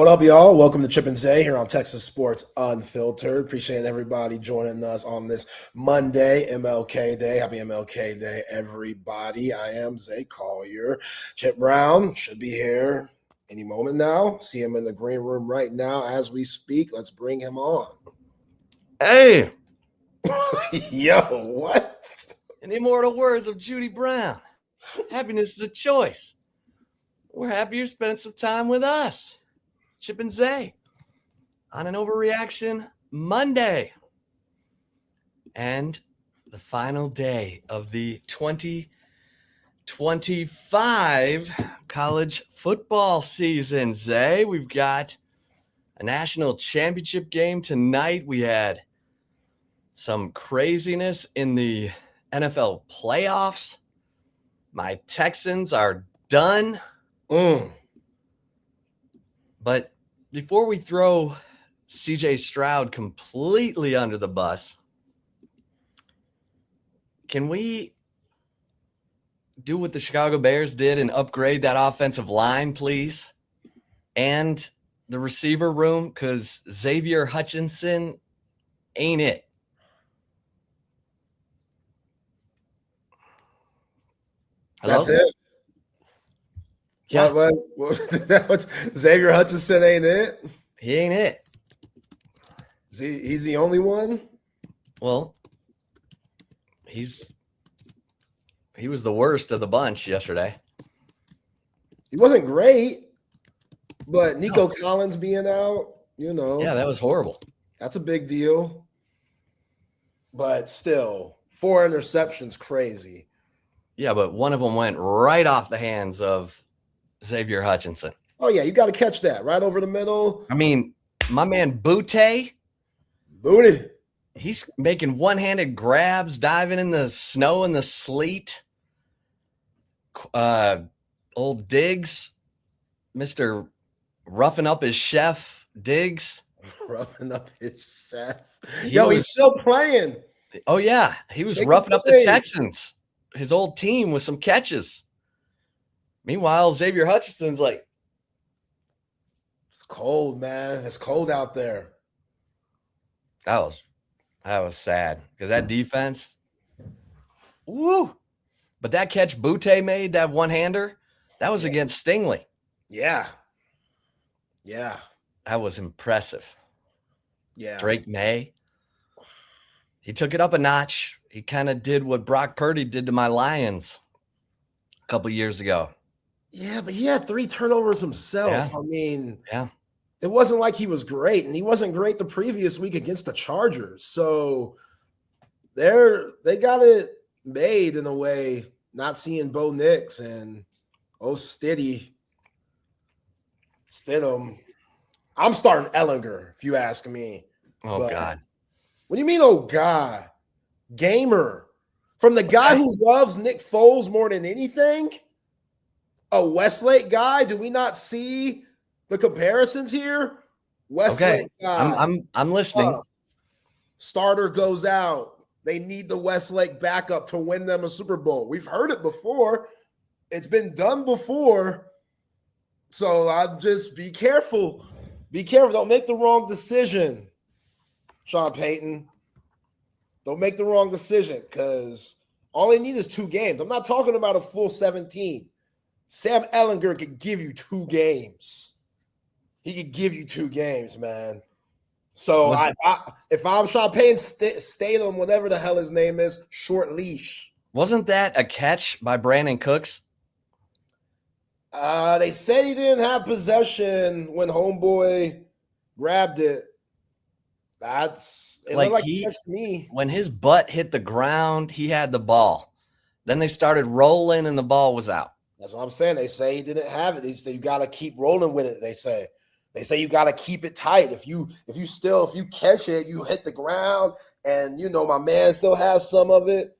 What up, y'all? Welcome to Chip and Zay here on Texas Sports Unfiltered. Appreciate everybody joining us on this Monday, MLK Day. Happy MLK Day, everybody. I am Zay Collier. Chip Brown should be here any moment now. See him in the green room right now as we speak. Let's bring him on. Hey! Yo, what? In the immortal words of Judy Brown, happiness is a choice. We're happy you're spending some time with us. Chip and Zay on an overreaction Monday. And the final day of the 2025 college football season, Zay. We've got a national championship game tonight. We had some craziness in the NFL playoffs. My Texans are done. But before we throw CJ Stroud completely under the bus, can we do what the Chicago Bears did and upgrade that offensive line, please? And the receiver room, because Xavier Hutchinson ain't it. Hello? That's it. Yeah. What, Xavier Hutchinson ain't it? He ain't it. He's the only one? Well, he was the worst of the bunch yesterday. He wasn't great, but Nico Collins being out, Yeah, that was horrible. That's a big deal. But still, 4 interceptions, crazy. Yeah, but one of them went right off the hands of Xavier Hutchinson. Oh, yeah, you got to catch that right over the middle. I mean, my man Booty, he's making one-handed grabs, diving in the snow and the sleet. Old Diggs, Mr. Roughing Up His Chef Diggs. Roughing up his chef. He's still playing. Oh, yeah. He was roughing up the Texans, his old team, with some catches. Meanwhile, Xavier Hutchinson's like, it's cold, man. It's cold out there. That was sad because that defense, woo. But that catch Butte made, that one-hander, that was against Stingley. Yeah. That was impressive. Yeah. Drake May, he took it up a notch. He kind of did what Brock Purdy did to my Lions a couple years ago. Yeah, but he had 3 turnovers himself. Yeah. I mean, yeah, it wasn't like he was great, and he wasn't great the previous week against the Chargers. So they got it made in a way, not seeing Bo Nix and Stidham. I'm starting Ellinger, if you ask me. Oh, God. What do you mean, oh, God? Gamer. From the guy who loves Nick Foles more than anything? A Westlake guy? Do we not see the comparisons here? Westlake guy. I'm listening. Starter goes out. They need the Westlake backup to win them a Super Bowl. We've heard it before. It's been done before. So I'll just be careful. Be careful. Don't make the wrong decision, Sean Payton. Don't make the wrong decision because all they need is 2 games. I'm not talking about a full 17. Sam Ehlinger could give you 2 games. He could give you 2 games, man. So if I'm Sean Payton, Statham, whatever the hell his name is, short leash. Wasn't that a catch by Brandon Cooks? They said he didn't have possession when homeboy grabbed it. It looked like a catch to me. When his butt hit the ground, he had the ball. Then they started rolling and the ball was out. That's what I'm saying. They say he didn't have it. They say you got to keep rolling with it. They say you got to keep it tight. If you catch it, you hit the ground, and my man still has some of it.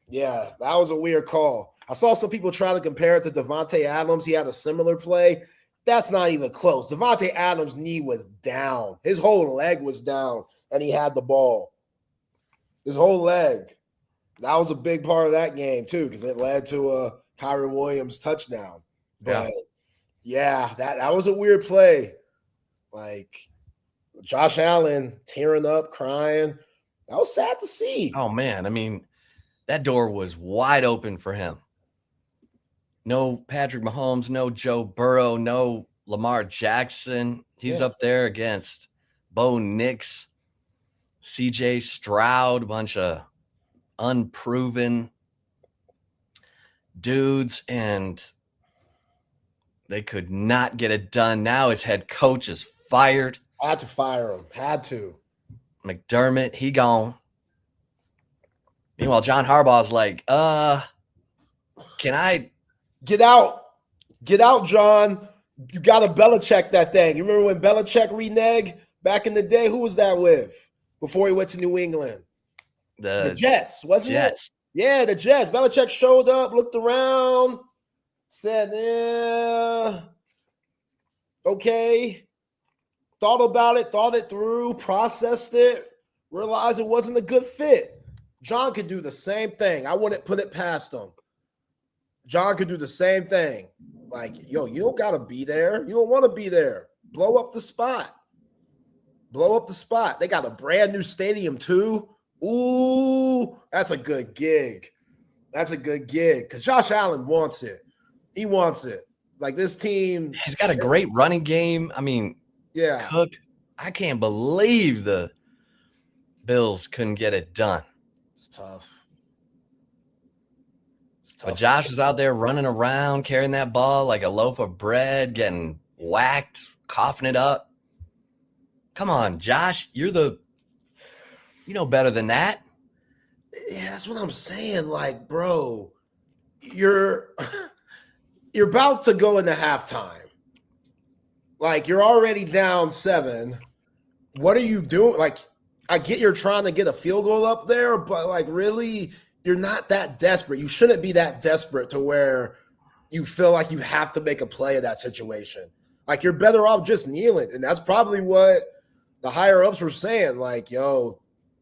Yeah, that was a weird call. I saw some people trying to compare it to Devontae Adams. He had a similar play. That's not even close. Devontae Adams' knee was down. His whole leg was down, and he had the ball. His whole leg. That was a big part of that game, too, because it led to a Kyron Williams touchdown. But Yeah, that was a weird play. Like Josh Allen tearing up, crying. That was sad to see. Oh, man. I mean, that door was wide open for him. No Patrick Mahomes, no Joe Burrow, no Lamar Jackson. He's up there against Bo Nix, CJ Stroud, a bunch of unproven dudes, and they could not get it done. Now his head coach is fired. Had to fire him. Had to. McDermott, he gone. Meanwhile, John Harbaugh's like, can I get out? Get out, John. You got to Belichick that thing. You remember when Belichick reneged back in the day? Who was that with before he went to New England? The Jets, wasn't it? Yeah, the Jets. Belichick showed up, looked around, said, okay. Thought about it, thought it through, processed it, realized it wasn't a good fit. John could do the same thing. I wouldn't put it past him. John could do the same thing. Like, yo, you don't got to be there. You don't want to be there. Blow up the spot. Blow up the spot. They got a brand new stadium too. Ooh, that's a good gig. That's a good gig because Josh Allen wants it. He wants it. Like this team. He's got a great running game. I mean, yeah. Cook, I can't believe the Bills couldn't get it done. It's tough. But Josh was out there running around, carrying that ball like a loaf of bread, getting whacked, coughing it up. Come on, Josh. You know better than that. Yeah, that's what I'm saying. Like, bro, you're about to go into halftime. Like, you're already down 7. What are you doing? Like, I get you're trying to get a field goal up there, but, like, really, you're not that desperate. You shouldn't be that desperate to where you feel like you have to make a play in that situation. Like, you're better off just kneeling. And that's probably what the higher-ups were saying. Like, yo,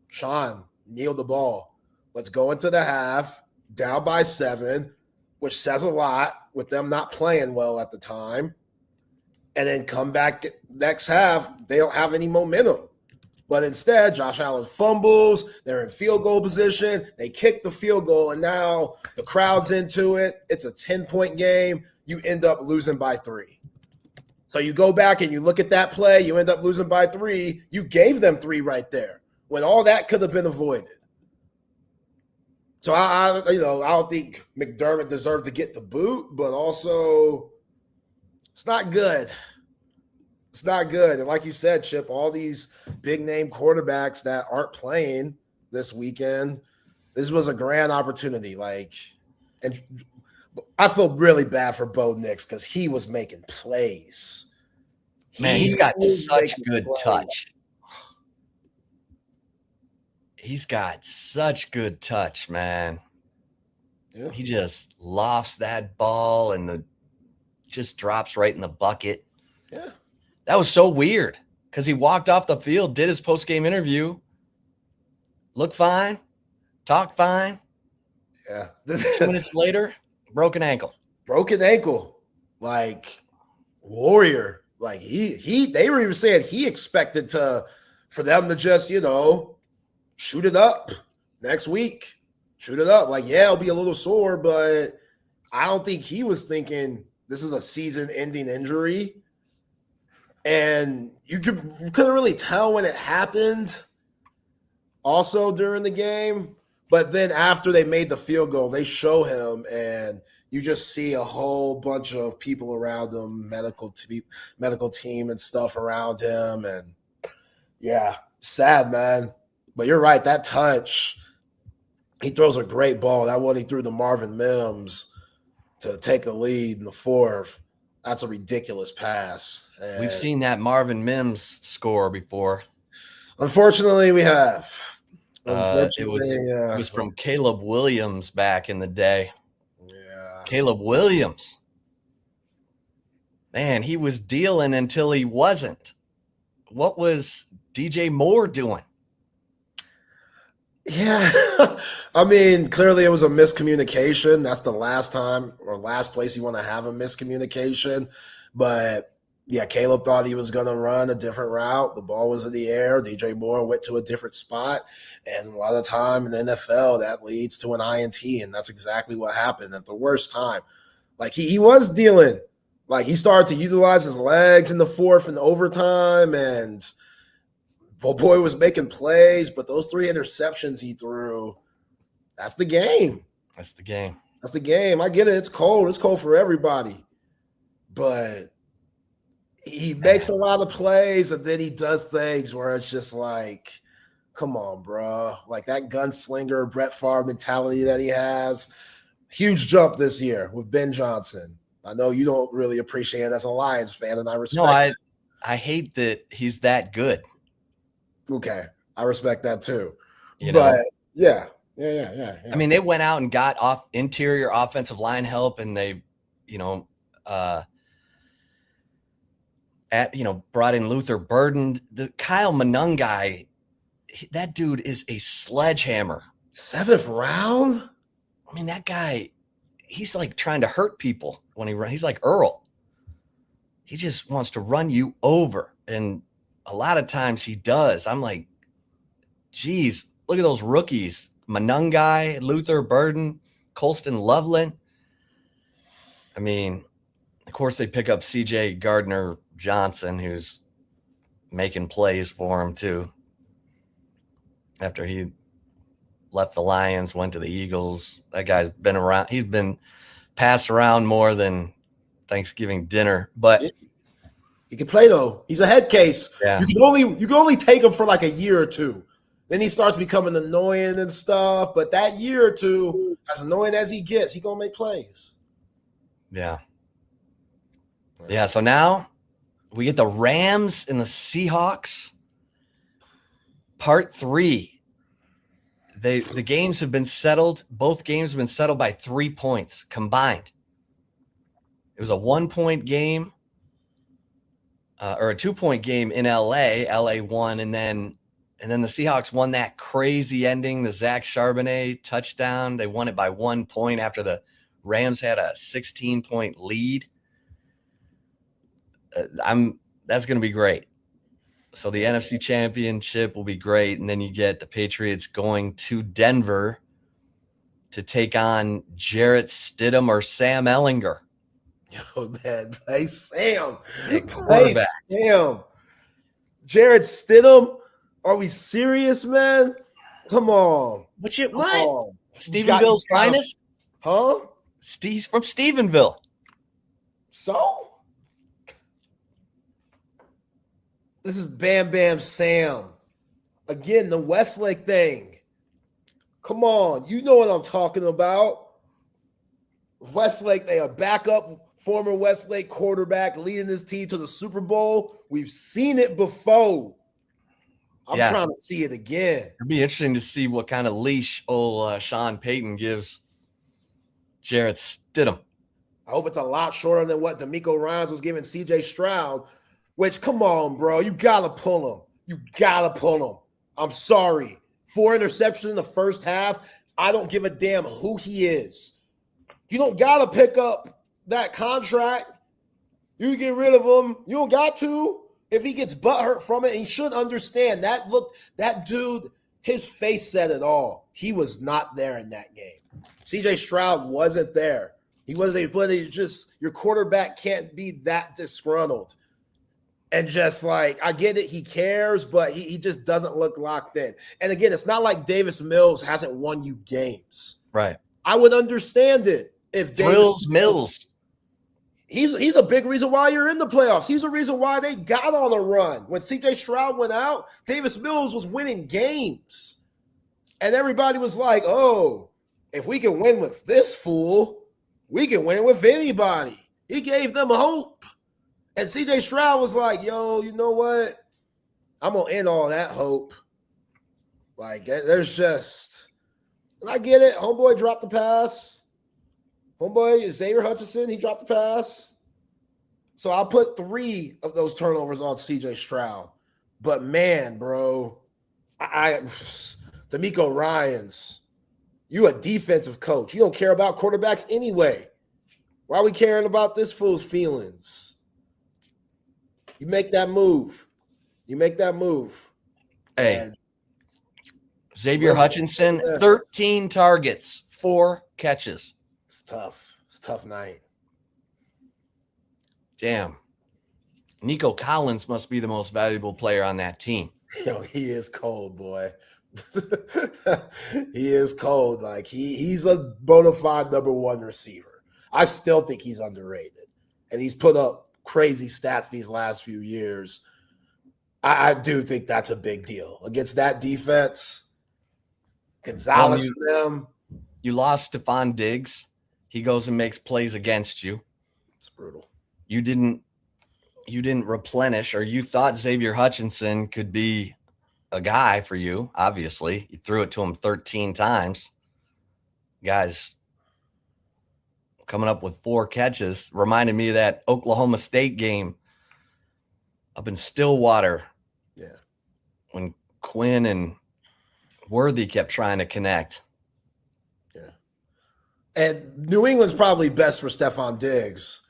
Sean, kneel the ball. Let's go into the half, down by 7, which says a lot with them not playing well at the time. And then come back next half, they don't have any momentum. But instead, Josh Allen fumbles. They're in field goal position. They kick the field goal, and now the crowd's into it. It's a 10-point game. You end up losing by 3. So you go back and you look at that play. You end up losing by 3. You gave them 3 right there when all that could have been avoided. So I don't think McDermott deserved to get the boot, but also it's not good. It's not good. And like you said, Chip, all these big-name quarterbacks that aren't playing this weekend, this was a grand opportunity. Like, and I feel really bad for Bo Nix because he was making plays. Man, he's got such good touch. He's got such good touch, man. Yeah. He just lofts that ball and just drops right in the bucket. Yeah. That was so weird because he walked off the field, did his post-game interview, looked fine, talked fine. Yeah. 2 minutes later, broken ankle. Broken ankle. Like, warrior. Like, they were even saying he expected for them to just, shoot it up next week. Shoot it up. Like, yeah, it'll be a little sore, but I don't think he was thinking this is a season-ending injury. And you couldn't really tell when it happened also during the game. But then after they made the field goal, they show him, and you just see a whole bunch of people around him, medical team and stuff around him. And, yeah, sad, man. But you're right, that touch, he throws a great ball. That one he threw to Marvin Mims to take a lead in the 4th. That's a ridiculous pass. And we've seen that Marvin Mims score before. Unfortunately, we have. It was from Caleb Williams back in the day. Yeah. Caleb Williams. Man, he was dealing until he wasn't. What was DJ Moore doing? Yeah. I mean, clearly it was a miscommunication. That's the last time or last place you want to have a miscommunication. But yeah, Caleb thought he was going to run a different route. The ball was in the air. DJ Moore went to a different spot. And a lot of the time in the NFL, that leads to an INT. And that's exactly what happened at the worst time. Like he was dealing. Like he started to utilize his legs in the fourth and overtime. And boy was making plays. But those 3 interceptions he threw, that's the game. That's the game. That's the game. I get it. It's cold. It's cold for everybody. But he makes a lot of plays, and then he does things where it's just like, come on, bro. Like that gunslinger Brett Favre mentality that he has. Huge jump this year with Ben Johnson. I know you don't really appreciate it as a Lions fan, and I respect it. I hate that he's that good. Okay. I respect that too. You but know? Yeah. I mean, they went out and got off interior offensive line help, and they, brought in Luther Burden. The Kyle Manung guy, that dude is a sledgehammer. 7th round? I mean, that guy, he's like trying to hurt people when he runs. He's like Earl. He just wants to run you over. And a lot of times he does. I'm like, geez, look at those rookies. Manung guy, Luther Burden, Colston Loveland. I mean, of course, they pick up CJ Gardner-Johnson, who's making plays for him, too. After he left the Lions, went to the Eagles. That guy's been around. He's been passed around more than Thanksgiving dinner. But he can play, though. He's a head case. Yeah. You can only take him for like a year or two. Then he starts becoming annoying and stuff. But that year or two, as annoying as he gets, he's going to make plays. Yeah. Yeah, so now we get the Rams and the Seahawks. Part 3. The games have been settled. Both games have been settled by 3 points combined. It was a 1-point game or a 2-point game in LA. LA won, and then the Seahawks won that crazy ending, the Zach Charbonnet touchdown. They won it by 1 point after the Rams had a 16-point lead. That's going to be great. So the NFC Championship will be great, and then you get the Patriots going to Denver to take on Jarrett Stidham or Sam Ehlinger. Yo, man, play Sam. Play Sam. Jarrett Stidham. Are we serious, man? Come on. What? Stephenville's finest? Huh? He's from Stephenville. So? This is Bam Bam Sam. Again, the Westlake thing. Come on. You know what I'm talking about. Westlake, they are backup former Westlake quarterback leading this team to the Super Bowl. We've seen it before. I'm trying to see it again. It'll be interesting to see what kind of leash old Sean Payton gives Jarrett Stidham. I hope it's a lot shorter than what D'Amico Ryans was giving C.J. Stroud, which, come on, bro. You got to pull him. You got to pull him. I'm sorry. 4 interceptions in the first half. I don't give a damn who he is. You don't got to pick up that contract. You get rid of him. You don't got to. If he gets butthurt from it, he should understand that. Look, that dude, his face said it all. He was not there in that game. C.J. Stroud wasn't there. He wasn't. But it's just your quarterback can't be that disgruntled. And just like, I get it, he cares, but he just doesn't look locked in. And again, it's not like Davis Mills hasn't won you games. Right. I would understand it if Davis Mills. He's a big reason why you're in the playoffs. He's a reason why they got on a run. When C.J. Stroud went out, Davis Mills was winning games. And everybody was like, oh, if we can win with this fool, we can win with anybody. He gave them hope. And C.J. Stroud was like, yo, you know what? I'm going to end all that hope. Like, there's just – and I get it. Homeboy dropped the pass. Homeboy, Xavier Hutchinson, he dropped the pass. So I'll put 3 of those turnovers on C.J. Stroud. But, man, bro, D'Amico Ryans, you a defensive coach. You don't care about quarterbacks anyway. Why are we caring about this fool's feelings? You make that move. Hey, And Xavier Hutchinson, 13 targets, 4 catches. It's tough. It's a tough night. Damn. Nico Collins must be the most valuable player on that team. Yo, he is cold, boy. He is cold. Like he's a bona fide number one receiver. I still think he's underrated. And he's put up crazy stats these last few years. I do think that's a big deal. Against that defense, Gonzalez and them. You lost Stephon Diggs. He goes and makes plays against you. It's brutal. You didn't replenish, or you thought Xavier Hutchinson could be a guy for you. Obviously, you threw it to him 13 times. Guys coming up with 4 catches reminded me of that Oklahoma State game up in Stillwater. Yeah. When Quinn and Worthy kept trying to connect. Yeah. And New England's probably best for Stephon Diggs.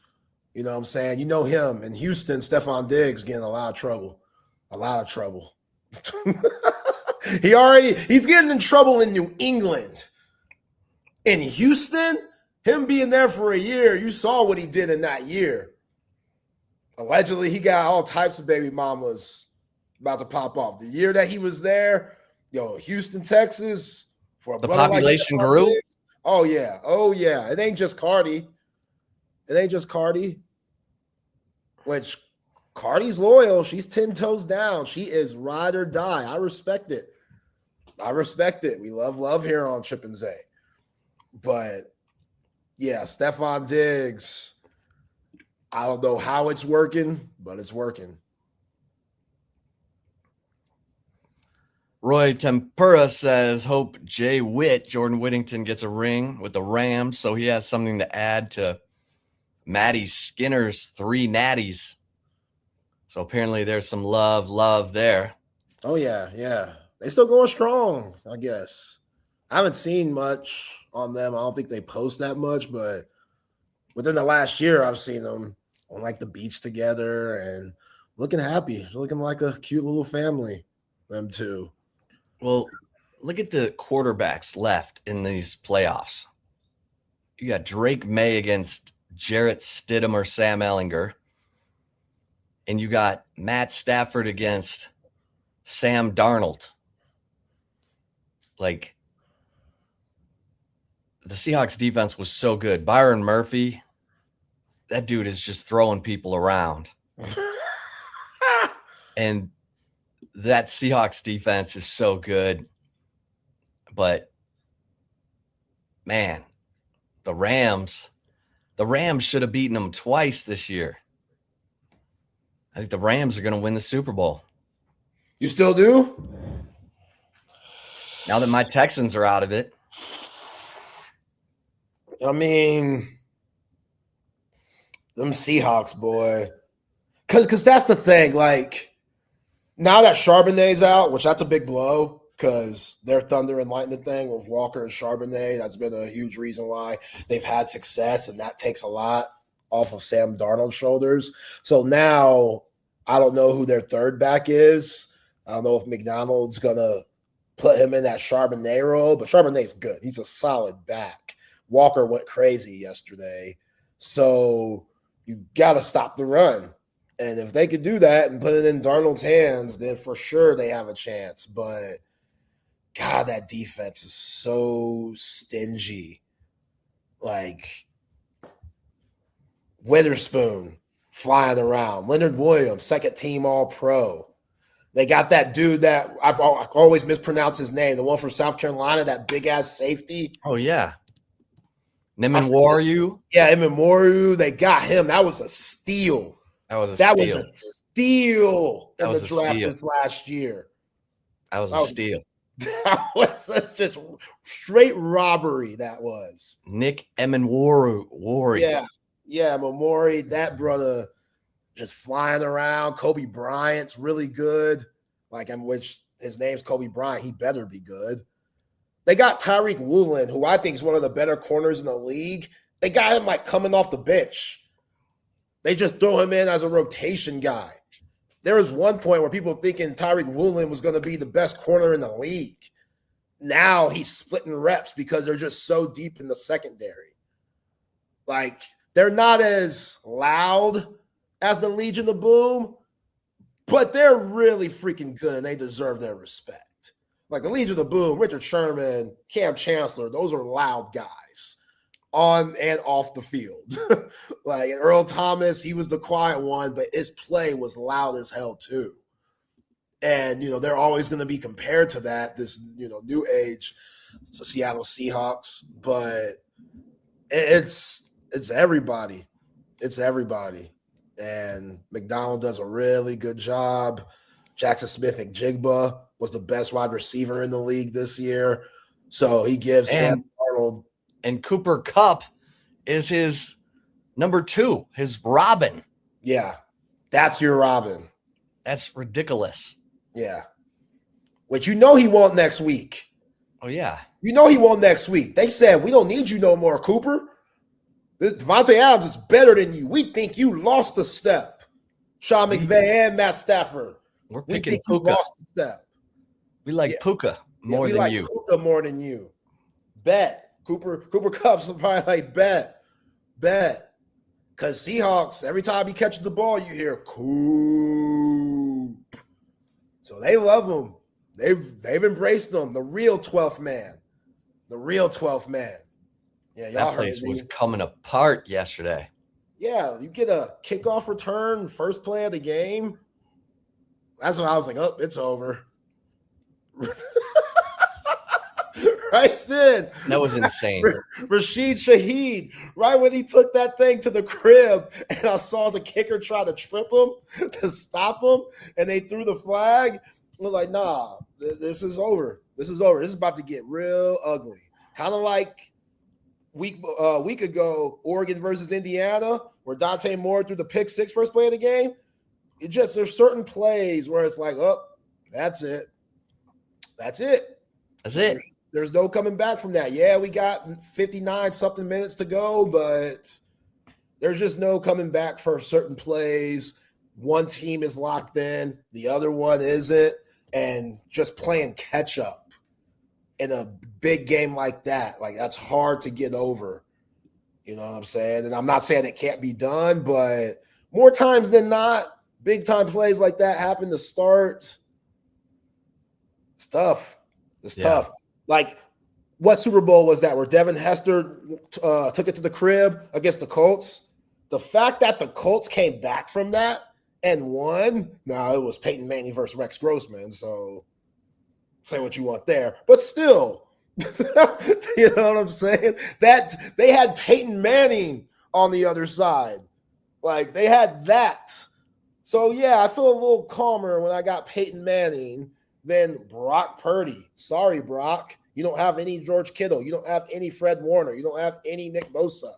You know what I'm saying? You know him. In Houston, Stephon Diggs getting a lot of trouble. He's getting in trouble in New England. In Houston, him being there for a year, you saw what he did in that year. Allegedly, he got all types of baby mamas about to pop off. The year that he was there, Houston, Texas, for a the population like grew. Diggs, oh yeah. It ain't just Cardi. Which Cardi's loyal. She's 10 toes down. She is ride or die. I respect it. We love here on Chip and Zay. But yeah, Stephon Diggs, I don't know how it's working, but it's working. Roy Tempura says, hope Jay Witt, Jordan Whittington, gets a ring with the Rams, so he has something to add to Maddie Skinner's 3 natties. So apparently there's some love there. Oh, yeah. They still going strong, I guess. I haven't seen much on them. I don't think they post that much, but within the last year, I've seen them on like the beach together and looking happy, looking like a cute little family, them two. Well, look at the quarterbacks left in these playoffs. You got Drake May against Jarrett Stidham or Sam Ehlinger. And you got Matt Stafford against Sam Darnold. Like, the Seahawks defense was so good. Byron Murphy, that dude is just throwing people around. And that Seahawks defense is so good. But, man, the Rams should have beaten them twice this year. I think the Rams are going to win the Super Bowl. You still do? Now that my Texans are out of it. I mean, them Seahawks, boy. Because that's the thing. Like, now that Charbonnet's out, which that's a big blow, because their thunder and lightning thing with Walker and Charbonnet, that's been a huge reason why they've had success, and that takes a lot off of Sam Darnold's shoulders. So now I don't know who their third back is. I don't know if McDonald's going to put him in that Charbonnet role, but Charbonnet's good. He's a solid back. Walker went crazy yesterday. So you got to stop the run. And if they could do that and put it in Darnold's hands, then for sure they have a chance. But, God, that defense is so stingy. Like, Witherspoon flying around. Leonard Williams, second team All-Pro. They got that dude that I always mispronounce his name, the one from South Carolina, that big-ass safety. Oh, yeah. Nemenwaru? Yeah, Nemenwaru. They got him. That was a steal. That was a steal in the draft this last year. That was a steal. That was just straight robbery, that was. Nick Emenwaru. Yeah, Memori, that brother just flying around. Kobe Bryant's really good. Which his name's Kobe Bryant. He better be good. They got Tyreek Woolen, who I think is one of the better corners in the league. They got him coming off the bench. They just throw him in as a rotation guy. There was one point where people thinking Tyreek Woolen was going to be the best corner in the league. Now he's splitting reps because they're just so deep in the secondary. Like, they're not as loud as the Legion of Boom, but they're really freaking good and they deserve their respect. Like the Legion of Boom, Richard Sherman, Cam Chancellor, those are loud guys on and off the field. Like Earl Thomas, he was the quiet one, but his play was loud as hell too. And, they're always going to be compared to that, this, new age, so Seattle Seahawks. But it's everybody. It's everybody. And McDonald does a really good job. Jackson Smith-Njigba was the best wide receiver in the league this year. So he gives Sam Darnold. And Cooper Kupp is his number 2, his Robin. Yeah, that's your Robin. That's ridiculous. Yeah. Which he won't next week. Oh, yeah. He won't next week. They said, we don't need you no more, Cooper. Devontae Adams is better than you. We think you lost a step. Sean McVay and Matt Stafford. We think Puka. you lost a step. We like Puka more than like you. Puka more than you. Bet. Cooper Kupp's probably like bet. Because Seahawks, every time he catches the ball, you hear Coop. So they love him. They've embraced him. The real 12th man. Yeah, y'all that place was coming apart yesterday. Yeah, you get a kickoff return, first play of the game. That's when I was like, oh, it's over. Right then. That was insane. Rashid Shaheed, right when he took that thing to the crib, and I saw the kicker try to trip him to stop him, and they threw the flag. I was like, nah, this is over. This is about to get real ugly. Kind of like week ago, Oregon versus Indiana, where Dante Moore threw the pick 6 first play of the game. There's certain plays where it's like, oh, that's it. There's no coming back from that. Yeah, we got 59 something minutes to go, but there's just no coming back for certain plays. One team is locked in, the other one isn't, and just playing catch up in a big game like that, like that's hard to get over. You know what I'm saying? And I'm not saying it can't be done, but more times than not, big time plays like that happen to start. It's tough. Tough. Like, what Super Bowl was that where Devin Hester took it to the crib against the Colts? The fact that the Colts came back from that and won, no, it was Peyton Manning versus Rex Grossman, so say what you want there. But still, you know what I'm saying? That they had Peyton Manning on the other side. Like, they had that. So, yeah, I feel a little calmer when I got Peyton Manning than Brock Purdy. Sorry, Brock. You don't have any George Kittle. You don't have any Fred Warner. You don't have any Nick Bosa.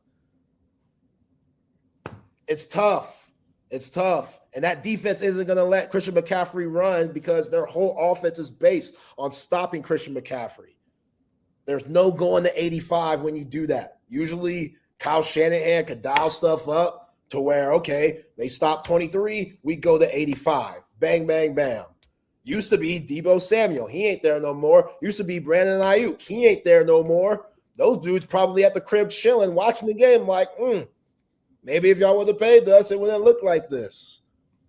It's tough. And that defense isn't going to let Christian McCaffrey run because their whole offense is based on stopping Christian McCaffrey. There's no going to 85 when you do that. Usually Kyle Shanahan could dial stuff up to where, okay, they stop 23, we go to 85. Bang, bang, bam. Used to be Deebo Samuel. He ain't there no more. Used to be Brandon Ayuk. He ain't there no more. Those dudes probably at the crib chilling, watching the game like, maybe if y'all would have paid us, it wouldn't look like this.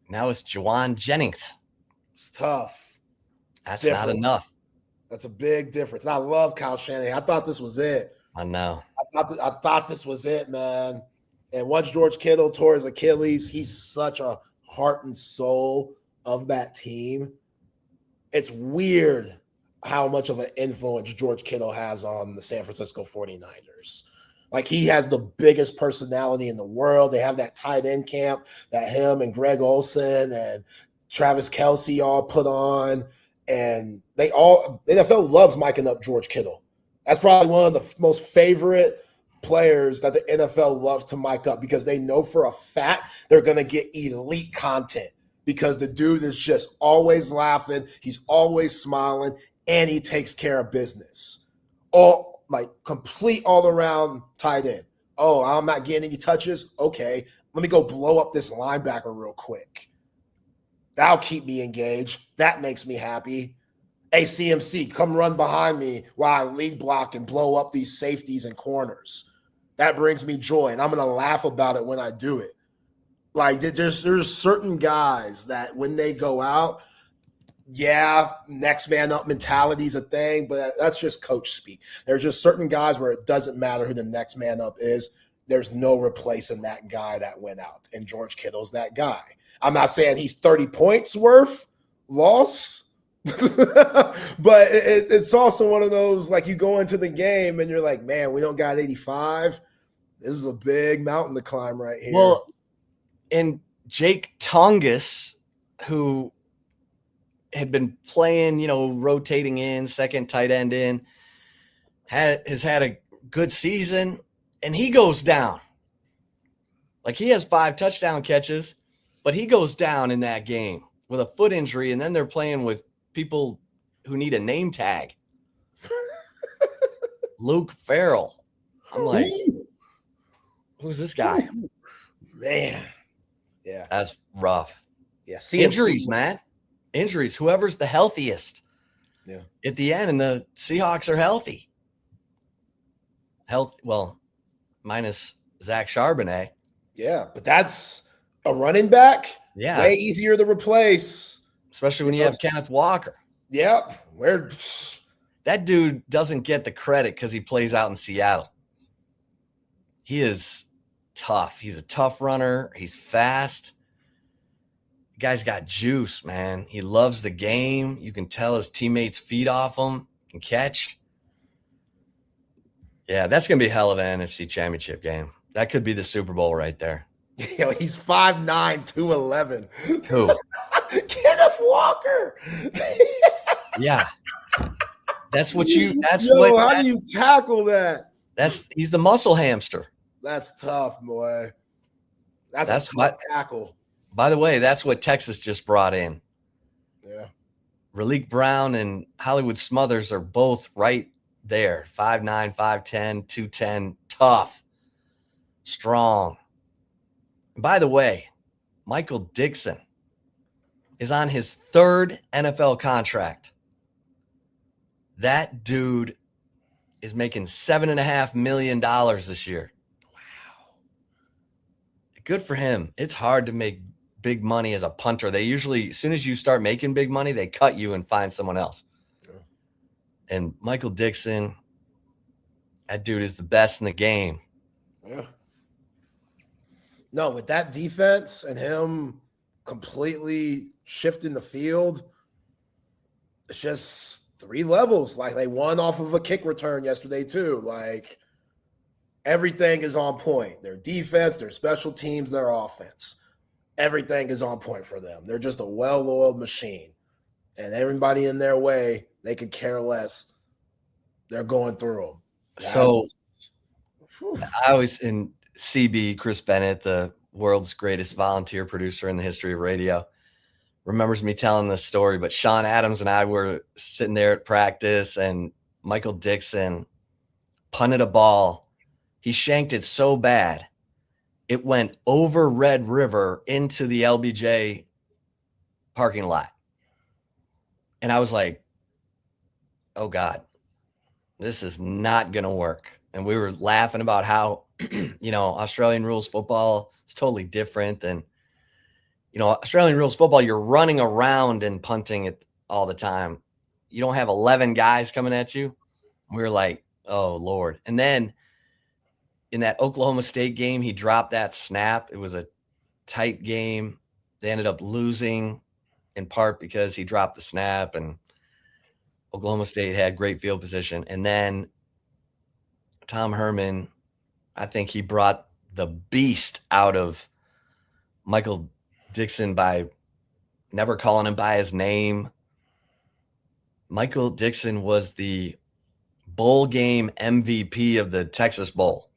Now it's Juwan Jennings. It's tough. That's not enough. That's a big difference. And I love Kyle Shanahan. I thought this was it. I know. I thought this was it, man. And once George Kittle tore his Achilles, he's such a heart and soul of that team. It's weird how much of an influence George Kittle has on the San Francisco 49ers. Like, he has the biggest personality in the world. They have that tight end camp that him and Greg Olsen and Travis Kelce all put on. And the NFL loves miking up George Kittle. That's probably one of the most favorite players that the NFL loves to mic up because they know for a fact they're going to get elite content because the dude is just always laughing. He's always smiling, and he takes care of business. All like complete all around tight end. Oh, I'm not getting any touches. Okay, let me go blow up this linebacker real quick. That'll keep me engaged. That makes me happy. Hey, CMC, come run behind me while I lead block and blow up these safeties and corners. That brings me joy, and I'm going to laugh about it when I do it. Like, there's certain guys that when they go out, yeah, next man up mentality is a thing, but that's just coach speak. There's just certain guys where it doesn't matter who the next man up is. There's no replacing that guy that went out, and George Kittle's that guy. I'm not saying he's 30 points worth loss, but it's also one of those, like, you go into the game and you're like, man, we don't got 85. This is a big mountain to climb right here. Well, and Jake Tongus, who had been playing, rotating in, second tight end in, has had a good season, and he goes down. Like, he has 5 touchdown catches, but he goes down in that game with a foot injury, and then they're playing with people who need a name tag. Luke Farrell. I'm like, who's this guy? Man. Yeah. That's rough. Yeah. Injuries, man. Injuries. Whoever's the healthiest. Yeah. At the end, and the Seahawks are healthy. Well, minus Zach Charbonnet. Yeah, but that's a running back. Yeah. Way easier to replace. Especially when you have Kenneth Walker. Yep. That dude doesn't get the credit because he plays out in Seattle. He is tough. He's a tough runner. He's fast. The guy's got juice, man. He loves the game. You can tell his teammates feed off him, can catch. Yeah, that's going to be a hell of an NFC Championship game. That could be the Super Bowl right there. Yo, he's 5'9", 211. Who? Kenneth Walker. Yeah. How do you tackle that? He's the muscle hamster. That's tough, boy. That's a tough tackle. By the way, that's what Texas just brought in. Yeah. Raleek Brown and Hollywood Smothers are both right there. 5'9", 5'10", 210, tough, strong. And by the way, Michael Dixon is on his 3rd NFL contract. That dude is making $7.5 million this year. Wow. Good for him. It's hard to make big money as a punter. They usually, as soon as you start making big money, they cut you and find someone else. Yeah. And Michael Dixon, that dude is the best in the game. Yeah. No, with that defense and him completely shifting the field, it's just 3 levels. Like, they won off of a kick return yesterday too. Like, everything is on point. Their defense, their special teams, their offense. Everything is on point for them. They're just a well-oiled machine. And everybody in their way, they could care less. They're going through them. I was in CB, Chris Bennett, the world's greatest volunteer producer in the history of radio, remembers me telling this story, but Sean Adams and I were sitting there at practice, and Michael Dixon punted a ball. He shanked it so bad, it went over Red River into the LBJ parking lot. And I was like, oh God, this is not going to work. And we were laughing about how, Australian rules football is totally different than, Australian rules football, you're running around and punting it all the time. You don't have 11 guys coming at you. We were like, oh Lord. And then in that Oklahoma State game, he dropped that snap. It was a tight game. They ended up losing in part because he dropped the snap, and Oklahoma State had great field position. And then Tom Herman, I think he brought the beast out of Michael Dixon by never calling him by his name. Michael Dixon was the bowl game MVP of the Texas Bowl.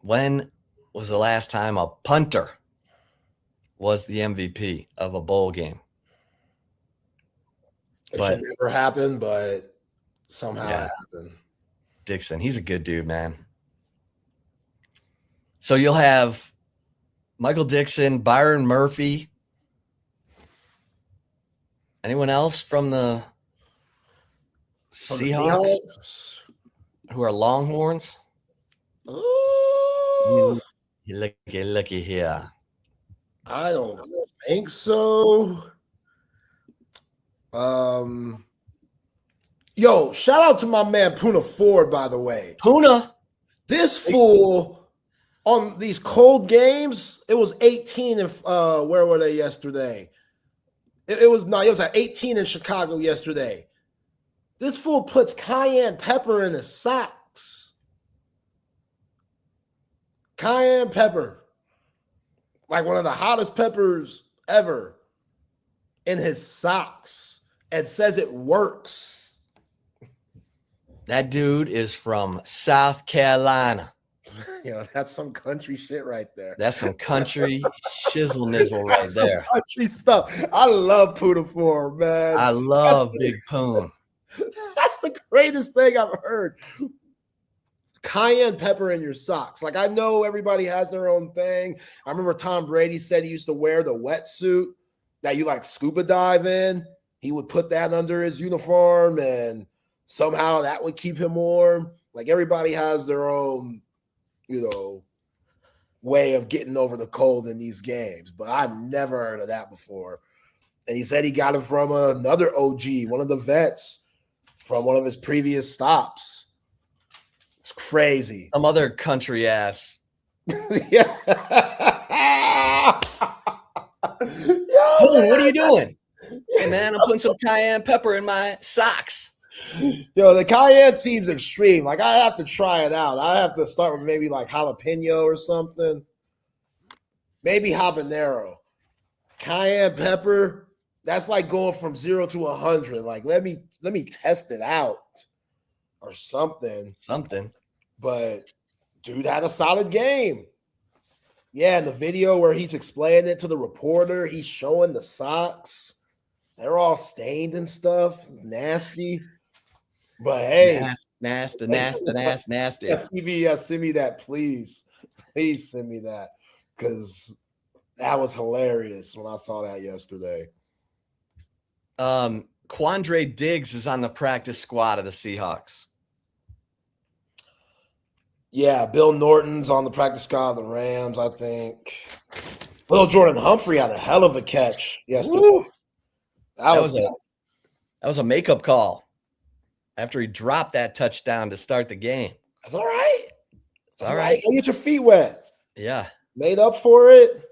When was the last time a punter was the MVP of a bowl game? It should never happen, but somehow it happened. Dixon, he's a good dude, man. So you'll have Michael Dixon, Byron Murphy, Anyone else from the Seahawks who are Longhorns? Oh, Looky here. I don't think so. Yo, shout out to my man Puna Ford, by the way. Puna. This fool on these cold games, it was 18 and where were they yesterday? It was at 18 in Chicago yesterday. This fool puts cayenne pepper in his socks. Cayenne pepper. Like one of the hottest peppers ever in his socks and says it works. That dude is from South Carolina. That's some country shit right there. That's some country shizzle nizzle right there. Country stuff. I love Puna Ford, man. I love Big Poon. That's the greatest thing I've heard. Cayenne pepper in your socks. Like, I know everybody has their own thing. I remember Tom Brady said he used to wear the wetsuit that you like scuba dive in. He would put that under his uniform and somehow that would keep him warm. Like, everybody has their own, way of getting over the cold in these games. But I've never heard of that before. And he said he got it from another OG, one of the vets from one of his previous stops. It's crazy. Some other country ass. Yeah. Yo, what are you doing? Hey, man, I'm putting some cayenne pepper in my socks. Yo, the cayenne seems extreme. Like, I have to try it out. I have to start with maybe like jalapeno or something. Maybe habanero. Cayenne pepper, that's like going from 0 to 100. Like, let me test it out or something. But dude had a solid game. Yeah, in the video where he's explaining it to the reporter, he's showing the socks. They're all stained and stuff. It's nasty. But hey. Nasty. Yeah, send me that, please. Please send me that. Because that was hilarious when I saw that yesterday. Quandre Diggs is on the practice squad of the Seahawks. Yeah, Bill Norton's on the practice squad of the Rams, I think. Little Jordan Humphrey had a hell of a catch yesterday. Woo! That was a makeup call after he dropped that touchdown to start the game. That's all right. All right. Go get your feet wet. Yeah. Made up for it.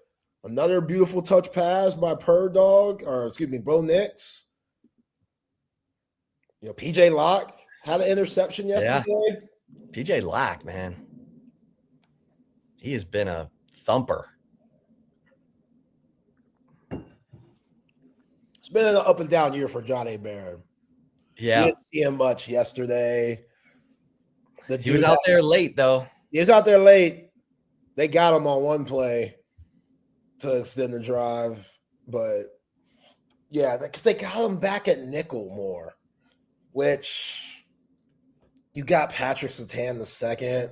Another beautiful touch pass by Bo Nix. PJ Locke had an interception yesterday. Yeah. PJ Locke, man. He has been a thumper. It's been an up and down year for Johnny Bear. Yeah. You didn't see him much yesterday. He was out there late, though. He was out there late. They got him on one play to extend the drive. But, yeah, because they got him back at nickel more, which you got Patrick Surtain II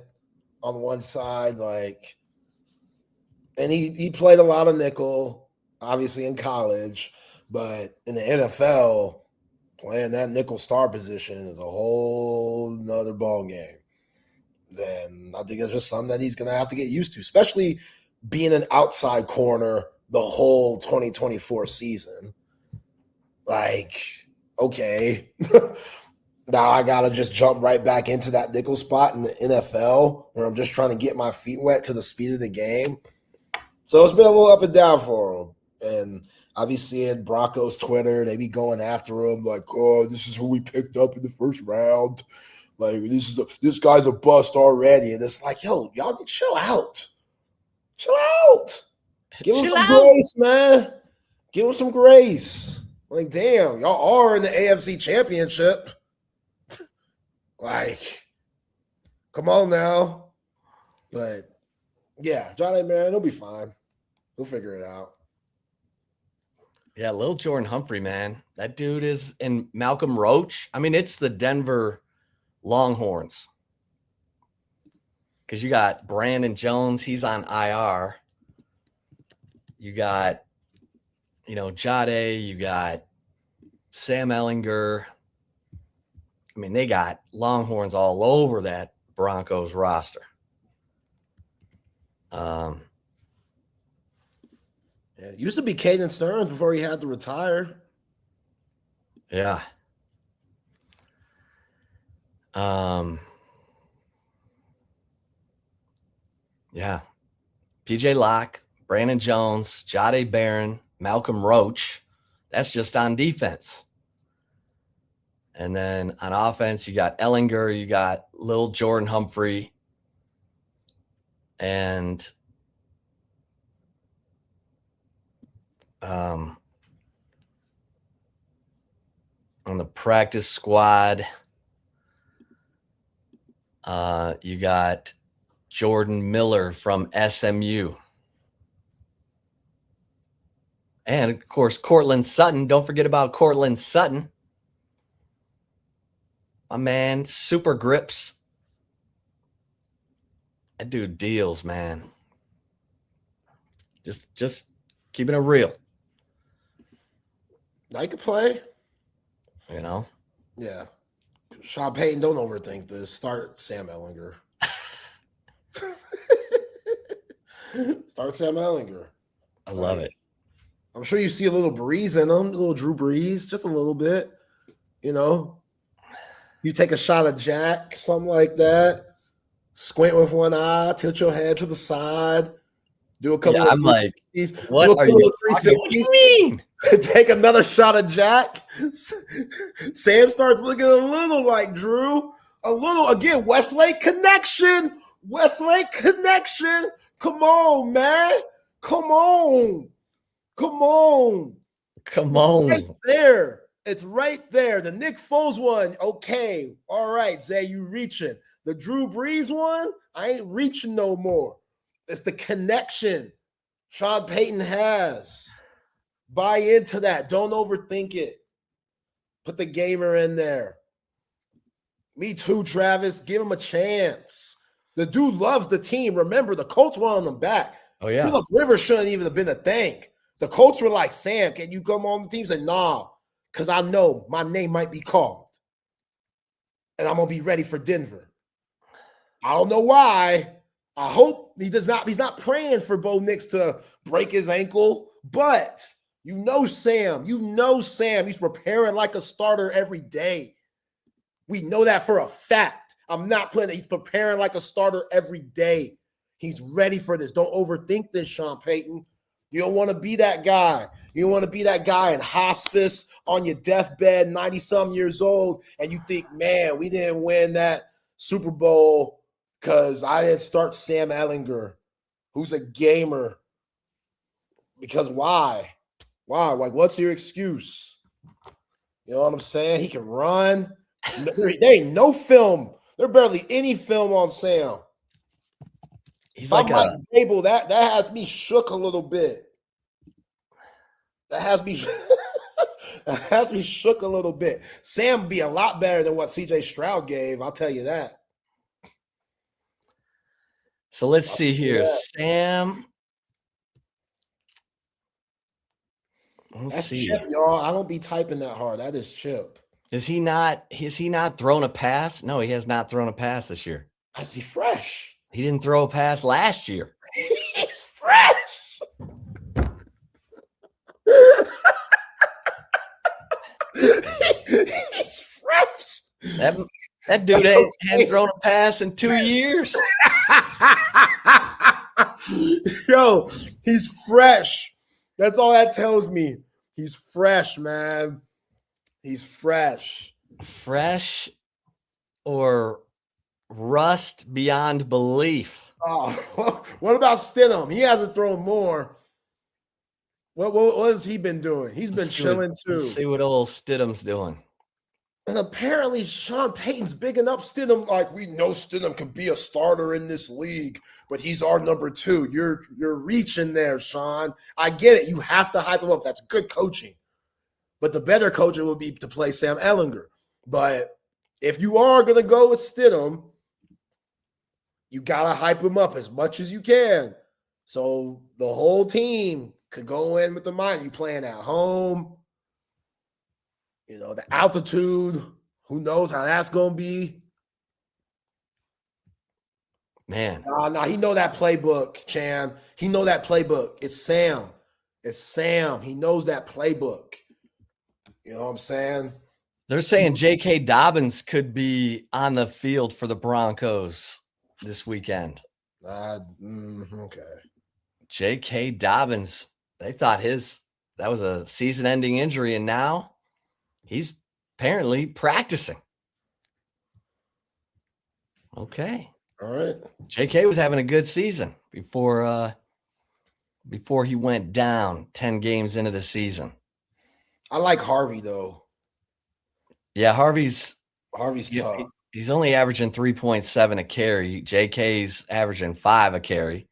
on one side. And he played a lot of nickel, obviously, in college. But in the NFL, playing that nickel star position is a whole nother ball game. Then I think it's just something that he's going to have to get used to, especially being an outside corner the whole 2024 season. Okay. Now I got to just jump right back into that nickel spot in the NFL where I'm just trying to get my feet wet to the speed of the game. So it's been a little up and down for him. And I be seeing Broncos Twitter. They be going after him like, oh, this is who we picked up in the first round. Like, this guy's a bust already. And it's like, yo, y'all chill out. Chill out. Give him some grace, man. Give him some grace. Like, damn, y'all are in the AFC Championship. Come on now. But, yeah, Johnny, man, he'll be fine. He'll figure it out. Yeah, little Jordan Humphrey, man. That dude is in Malcolm Roach. I mean, it's the Denver Longhorns. Because you got Brandon Jones. He's on IR. You got, Jade. You got Sam Ehlinger. I mean, they got Longhorns all over that Broncos roster. It used to be Caden Stearns before he had to retire. Yeah. Yeah. PJ Locke, Brandon Jones, Jade Barron, Malcolm Roach. That's just on defense. And then on offense, you got Ehlinger, you got Lil Jordan Humphrey, and on the practice squad, you got Jordan Miller from SMU. And, of course, Cortland Sutton. Don't forget about Cortland Sutton. My man, Super Grips. That dude deals, man. Just keeping it real. I could play. You know? Yeah. Sean Payton, don't overthink this. Start Sam Ehlinger. Start Sam Ehlinger. I love it. I'm sure you see a little Breeze in him, a little Drew Brees, just a little bit. You know, you take a shot of Jack, something like that. Squint with one eye, tilt your head to the side, do a couple. Yeah, I'm like, what are you talking? What do you mean? Take another shot of Jack. Sam starts looking a little like Drew. A little again. Westlake connection. Westlake connection. Come on, man. Come on. Come on. Come on. Right there. It's right there. The Nick Foles one. Okay. All right, Zay, you reaching. The Drew Brees one, I ain't reaching no more. It's the connection Sean Payton has. Buy into that. Don't overthink it. Put the gamer in there. Me too, Travis. Give him a chance. The dude loves the team. Remember, the Colts were on them back. Oh, yeah. Phillip Rivers shouldn't even have been a thing. The Colts were like, Sam, can you come on the team? He said, nah, because I know my name might be called. And I'm going to be ready for Denver. I don't know why. I hope he's not praying for Bo Nix to break his ankle, but you know Sam. He's preparing like a starter every day. We know that for a fact. I'm not playing it. He's preparing like a starter every day. He's ready for this. Don't overthink this, Sean Payton. You don't want to be that guy. You don't want to be that guy in hospice on your deathbed, 90-some years old, and you think, man, we didn't win that Super Bowl because I didn't start Sam Ehlinger, who's a gamer. Because why? Why? Like, what's your excuse? You know what I'm saying? He can run. There ain't no film. There's barely any film on Sam. He's like a table. That has me shook a little bit. That has me shook a little bit. Sam would be a lot better than what CJ Stroud gave. I'll tell you that. So let's see here. Yeah. Sam. That's Chip, y'all. I don't be typing that hard. That is Chip. Has he not thrown a pass? No, he has not thrown a pass this year. Is he fresh? He didn't throw a pass last year. He's fresh. He's fresh. That dude hasn't thrown a pass in 2 years. Yo, he's fresh. That's all that tells me. He's fresh, man. He's fresh. Fresh or rust beyond belief. Oh, what about Stidham? He hasn't thrown more. What has he been doing? He's been chilling too. Let's see what old Stidham's doing. And apparently Sean Payton's bigging up Stidham. Like, we know Stidham can be a starter in this league, but he's our number 2. You're reaching there, Sean. I get it. You have to hype him up. That's good coaching. But the better coaching would be to play Sam Ehlinger. But if you are going to go with Stidham, you got to hype him up as much as you can. So the whole team could go in with the mind. You playing at home. The altitude, who knows how that's going to be. Man. Nah, he know that playbook, Chan. He know that playbook. It's Sam. He knows that playbook. You know what I'm saying? They're saying J.K. Dobbins could be on the field for the Broncos this weekend. Okay. J.K. Dobbins, they thought that was a season-ending injury, and now he's apparently practicing. Okay. All right. J.K. was having a good season before he went down 10 games into the season. I like Harvey, though. Yeah, Harvey's tough. He's only averaging 3.7 a carry. JK's averaging 5 a carry.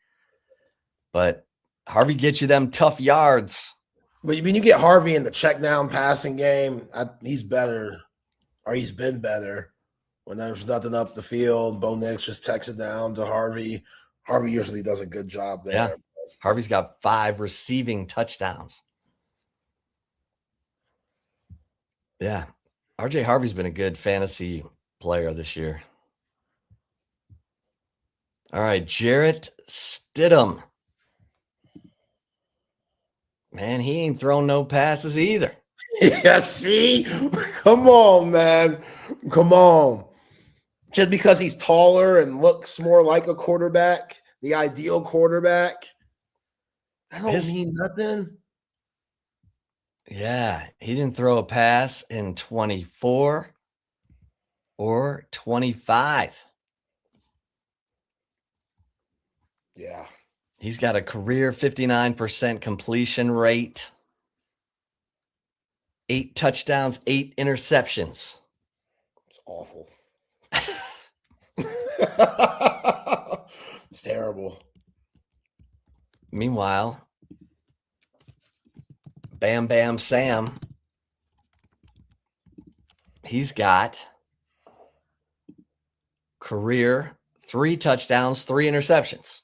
But Harvey gets you them tough yards. But when you get Harvey in the check down passing game, he's better, or he's been better. When there's nothing up the field, Bo Nix just texts it down to Harvey. Harvey usually does a good job there. Yeah. Harvey's got 5 receiving touchdowns. Yeah. RJ Harvey's been a good fantasy player this year. All right, Jarrett Stidham. Man, he ain't thrown no passes either. Yeah, see? Come on, man. Come on. Just because he's taller and looks more like a quarterback, the ideal quarterback, that don't mean nothing. Yeah, he didn't throw a pass in 24 or 25. Yeah. He's got a career 59% completion rate, 8 touchdowns, 8 interceptions. It's awful. It's terrible. Meanwhile, Bam Bam Sam, he's got career 3 touchdowns, 3 interceptions.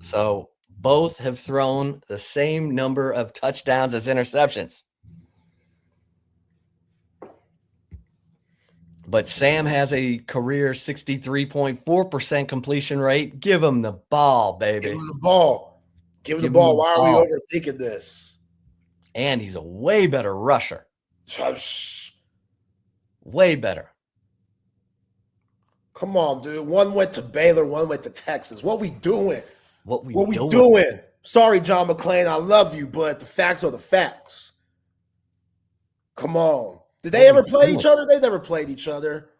So both have thrown the same number of touchdowns as interceptions. But Sam has a career 63.4% completion rate. Give him the ball, baby. Give him the ball. Give him the ball. Why are we overthinking this? And he's a way better rusher. Way better. Come on, dude. One went to Baylor, one went to Texas. What we doing? What we doing? Sorry, John McClain. I love you, but the facts are the facts. Come on. Did they ever play each other? They never played each other.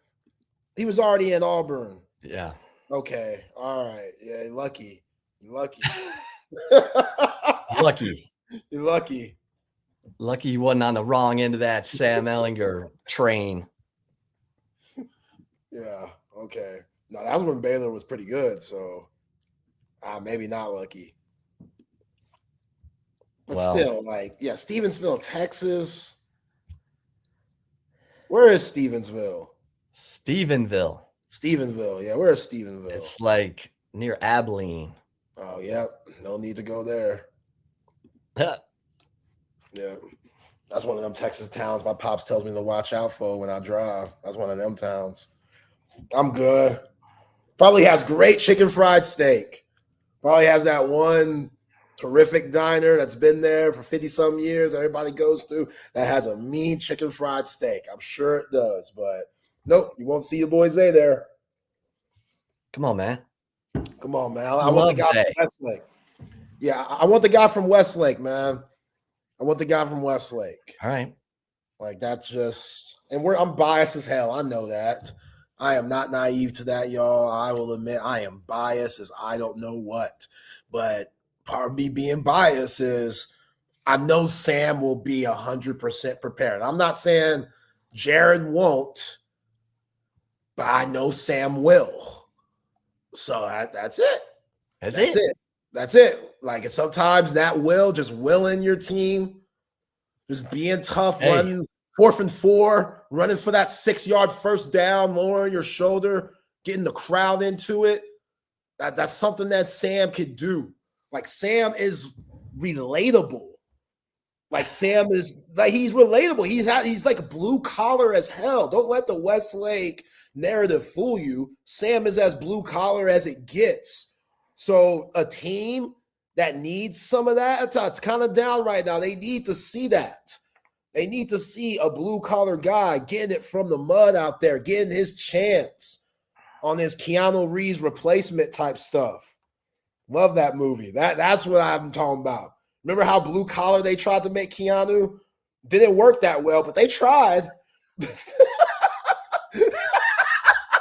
He was already in Auburn. Yeah. Okay. All right. Yeah, you're lucky. You're lucky. Lucky. You're lucky. Lucky you wasn't on the wrong end of that Sam Ehlinger train. Yeah. Okay. No, that was when Baylor was pretty good. So maybe not lucky. But still, Stevensville, Texas. Where is Stevensville? Stephenville. Yeah, where is Stephenville? It's like near Abilene. Oh, yeah. No need to go there. Yeah. That's one of them Texas towns my pops tells me to watch out for when I drive. That's one of them towns. I'm good. Probably has great chicken fried steak. Probably has that one terrific diner that's been there for 50-some years everybody goes to that has a mean chicken fried steak. I'm sure it does, but nope, you won't see your boy Zay there. Come on, man. I want the guy from Westlake. Yeah, I want the guy from Westlake, man. All right. Like that's just, and I'm biased as hell. I know that. I am not naive to that, y'all. I will admit I am biased as I don't know what. But part of me being biased is I know Sam will be 100% prepared. I'm not saying Jared won't, but I know Sam will. So that's it. That's it. Like sometimes that will, just willing your team, just being tough, running 4th and 4, running for that 6-yard first down, lowering your shoulder, getting the crowd into it. That's something that Sam could do. Like Sam is relatable. Like Sam is like he's relatable. He's like blue collar as hell. Don't let the Westlake narrative fool you. Sam is as blue collar as it gets. So a team that needs some of that, it's kind of down right now. They need to see that. They need to see a blue collar guy getting it from the mud out there, getting his chance on this Keanu Reeves replacement type stuff. Love that movie. That's what I'm talking about. Remember how blue collar they tried to make Keanu? Didn't work that well, but they tried.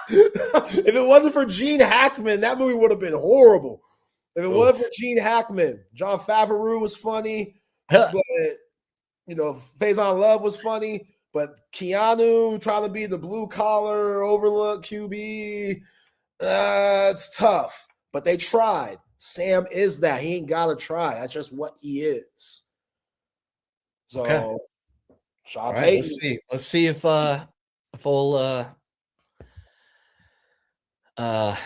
If it wasn't for Gene Hackman, that movie would have been horrible. If it wasn't for Gene Hackman, John Favreau was funny, but Faison Love was funny, but Keanu trying to be the blue collar overlook QB, it's tough. But they tried. Sam is that. He ain't gotta try. That's just what he is. So, Sean Payton. Let's see if old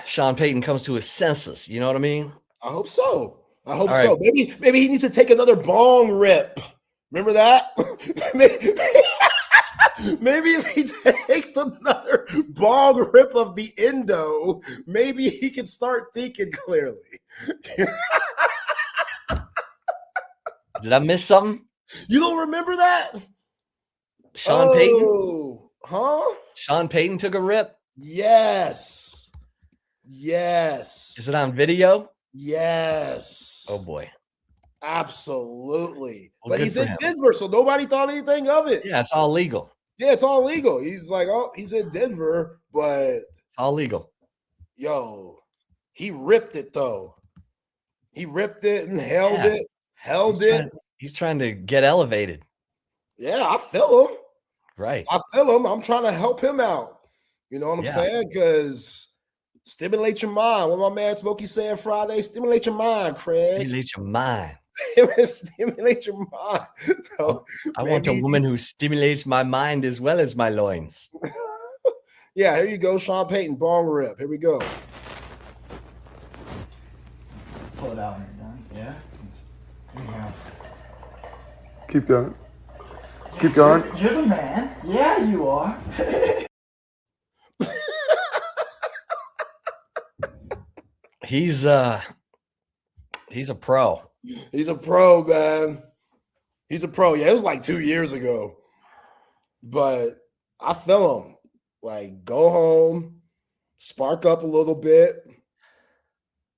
Sean Payton comes to his senses. You know what I mean? I hope so. Right. Maybe he needs to take another bong rip. Remember that? Maybe if he takes another bong rip of the endo, maybe he can start thinking clearly. Did I miss something? You don't remember that? Sean Payton? Huh? Sean Payton took a rip? Yes. Is it on video? Yes. Oh, boy. Absolutely. Well, but he's in Denver, so nobody thought anything of it. Yeah, it's all legal. Yeah, it's all legal. He's like, oh, he's in Denver, but it's all legal. Yo, he ripped it though. He ripped it and held it. He's trying to get elevated. Yeah, I feel him. Right. I feel him. I'm trying to help him out. You know what I'm saying? Because stimulate your mind. What my man Smokey saying Friday? Stimulate your mind, Craig. Stimulate your mind. Stimulate your mind. So I want a woman who stimulates my mind as well as my loins. Yeah, here you go, Sean Payton, bong rip. Here we go. Pull it out when you're done. Yeah. Anyhow. Keep going. Keep going. You're the man. Yeah, you are. He's a pro. He's a pro, man. He's a pro. Yeah, it was like 2 years ago. But I feel him. Like, go home, spark up a little bit,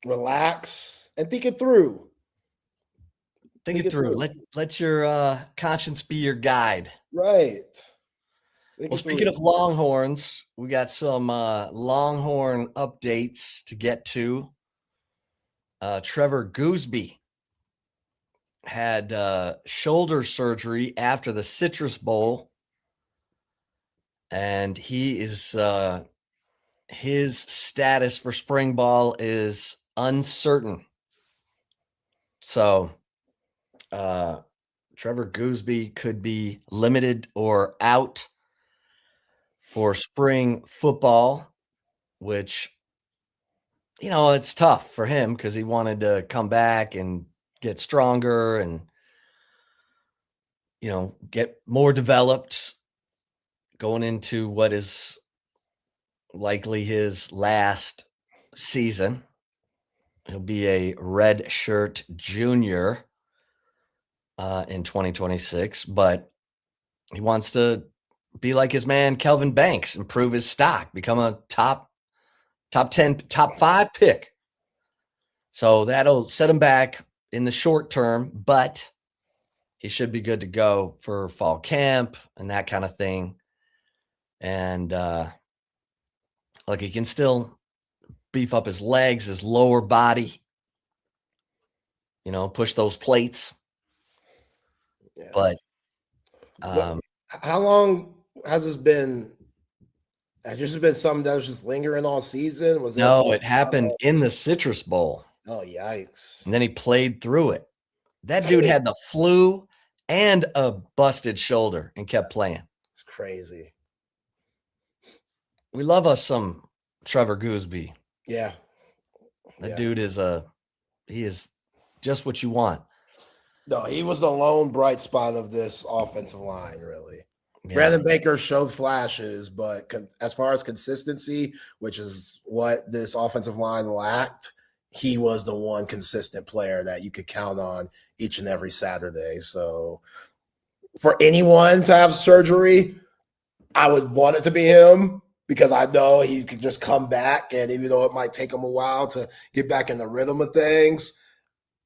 relax, and think it through. Think it through. Let your conscience be your guide. Right. Well, speaking of Longhorns, we got some Longhorn updates to get to. Trevor Gooseby had shoulder surgery after the Citrus Bowl, and he is his status for spring ball is uncertain. So Trevor Gooseby could be limited or out for spring football, which, it's tough for him because he wanted to come back and get stronger and, get more developed going into what is likely his last season. He'll be a red shirt junior in 2026, but he wants to be like his man Kelvin Banks, improve his stock, become a top 10, top 5 pick. So that'll set him back in the short term, but he should be good to go for fall camp and that kind of thing. And he can still beef up his legs, his lower body, push those plates. Yeah. But how long has this been? Has this been something that was just lingering all season? It happened in the Citrus Bowl. Oh, yikes. And then he played through it. That dude had the flu and a busted shoulder and kept playing. It's crazy. We love us some Trevor Gooseby. Yeah. That dude is he is just what you want. No, he was the lone bright spot of this offensive line, really. Yeah. Brandon Baker showed flashes, but as far as consistency, which is what this offensive line lacked, he was the one consistent player that you could count on each and every Saturday. So for anyone to have surgery, I would want it to be him because I know he could just come back. And even though it might take him a while to get back in the rhythm of things,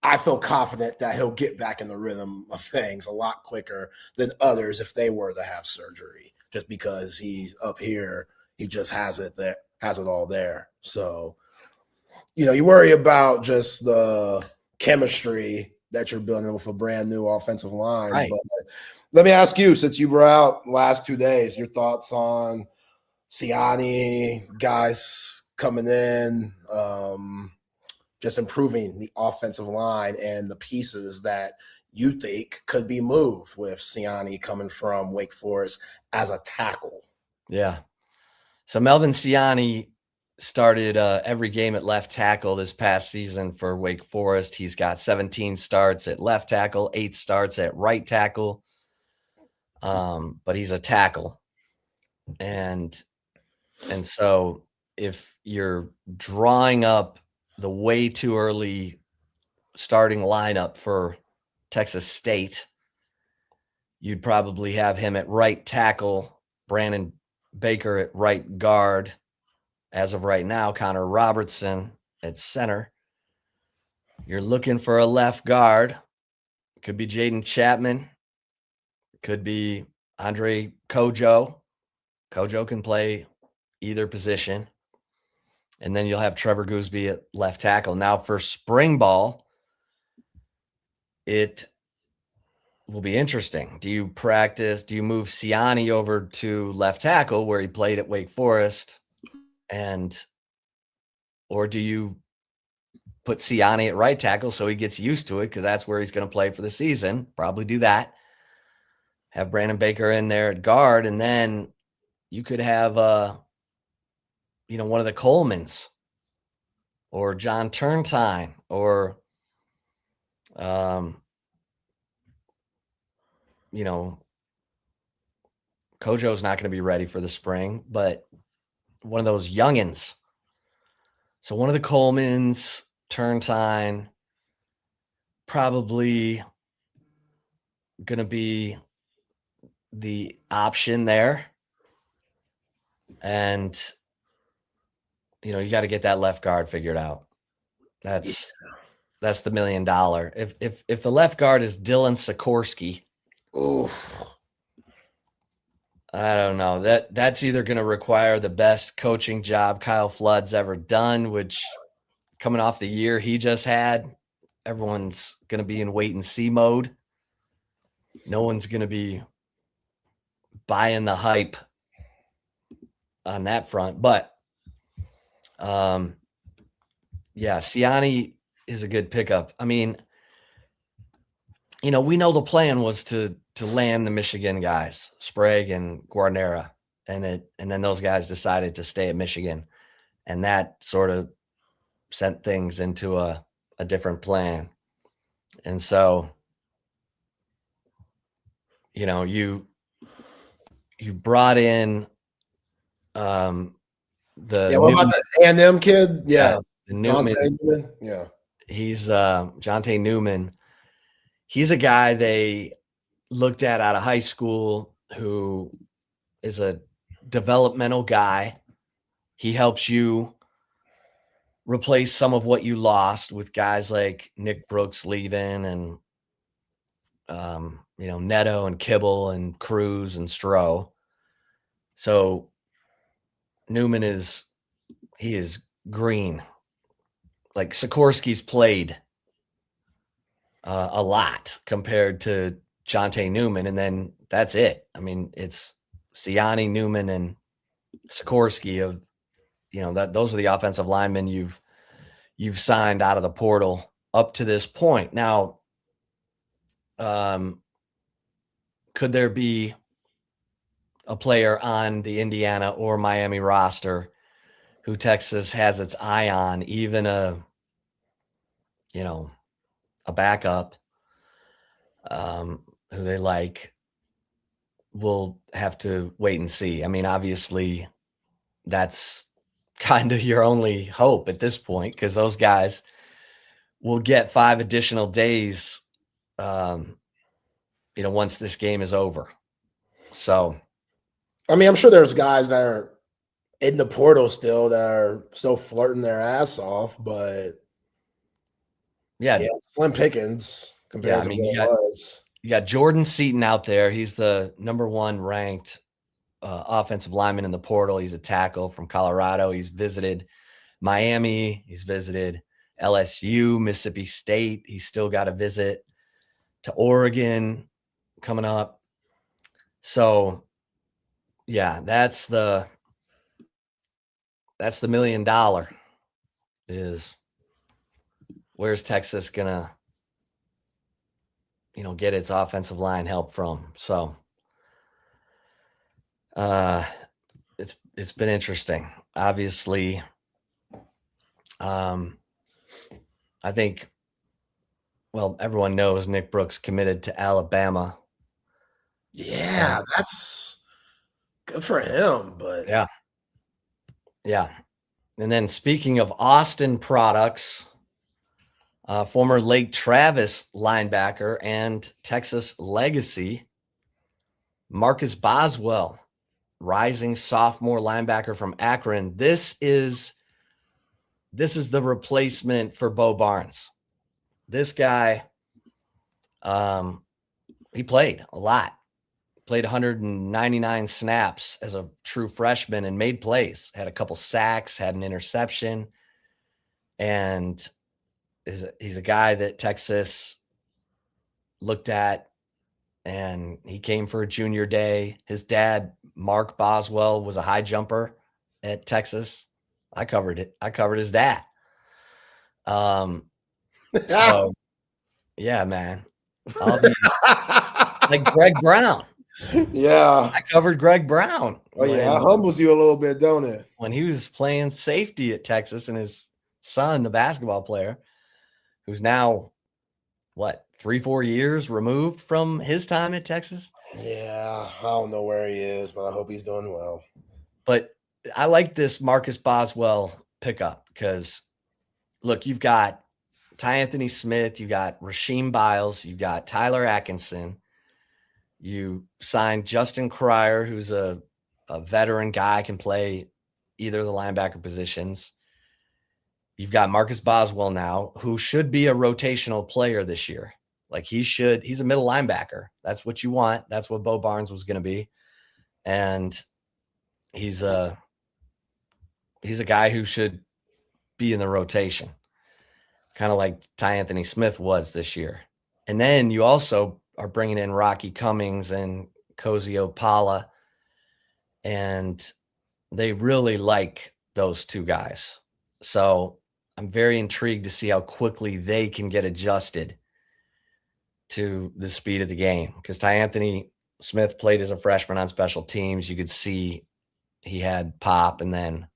I feel confident that he'll get back in the rhythm of things a lot quicker than others if they were to have surgery, just because he's up here, he just has it there, has it all there. So, you worry about just the chemistry that you're building with a brand new offensive line. Right. But let me ask you, since you were out last 2 days, your thoughts on Siani, guys coming in, just improving the offensive line and the pieces that you think could be moved with Siani coming from Wake Forest as a tackle. Yeah. So Melvin Siani started every game at left tackle this past season for Wake Forest. He's got 17 starts at left tackle, 8 starts at right tackle. But he's a tackle. And so if you're drawing up the way too early starting lineup for Texas State, you'd probably have him at right tackle, Brandon Baker at right guard. As of right now, Connor Robertson at center. You're looking for a left guard. Could be Jaden Chapman. Could be Andre Kojo. Kojo can play either position. And then you'll have Trevor Gooseby at left tackle. Now for spring ball, it will be interesting. Do you move Siani over to left tackle where he played at Wake Forest? Or do you put Siani at right tackle so he gets used to it because that's where he's going to play for the season? Probably do that. Have Brandon Baker in there at guard, and then you could have one of the Colemans or John Turntine or Kojo's not going to be ready for the spring, but one of those youngins. So one of the Colemans, Turntine, probably going to be the option there. And, you got to get that left guard figured out. That's the $1 million. If the left guard is Dylan Sikorsky, I don't know. That's either going to require the best coaching job Kyle Flood's ever done, which coming off the year he just had, everyone's going to be in wait and see mode. No one's going to be buying the hype on that front. But, Siani is a good pickup. I mean, we know the plan was to land the Michigan guys, Sprague and Guarnera, and then those guys decided to stay at Michigan, and that sort of sent things into a different plan. And so, you brought in what about the A&M kid? Yeah, Newman. Yeah, he's Jonte Newman. He's a guy they looked at out of high school who is a developmental guy. He helps you replace some of what you lost with guys like Nick Brooks leaving and, Neto and Kibble and Cruz and Stroh. So Newman is green. Like Sikorsky's played a lot compared to Jonte Newman, and then that's it. I mean, it's Siani, Newman, and Sikorsky of, those are the offensive linemen you've signed out of the portal up to this point. Now, could there be a player on the Indiana or Miami roster who Texas has its eye on, even a backup? who they like. We'll have to wait and see. I mean, obviously, that's kind of your only hope at this point, because those guys will get 5 additional days, once this game is over. So, I mean, I'm sure there's guys that are in the portal still that are still flirting their ass off, but yeah, slim pickings compared to what it was. You got Jordan Seaton out there. He's the number 1 ranked offensive lineman in the portal. He's a tackle from Colorado. He's visited Miami. He's visited LSU, Mississippi State. He's still got a visit to Oregon coming up. So, yeah, that's the $1 million is where's Texas gonna, get its offensive line help from. So, it's been interesting. Obviously, I think, everyone knows Nick Brooks committed to Alabama. Yeah, that's good for him, but yeah. And then speaking of Austin products, former Lake Travis linebacker and Texas legacy, Marcus Boswell, rising sophomore linebacker from Akron. This is the replacement for Bo Barnes. This guy, he played a lot. Played 199 snaps as a true freshman and made plays. Had a couple sacks, had an interception, and he's a guy that Texas looked at, and he came for a junior day. His dad, Mark Boswell, was a high jumper at Texas. I covered it. I covered his dad. So, yeah, man. Like Greg Brown. Yeah. I covered Greg Brown. Oh, yeah. It humbles you a little bit, don't it? When he was playing safety at Texas, and his son, the basketball player, who's now, 3-4 years removed from his time at Texas? Yeah. I don't know where he is, but I hope he's doing well. But I like this Marcus Boswell pickup because, look, you've got Ty Anthony Smith, you got Rasheem Biles, you got Tyler Atkinson. You signed Justin Cryer, who's a veteran guy, can play either of the linebacker positions. You've got Marcus Boswell now, who should be a rotational player this year. Like he's a middle linebacker. That's what you want. That's what Bo Barnes was going to be. And he's a guy who should be in the rotation, kind of like Ty Anthony Smith was this year. And then you also are bringing in Rocky Cummings and Cozy Opala, and they really like those two guys. So I'm very intrigued to see how quickly they can get adjusted to the speed of the game, because Ty Anthony Smith played as a freshman on special teams. You could see he had pop, and then,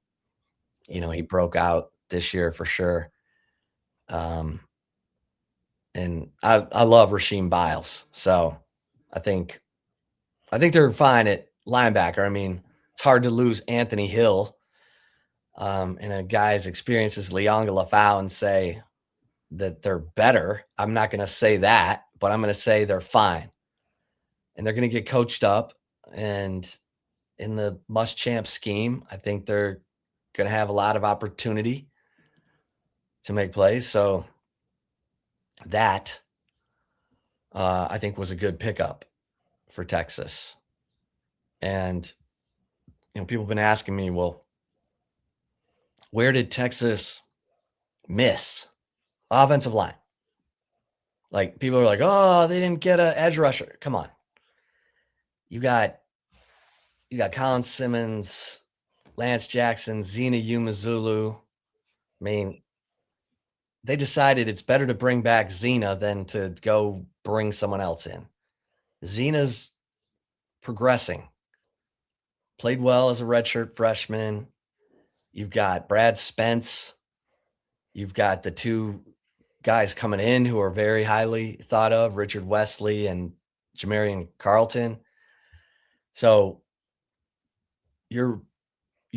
he broke out this year for sure. And I love Rasheem Biles. So I think they're fine at linebacker. I mean, it's hard to lose Anthony Hill and a guy's experience as Leonga Lafau and say that they're better. I'm not going to say that, but I'm going to say they're fine. And they're going to get coached up. And in the Muschamp scheme, I think they're going to have a lot of opportunity to make plays. So that, I think, was a good pickup for Texas. And, people have been asking me, well, where did Texas miss? Offensive line. Like, people are like, oh, they didn't get an edge rusher. Come on. You got Colin Simmons, Lance Jackson, Zena Umazulu. I mean, they decided it's better to bring back Zena than to go bring someone else in. Zena's progressing. Played well as a redshirt freshman. You've got Brad Spence. You've got the two guys coming in who are very highly thought of, Richard Wesley and Jamarian Carlton. So you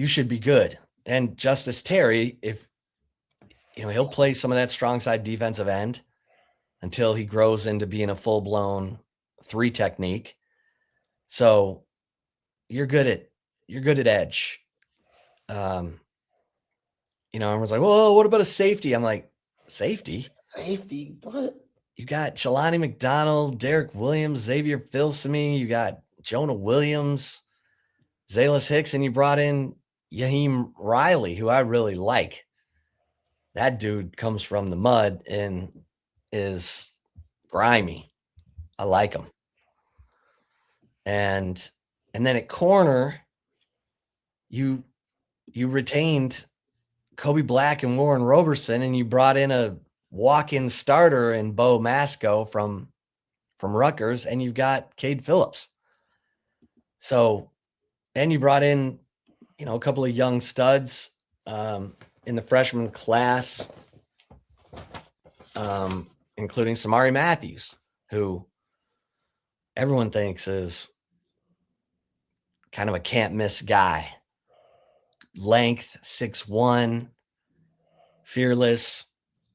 should be good. And Justice Terry, if he'll play some of that strong side defensive end until he grows into being a full-blown 3 technique. So you're good at edge. Everyone's like, well, what about a safety? I'm like, safety? Safety? What? You got Jelani McDonald, Derek Williams, Xavier Filsamy. You got Jonah Williams, Zalis Hicks, and you brought in Yaheem Riley, who I really like. That dude comes from the mud and is grimy. I like him. And then at corner, you retained Kobe Black and Warren Roberson, and you brought in a walk-in starter in Bo Masco from Rutgers, and you've got Cade Phillips. So, and you brought in, a couple of young studs in the freshman class, including Samari Matthews, who everyone thinks is kind of a can't miss guy. Length, 6'1", fearless.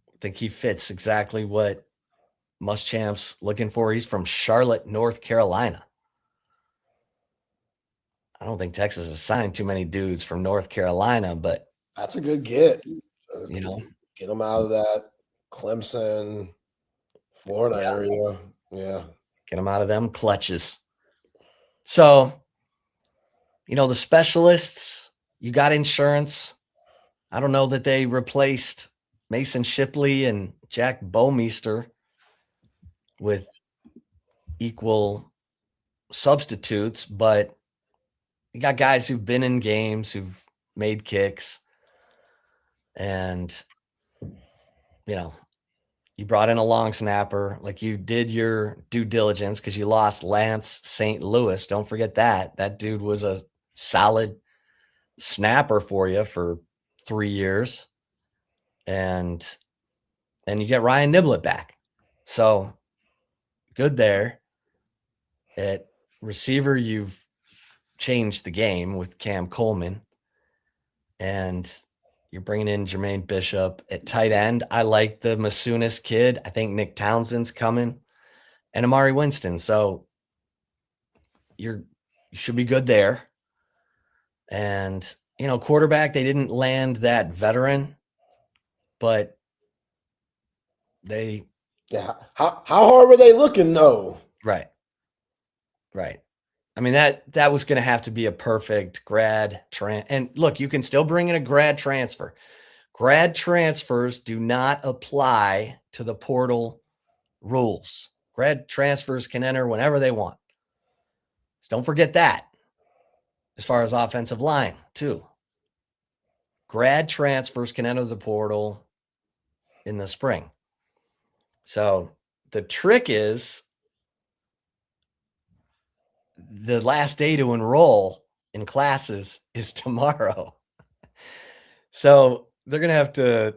I think he fits exactly what Muschamp's looking for. He's from Charlotte, North Carolina. I don't think Texas has signed too many dudes from North Carolina, but that's a good get. Get them out of that Clemson, Florida area. Yeah. Get them out of them clutches. So, the specialists, you got insurance. I don't know that they replaced Mason Shipley and Jack Bowmeister with equal substitutes, but you got guys who've been in games, who've made kicks, and, you brought in a long snapper. Like, you did your due diligence because you lost Lance St. Louis. Don't forget that. That dude was a solid snapper for you for 3 years. And you get Ryan Niblett back. So good there. At receiver, you've changed the game with Cam Coleman. And you're bringing in Jermaine Bishop. At tight end, I like the Masunis kid. I think Nick Townsend's coming. And Amari Winston. So you should be good there. And, quarterback, they didn't land that veteran, but they. Yeah. How hard were they looking, though? Right. I mean, that was going to have to be a perfect grad and look, you can still bring in a grad transfer. Grad transfers do not apply to the portal rules. Grad transfers can enter whenever they want. So don't forget that. As far as offensive line, too. Grad transfers can enter the portal in the spring. So the trick is the last day to enroll in classes is tomorrow. So they're going to have to,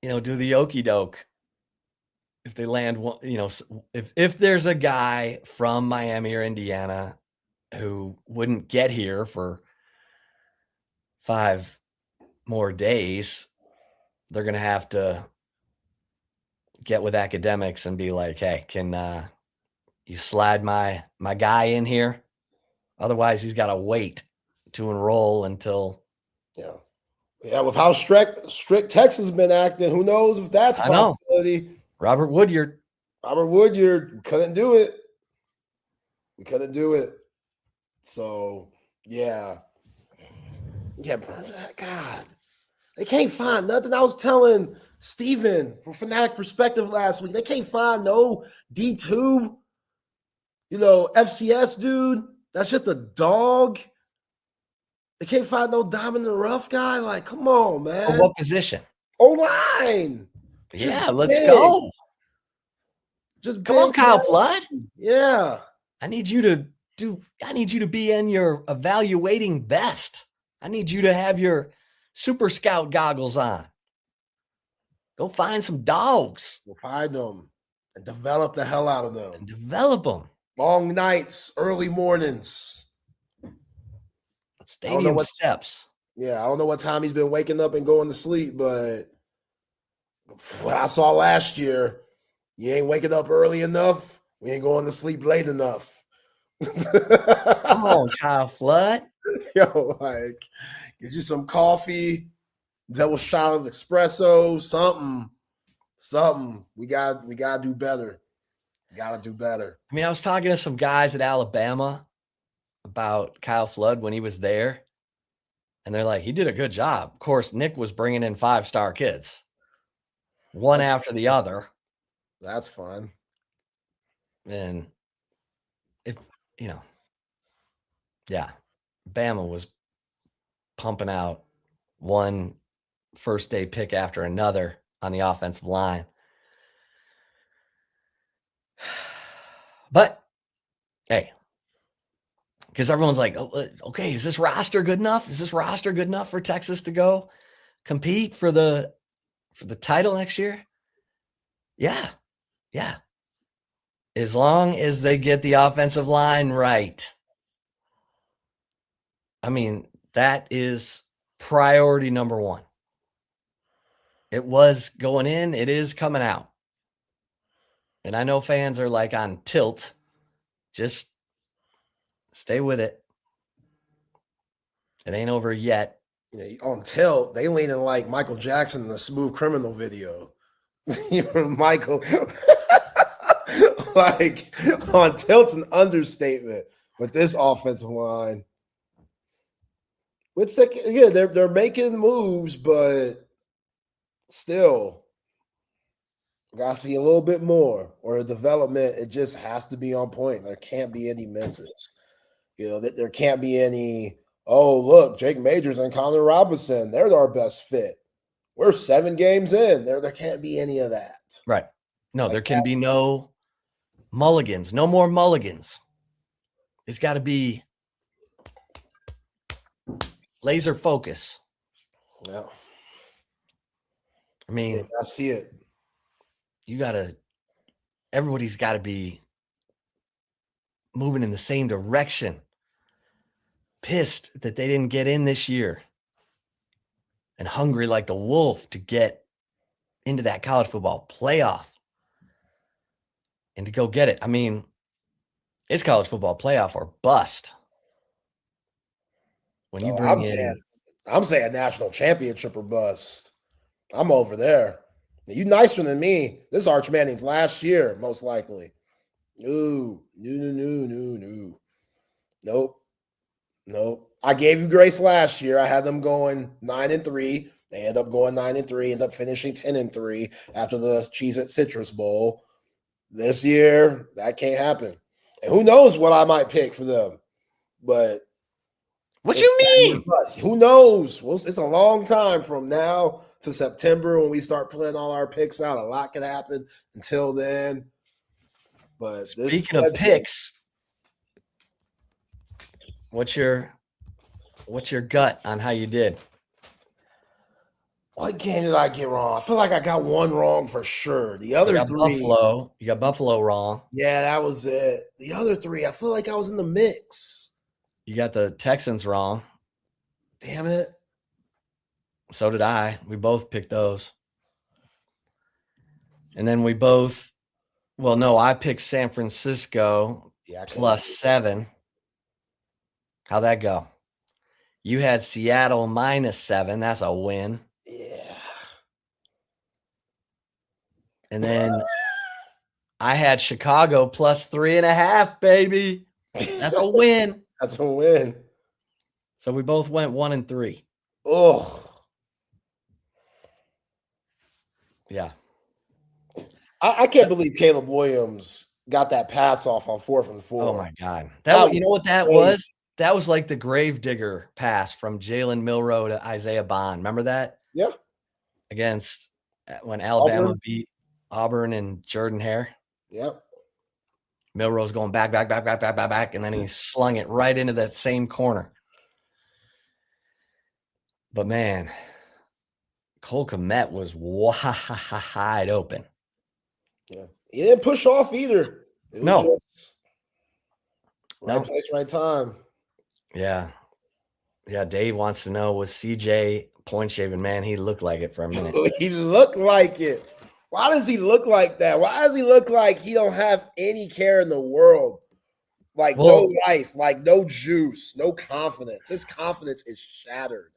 do the okey doke. If they land one, if there's a guy from Miami or Indiana who wouldn't get here for 5 more days, they're going to have to get with academics and be like, hey, can you slide my guy in here? Otherwise, he's got to wait to enroll until. Yeah, with how strict Texas has been acting, who knows if that's a possibility. Robert Woodyard couldn't do it. We couldn't do it. So, yeah, God, they can't find nothing. I was telling Steven from Fanatic Perspective last week, they can't find no D2, FCS dude. That's just a dog. They can't find no diamond in the rough guy. Like, come on, man. What position? O-line. Yeah, let's go. Just come on, Kyle Flood. Yeah. I need you to be in your evaluating best. I need you to have your Super Scout goggles on. Go find some dogs. We'll find them and develop the hell out of them. And develop them. Long nights, early mornings. Stadium steps. Yeah, I don't know what time he's been waking up and going to sleep, but what I saw last year, you ain't waking up early enough. We ain't going to sleep late enough. Come on, Kyle Flood. Yo, like, get you some coffee, double shot of espresso, something. We gotta do better. Gotta do better. I mean, I was talking to some guys at Alabama about Kyle Flood when he was there, and they're like, he did a good job. Of course, Nick was bringing in 5-star kids, one after the other. That's fun. And if, yeah, Bama was pumping out one first-day pick after another on the offensive line. But, hey, because everyone's like, oh, okay, is this roster good enough? Is this roster good enough for Texas to go compete for the title next year? Yeah. As long as they get the offensive line right. I mean, that is priority number one. It was going in, it is coming out. And I know fans are like on tilt. Just stay with it. It ain't over yet. Yeah, on tilt, they leaning like Michael Jackson in the Smooth Criminal video. Michael, like on tilt's an understatement with this offensive line. Which they're making moves, but still, gotta see a little bit more. Or the development, it just has to be on point. There can't be any misses. There can't be any. Oh, look, Jake Majors and Connor Robinson, they're our best fit. We're 7 games in. There can't be any of that. Right. No, there can be no mulligans. No more mulligans. It's got to be laser focus. Yeah. I mean, I see it. Everybody's got to be moving in the same direction. Pissed that they didn't get in this year. And hungry like the wolf to get into that college football playoff and to go get it. I mean, it's college football playoff or bust. When you bring I'm saying national championship or bust. I'm over there. You nicer than me. This Arch Manning's last year, most likely. No. Nope. I gave you grace last year. I had them going 9-3. They end up going 9-3, end up finishing 10-3 after the Cheez-It Citrus Bowl. This year, that can't happen. And who knows what I might pick for them. But what you mean? Who knows? Well, it's a long time from now to September when we start playing all our picks out. A lot can happen until then. But speaking of picks, what's your gut on how you did? What game did I get wrong? I feel like I got one wrong for sure. The other three, you got Buffalo wrong. Yeah, that was it. The other three, I feel like I was in the mix. You got the Texans wrong. Damn it. So did I. We both picked those. And then we both, I picked San Francisco +7. How'd that go? You had Seattle -7. That's a win. Yeah. And then I had Chicago +3.5, baby. That's a win. That's a win. So we both went 1-3. Oh. Yeah. I can't believe Caleb Williams got that pass off on 4th and 4. Oh my God. You know what that was? That was like the gravedigger pass from Jalen Milroe to Isaiah Bond. Remember that? Yeah. Against when Alabama beat Auburn and Jordan Hare. Yep. Milroe's going back, and then he slung it right into that same corner. But man, Cole Kmet was wide open. Yeah. He didn't push off either. It was No. just right place, right time. Yeah. Yeah, Dave wants to know, was CJ point shaving? Man, he looked like it for a minute. He looked like it. Why does he look like that? Why does he look like he don't have any care in the world? Like no life, like no juice, no confidence. His confidence is shattered.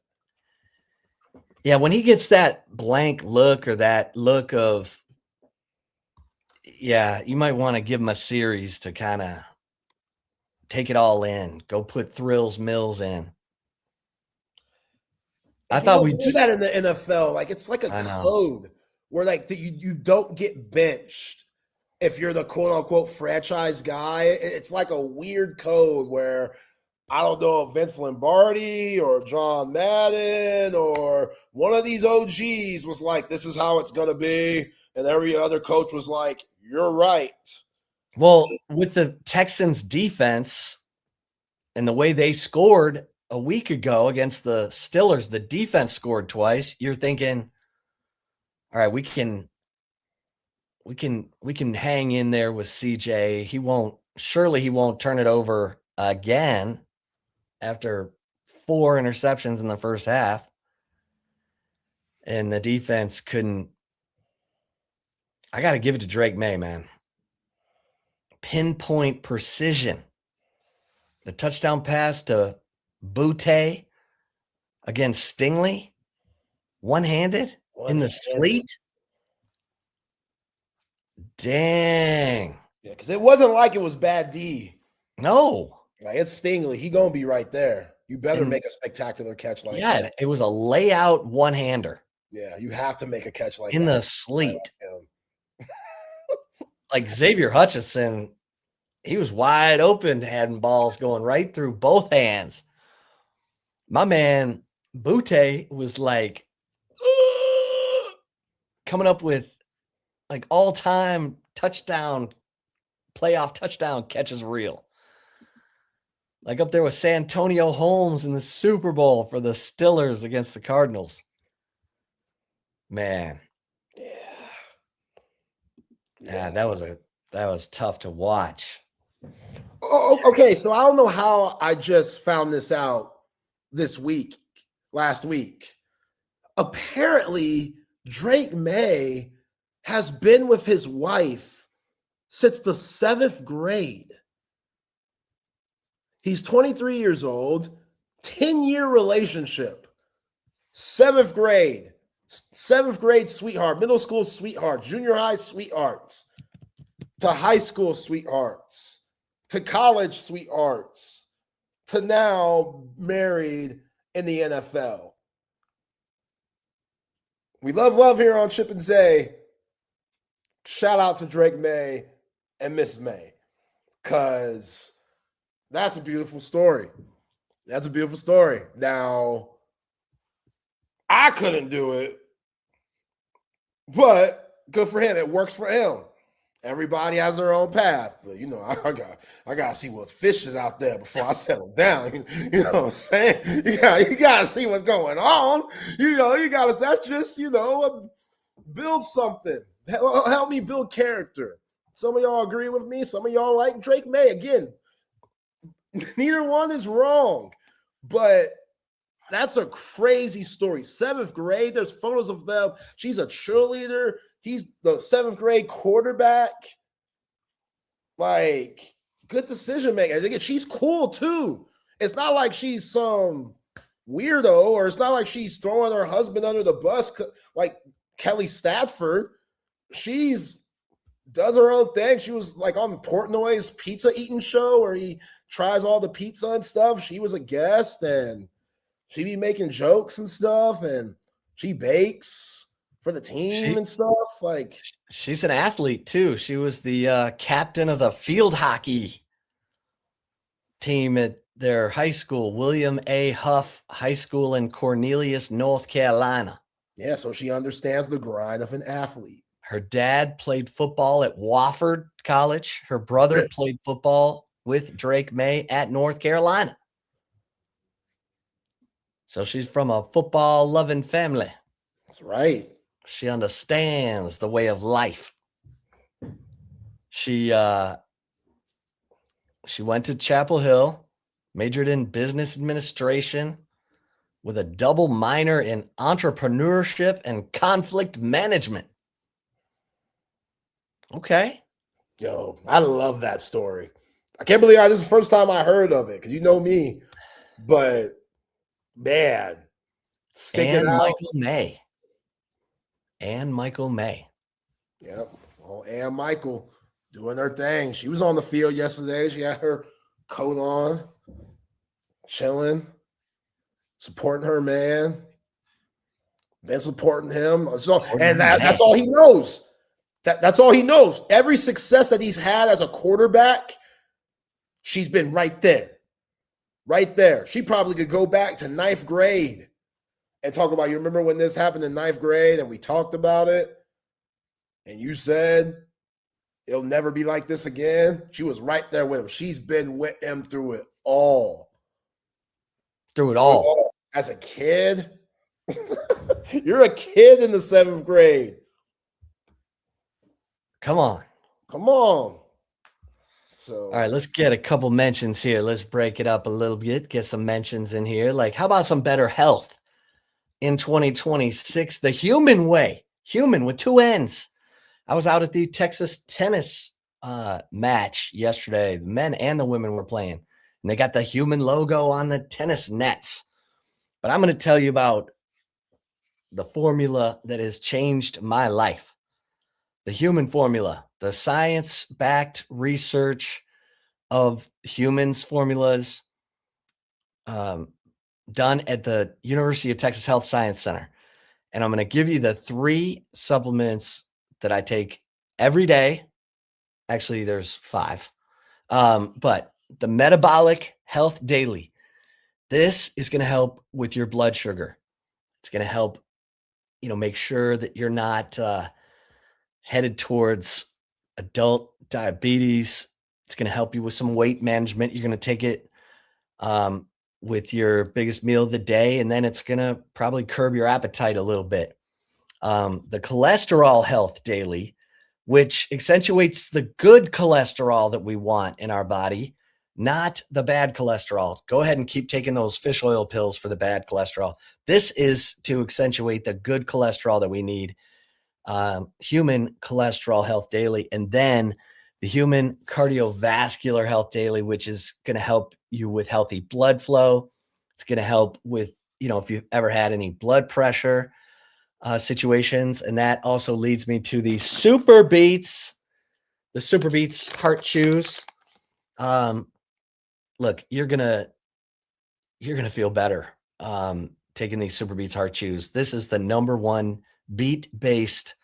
Yeah, when he gets that blank look or that look of, yeah, you might want to give him a series to kind of take it all in. Go put Thrills Mills in. I thought we'd do that in the NFL. Like it's like a code where like you don't get benched if you're the quote unquote franchise guy. It's like a weird code where I don't know if Vince Lombardi or John Madden or one of these OGs was like, this is how it's gonna be, and every other coach was like, you're right. Well, with the Texans defense and the way they scored a week ago against the Steelers, the defense scored twice. You're thinking, all right, we can hang in there with CJ. Surely he won't turn it over again after 4 interceptions in the first half. And the defense couldn't. I got to give it to Drake May, man. Pinpoint precision. The touchdown pass to Butte against Stingley, one-handed in the sleet. Dang. Yeah, because it wasn't like it was bad D. No. Like it's Stingley. He gonna be right there. You better make a spectacular catch like that. Yeah, it was a layout one-hander. Yeah, you have to make a catch like that. In the sleet. Like Xavier Hutchinson, he was wide open, having balls going right through both hands. My man, Butte, was like coming up with like all-time playoff touchdown catches reel. Like up there with Santonio Holmes in the Super Bowl for the Steelers against the Cardinals. Man. Yeah, that was tough to watch. Oh, okay. So I don't know how I just found this out last week. Apparently, Drake May has been with his wife since the 7th grade. He's 23 years old, 10-year relationship, 7th grade sweetheart, middle school sweetheart, junior high sweethearts, to high school sweethearts, to college sweethearts, to now married in the NFL. We love here on Chip and Zay. Shout out to Drake May and Mrs. May, because that's a beautiful story. That's a beautiful story. Now, I couldn't do it, but good for him. It works for him. Everybody has their own path. But, you know, I got to see what fish is out there before I settle down. You know what I'm saying? You got to see what's going on. That's just, build something. Help me build character. Some of y'all agree with me. Some of y'all like Drake May. Again, neither one is wrong, but that's a crazy story. 7th grade, there's photos of them. She's a cheerleader. He's the 7th grade quarterback. Like, good decision maker. Again, she's cool too. It's not like she's some weirdo, or it's not like she's throwing her husband under the bus like Kelly Stafford. She's does her own thing. She was like on Portnoy's pizza eating show where he tries all the pizza and stuff. She was a guest, and she be making jokes and stuff, and she bakes for the team and stuff. Like, she's an athlete too. She was the captain of the field hockey team at their high school, William A. Huff High School in Cornelius, North Carolina. Yeah, so she understands the grind of an athlete. Her dad played football at Wofford College. Her brother played football with Drake May at North Carolina. So she's from a football-loving family. That's right. She understands the way of life. She went to Chapel Hill, majored in business administration with a double minor in entrepreneurship and conflict management. Okay. Yo, I love that story. I can't believe this is the first time I heard of it because you know me, but man, stick it out. Michael May. Yep. Well, and Michael doing her thing. She was on the field yesterday. She had her coat on, chilling, supporting her man, been supporting him. So, and that's all he knows. That's all he knows. Every success that he's had as a quarterback, she's been right there. Right there. She probably could go back to ninth grade and talk about, you remember when this happened in ninth grade and we talked about it? And you said, it'll never be like this again. She was right there with him. She's been with him through it all. Through it all. As a kid, you're a kid in the 7th grade. Come on. So, all right, let's get a couple mentions here. Let's break it up a little bit. Get some mentions in here. Like, how about some better health in 2026? The Humann way. Humann with 2 N's. I was out at the Texas tennis match yesterday. The men and the women were playing, and they got the Humann logo on the tennis nets. But I'm going to tell you about the formula that has changed my life. The Humann formula, the science-backed research of Humann's formulas done at the University of Texas Health Science Center. And I'm going to give you the 3 supplements that I take every day. Actually, there's 5. But the Metabolic Health Daily. This is going to help with your blood sugar. It's going to help, make sure that you're not headed towards adult diabetes. It's going to help you with some weight management. You're going to take it with your biggest meal of the day, and then it's going to probably curb your appetite a little bit. The Cholesterol Health Daily, which accentuates the good cholesterol that we want in our body, not the bad cholesterol. Go ahead and keep taking those fish oil pills for the bad cholesterol. This is to accentuate the good cholesterol that we need. Humann Cholesterol Health Daily, and then the Humann Cardiovascular Health Daily, which is going to help you with healthy blood flow. It's going to help with, if you've ever had any blood pressure situations. And that also leads me to the Super Beets Heart Chews. Look, you're going to feel better taking these Super Beets Heart Chews. This is the #1 beet-based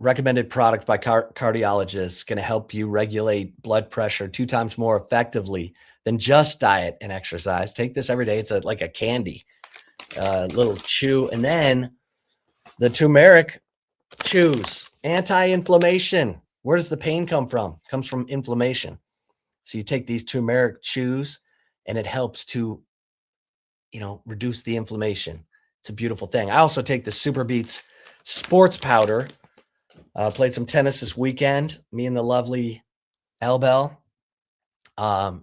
recommended product by cardiologists, going to help you regulate blood pressure 2 times more effectively than just diet and exercise. Take this every day. It's like a candy, little chew. And then the turmeric chews, anti-inflammation. Where does the pain come from? It comes from inflammation. So you take these turmeric chews and it helps to, reduce the inflammation. It's a beautiful thing. I also take the Super Beets sports powder. Played some tennis this weekend. Me and the lovely Elbel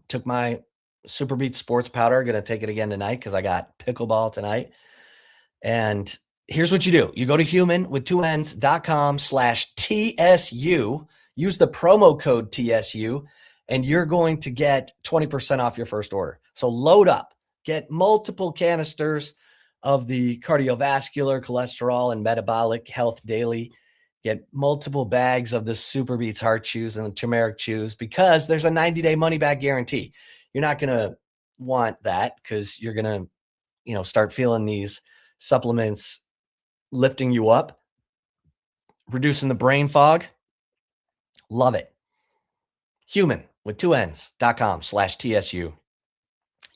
took my Super Beets sports powder. Going to take it again tonight because I got pickleball tonight. And here's what you do. You go to Humann with 2 N's.com/TSU. Use the promo code TSU, and you're going to get 20% off your first order. So load up. Get multiple canisters of the cardiovascular, cholesterol, and metabolic health daily. Get multiple bags of the Super Beets Heart Chews and the turmeric chews because there's a 90-day money-back guarantee. You're not going to want that because you're going to, start feeling these supplements lifting you up, reducing the brain fog. Love it. Humann with 2 N's.com/TSU.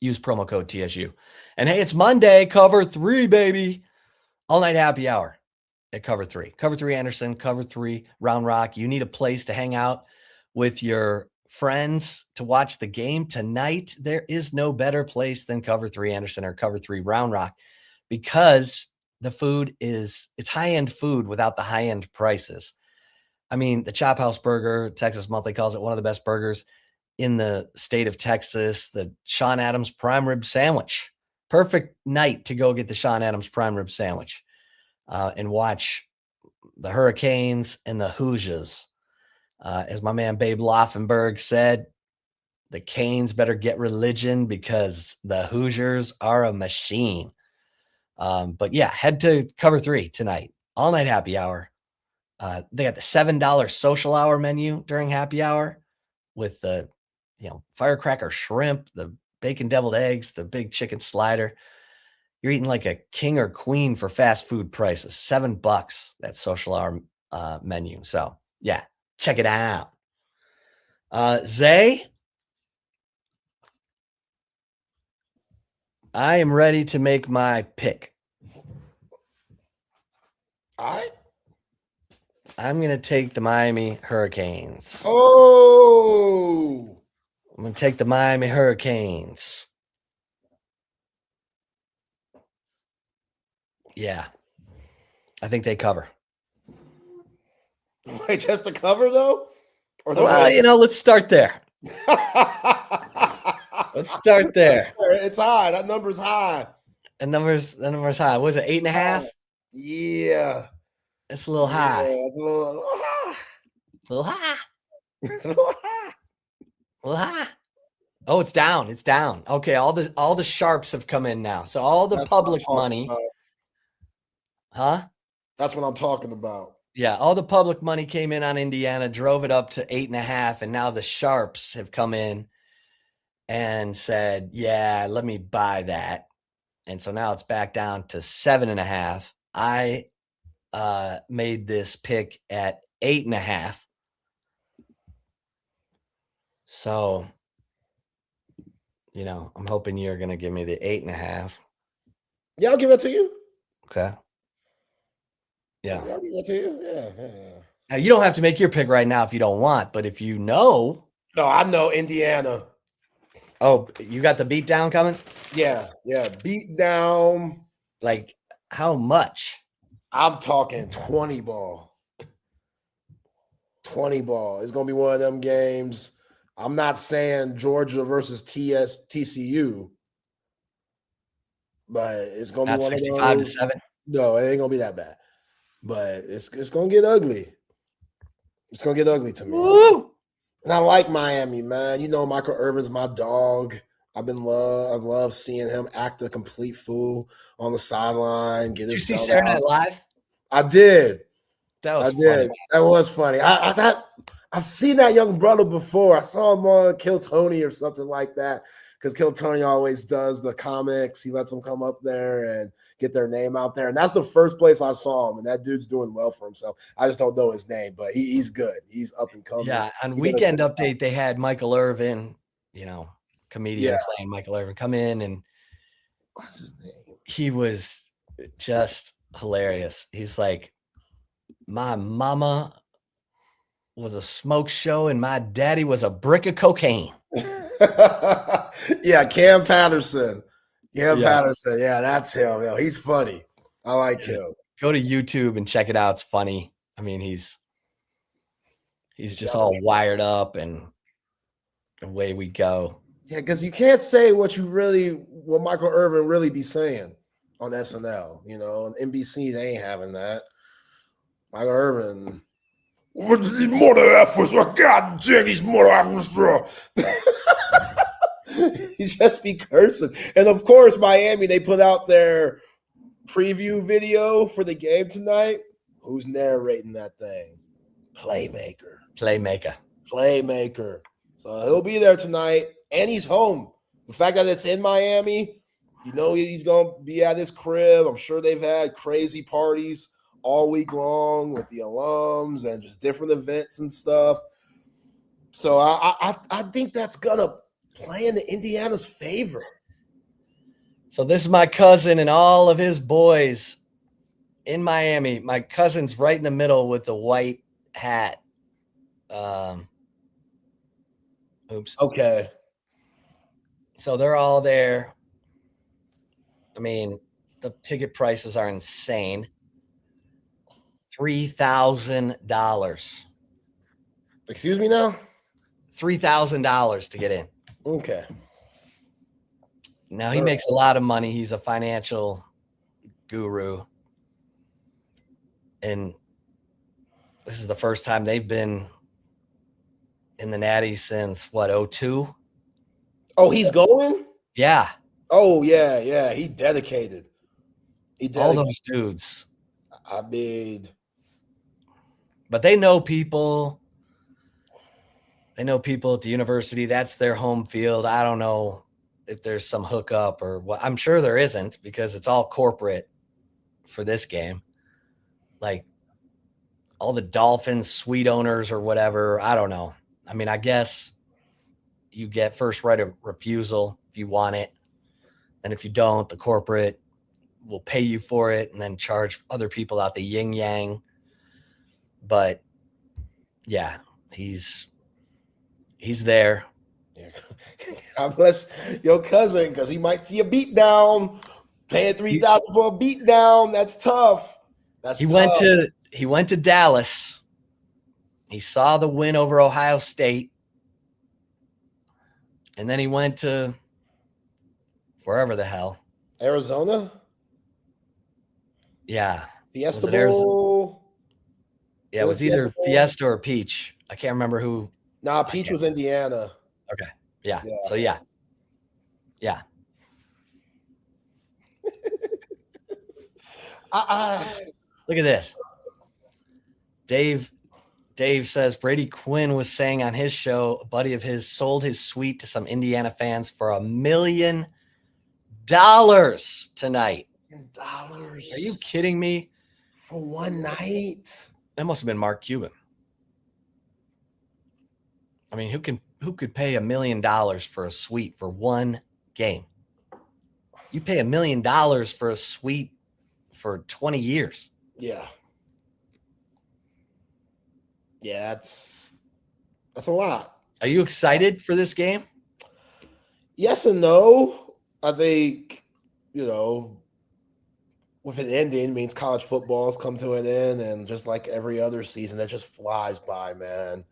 Use promo code TSU. And hey, it's Monday, cover 3, baby. All night happy hour at cover 3. Cover 3 Anderson, cover 3 Round Rock. You need a place to hang out with your friends to watch the game tonight. There is no better place than cover 3 Anderson or cover 3 Round Rock because the food it's high-end food without the high-end prices. I mean, the Chop House Burger, Texas Monthly calls it one of the best burgers in the state of Texas. The Sean Adams prime rib sandwich, perfect night to go get the Sean Adams prime rib sandwich and watch the Hurricanes and the Hoosiers. As my man Babe Laufenberg said, the Canes better get religion because the Hoosiers are a machine. But yeah, head to Cover 3 tonight, all night happy hour. They got the $7 social hour menu during happy hour with the, firecracker shrimp, the bacon deviled eggs, the big chicken slider. You're eating like a king or queen for fast food prices. $7, that social hour menu. So yeah, check it out. Zay, I am ready to make my pick. All right. I'm going to take the Miami Hurricanes. Oh, I'm going to take the Miami Hurricanes. Yeah. I think they cover. wait, just to cover though? Or Well, let's start there. Let's start there. It's high. That number's high. The number's high. What was it, 8.5? Yeah. It's a little high. Yeah, it's a little high. A little high. It's a little high. A little high. Oh, it's down. It's down. Okay, all the sharps have come in now. So all the That's public what I'm talking money. about. Huh? That's what I'm talking about. Yeah, all the public money came in on Indiana, drove it up to 8.5, and now the sharps have come in and said, yeah, let me buy that. And so now it's back down to 7.5. I made this pick at 8.5. So, I'm hoping you're going to give me the 8.5. Yeah, I'll give it to you. Okay. Yeah. I'll give it to you. Yeah. Now, you don't have to make your pick right now if you don't want, but if you know. No, I know Indiana. Oh, you got the beat down coming? Yeah. Beat down. Like, how much? I'm talking 20 ball. 20 ball. It's going to be one of them games. I'm not saying Georgia versus TCU, but it's going to be one of those. 65-7? No, it ain't going to be that bad. But it's going to get ugly. It's going to get ugly to me. Woo! And I like Miami, man. Michael Irvin's my dog. I love seeing him act a complete fool on the sideline. Did you see Saturday Night Live? I did. That was funny. funny. That was funny. I've seen that young brother before. I saw him on Kill Tony or something like that. Because Kill Tony always does the comics. He lets them come up there and get their name out there. And that's the first place I saw him. And that dude's doing well for himself. I just don't know his name, but he's good. He's up and coming. Yeah, on Weekend Update, they had Michael Irvin, comedian playing Michael Irvin, come in, and what's his name? He was just hilarious. He's like, my mama was a smoke show and my daddy was a brick of cocaine. Yeah, Cam Patterson. Patterson. Yeah, that's him. He's funny. I like him. Go to YouTube and check it out. It's funny. I mean, he's just all wired up, and away we go. Yeah, because you can't say what Michael Irvin really be saying on SNL. On NBC, they ain't having that. Michael Irvin. What's his mother efforts? God dang, he's mother efforts. He just be cursing. And of course, Miami, they put out their preview video for the game tonight. Who's narrating that thing? Playmaker. So he'll be there tonight, and he's home. The fact that it's in Miami, he's going to be at his crib. I'm sure they've had crazy parties all week long with the alums and just different events and stuff. So I think that's going to play in Indiana's favor. So this is my cousin and all of his boys in Miami. My cousin's right in the middle with the white hat. Oops. Okay. So they're all there. I mean, the ticket prices are insane. $3,000. Excuse me now? $3,000 to get in. Okay. Now he makes a lot of money. He's a financial guru. And this is the first time they've been in the Natty since what, 2002? Oh, he's going? Yeah. Oh, yeah. He dedicated. All those dudes. I mean, but they know people. They know people at the university. That's their home field. I don't know if there's some hookup or what. I'm sure there isn't because it's all corporate for this game. Like all the Dolphins suite owners or whatever. I don't know. I mean, I guess you get first right of refusal if you want it. And if you don't, the corporate will pay you for it and then charge other people out the yin yang. But yeah, he's there. Yeah. God bless your cousin because he might see a beat down. Paying $3,000 for a beat down, that's tough. He went to Dallas. He saw the win over Ohio State. And then he went to wherever the hell. Arizona? Yeah. Fiesta Bowl? Yeah, it was either Fiesta or Peach. I can't remember who. Nah, Peach was Indiana. Okay. Yeah. So, yeah. Yeah. Look at this. Dave says Brady Quinn was saying on his show, a buddy of his sold his suite to some Indiana fans for $1 million tonight. $1 million. Are you kidding me? For one night? That must have been Mark Cuban. I mean, who could pay $1 million for a suite for one game? You pay $1 million for a suite for 20 years. Yeah. Yeah, that's a lot. Are you excited for this game? Yes and no. I think, with an ending means college football's come to an end, and just like every other season, that just flies by, man.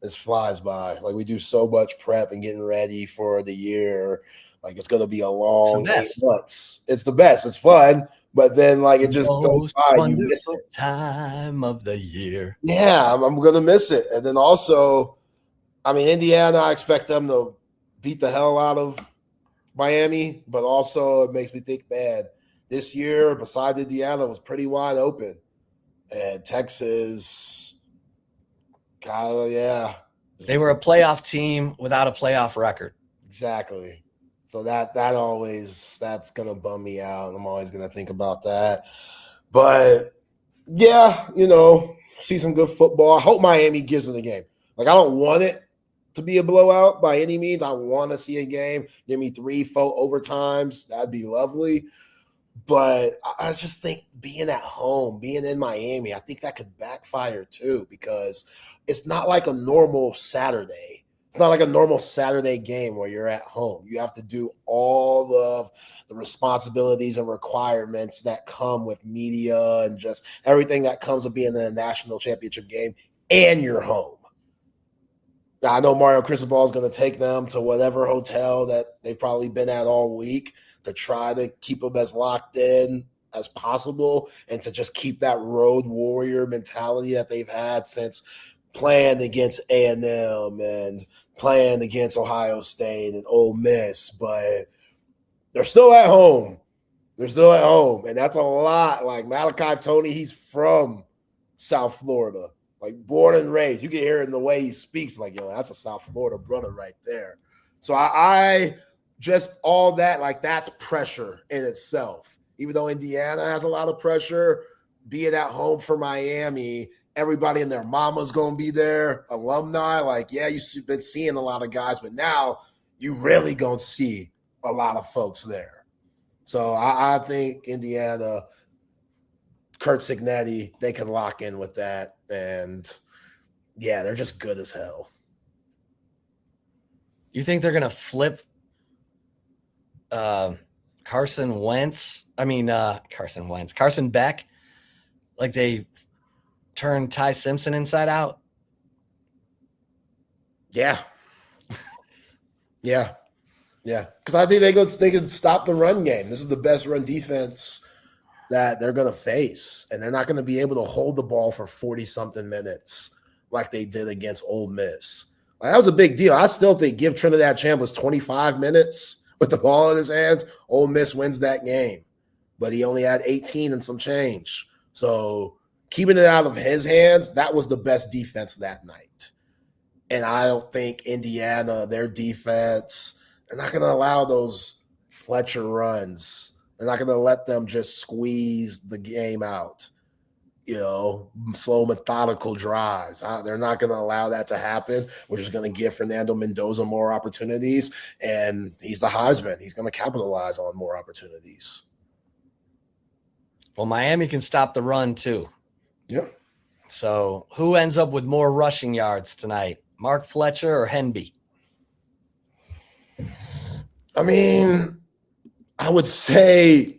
It flies by. Like, we do so much prep and getting ready for the year. Like, it's going to be a long 8 months. It's the best. It's fun. But then, like, it just goes by. You miss it. Time of the year. Yeah, I'm going to miss it. And then also, I mean, Indiana, I expect them to beat the hell out of Miami. But also, it makes me think, man, this year, besides Indiana, was pretty wide open. And Texas, God, yeah. They were a playoff team without a playoff record. Exactly. So that's gonna bum me out. I'm always gonna think about that. But yeah, see some good football. I hope Miami gives it a game. Like, I don't want it to be a blowout by any means. I want to see a game. Give me 3-4 overtimes. That'd be lovely. But I just think being at home, being in Miami, I think that could backfire too, because it's not like a normal Saturday. It's not like a normal Saturday game where you're at home. You have to do all of the responsibilities and requirements that come with media and just everything that comes with being in a national championship game, and you're home. Now, I know Mario Cristobal is going to take them to whatever hotel that they've probably been at all week to try to keep them as locked in as possible and to just keep that road warrior mentality that they've had since playing against A&M and playing against Ohio State and Ole Miss. But they're still at home. And that's a lot. Like, Malachi Tony, he's from South Florida. Like, born and raised. You can hear it in the way he speaks. Like, that's a South Florida brother right there. So I just all that, like, that's pressure in itself. Even though Indiana has a lot of pressure, being at home for Miami, everybody and their mama's going to be there, alumni. Like, yeah, you've been seeing a lot of guys, but now you really going to see a lot of folks there. So I think Indiana, Kurt Signetti, they can lock in with that. And, yeah, they're just good as hell. You think they're going to flip Carson Beck, like they turned Ty Simpson inside out. Yeah. Yeah. Yeah. Because I think they can stop the run game. This is the best run defense that they're going to face. And they're not going to be able to hold the ball for 40-something minutes like they did against Ole Miss. Like, that was a big deal. I still think give Trinidad Chambliss 25 minutes with the ball in his hands, Ole Miss wins that game. But he only had 18 and some change. So keeping it out of his hands, that was the best defense that night. And I don't think Indiana, their defense, they're not going to allow those Fletcher runs. They're not going to let them just squeeze the game out, slow, methodical drives. They're not going to allow that to happen, which is going to give Fernando Mendoza more opportunities. And he's the Heisman. He's going to capitalize on more opportunities. Well, Miami can stop the run too. Yep. So who ends up with more rushing yards tonight? Mark Fletcher or Henby? I mean, I would say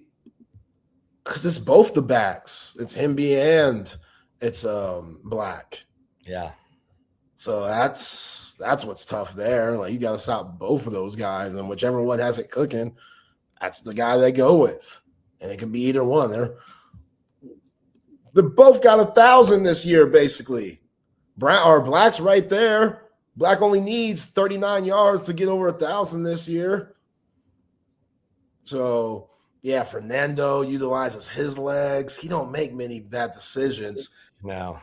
because it's both the backs. It's Henby and it's Black. Yeah. So that's what's tough there. Like, you got to stop both of those guys, and whichever one has it cooking, that's the guy they go with. And it can be either one. They both got 1,000 this year, basically. Black's right there. Black only needs 39 yards to get over 1,000 this year. So, yeah, Fernando utilizes his legs. He don't make many bad decisions. No.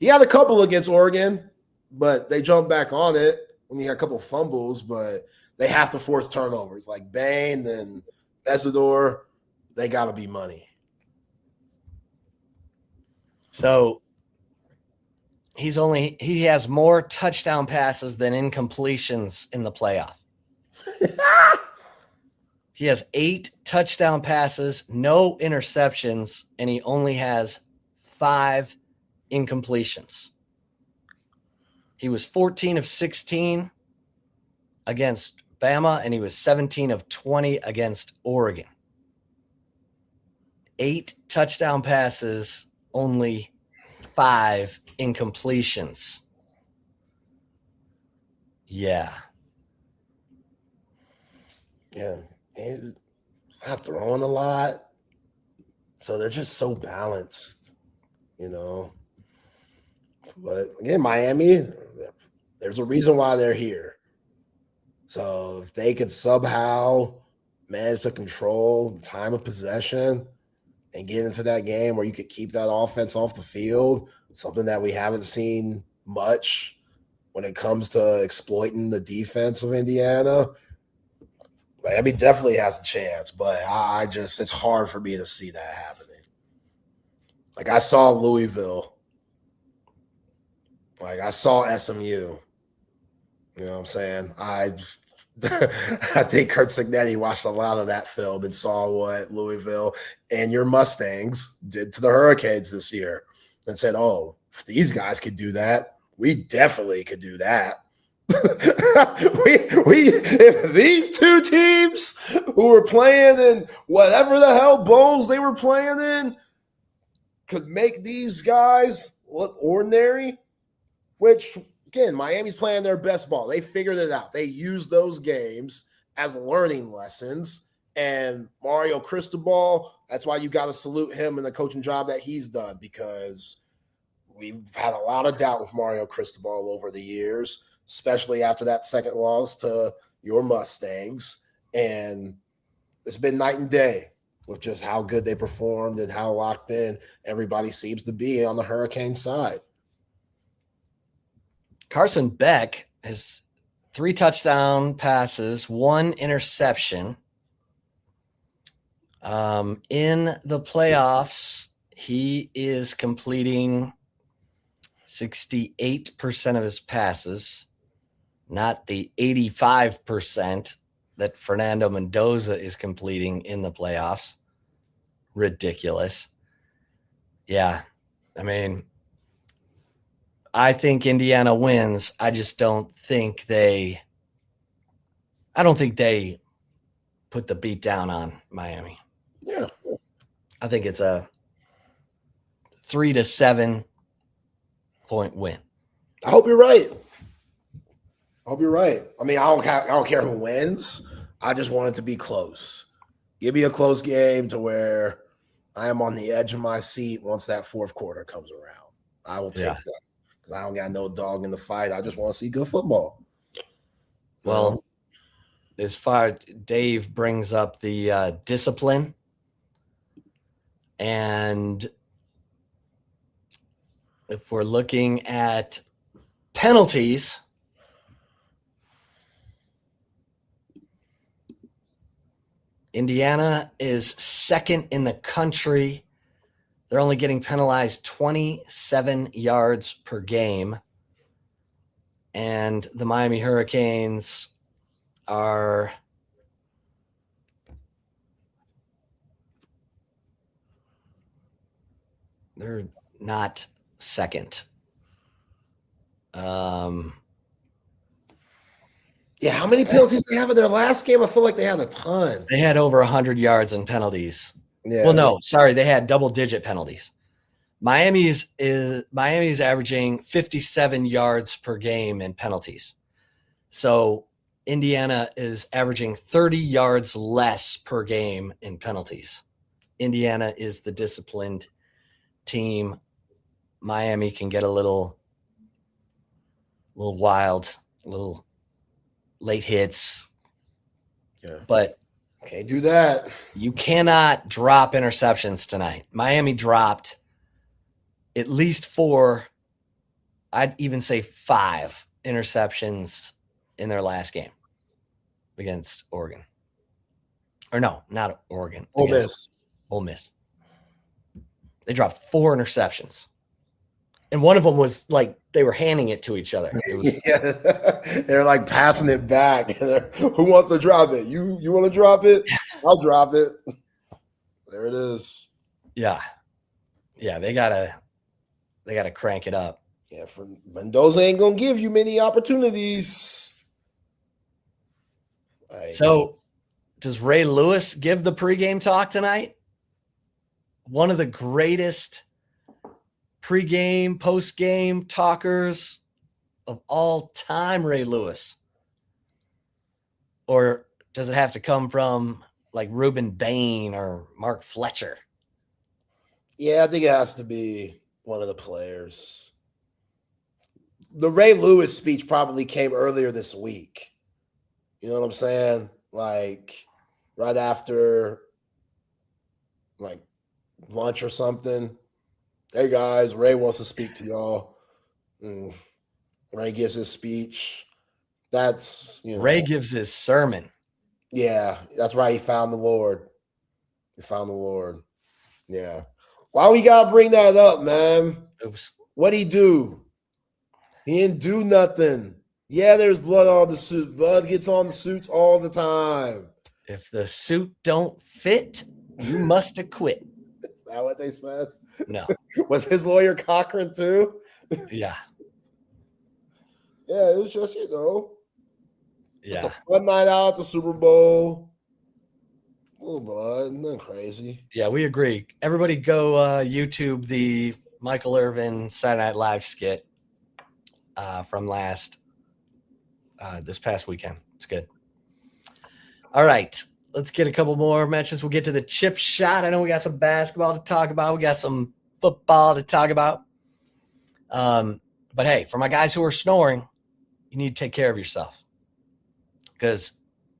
He had a couple against Oregon, but they jumped back on it when he had a couple fumbles, but they have to force turnovers. Like Bain and Esador, they got to be money. So he has more touchdown passes than incompletions in the playoff. He has 8 touchdown passes, no interceptions, and he only has 5 incompletions. He was 14 of 16 against Bama, and he was 17 of 20 against Oregon. 8 touchdown passes, only 5 incompletions. Yeah. Yeah. He's not throwing a lot. So they're just so balanced, But again, Miami, there's a reason why they're here. So if they could somehow manage to control the time of possession and get into that game where you could keep that offense off the field, something that we haven't seen much when it comes to exploiting the defense of Indiana, Miami definitely has a chance, but it's hard for me to see that happening. Like, I saw Louisville. Like, I saw SMU. You know what I'm saying? I think Kurt Signetti watched a lot of that film and saw what Louisville and your Mustangs did to the Hurricanes this year and said, oh, if these guys could do that, we definitely could do that. If these two teams who were playing in whatever the hell bowls they were playing in could make these guys look ordinary, which, again, Miami's playing their best ball. They figured it out. They used those games as learning lessons. And Mario Cristobal, that's why you got to salute him and the coaching job that he's done, because we've had a lot of doubt with Mario Cristobal over the years, especially after that second loss to your Mustangs. And it's been night and day with just how good they performed and how locked in everybody seems to be on the Hurricane side. Carson Beck has 3 touchdown passes, 1 interception. In the playoffs, he is completing 68% of his passes, not the 85% that Fernando Mendoza is completing in the playoffs. Ridiculous. Yeah. I mean, I think Indiana wins. I don't think they put the beat down on Miami. Yeah. I think it's a 3 to 7 point win. I hope you're right. I mean, I don't care who wins. I just want it to be close. Give me a close game to where I am on the edge of my seat once that fourth quarter comes around. I will take that because I don't got no dog in the fight. I just want to see good football. Well, as far Dave brings up the discipline, and if we're looking at penalties, Indiana is second in the country. They're only getting penalized 27 yards per game. And the Miami Hurricanes are they're not second. Yeah, how many penalties they have in their last game? I feel like they had a ton. They had over 100 yards in penalties. Yeah. Well, no, sorry, they had double-digit penalties. Miami's averaging 57 yards per game in penalties. So Indiana is averaging 30 yards less per game in penalties. Indiana is the disciplined team. Miami can get a little wild, a little late hits. Yeah. But can't do that. you cannot drop interceptions tonight. Miami dropped at least 4, I'd even say 5 interceptions in their last game against Oregon. Or no, not Oregon. Ole Miss. Ole Miss. They dropped 4 interceptions. And one of them was like they were handing it to each other. It was, Yeah. They're like passing it back. Who wants to drop it? You want to drop it? I'll drop it. There it is. yeah. Yeah, they gotta crank it up. Yeah, for Mendoza ain't gonna give you many opportunities. So does Ray Lewis give the pregame talk tonight? One of the greatest pregame, postgame talkers of all time, Ray Lewis. Or does it have to come from like Reuben Bain or Mark Fletcher? Yeah, I think it has to be one of the players. The Ray Lewis speech probably came earlier this week. You know what I'm saying? Like right after like lunch or something. Hey guys, Ray wants to speak to y'all. Ray gives his speech. That's, Ray gives his sermon. Yeah, that's right. He found the Lord. Yeah. Why we gotta bring that up, man? Oops. What'd he do? He didn't do nothing. Yeah, there's blood on the suit. Blood gets on the suits all the time. If the suit don't fit, you must have quit. Is that what they said? No. Was his lawyer Cochran too? Yeah. Yeah, it was just, Yeah. just a fun night out at the Super Bowl. A little blood, nothing crazy. Yeah, we agree. Everybody go YouTube the Michael Irvin Saturday Night Live skit from this past weekend. It's good. All right. Let's get a couple more matches. We'll get to the chip shot. I know we got some basketball to talk about. We got some football to talk about. But hey, for my guys who are snoring, you need to take care of yourself. Because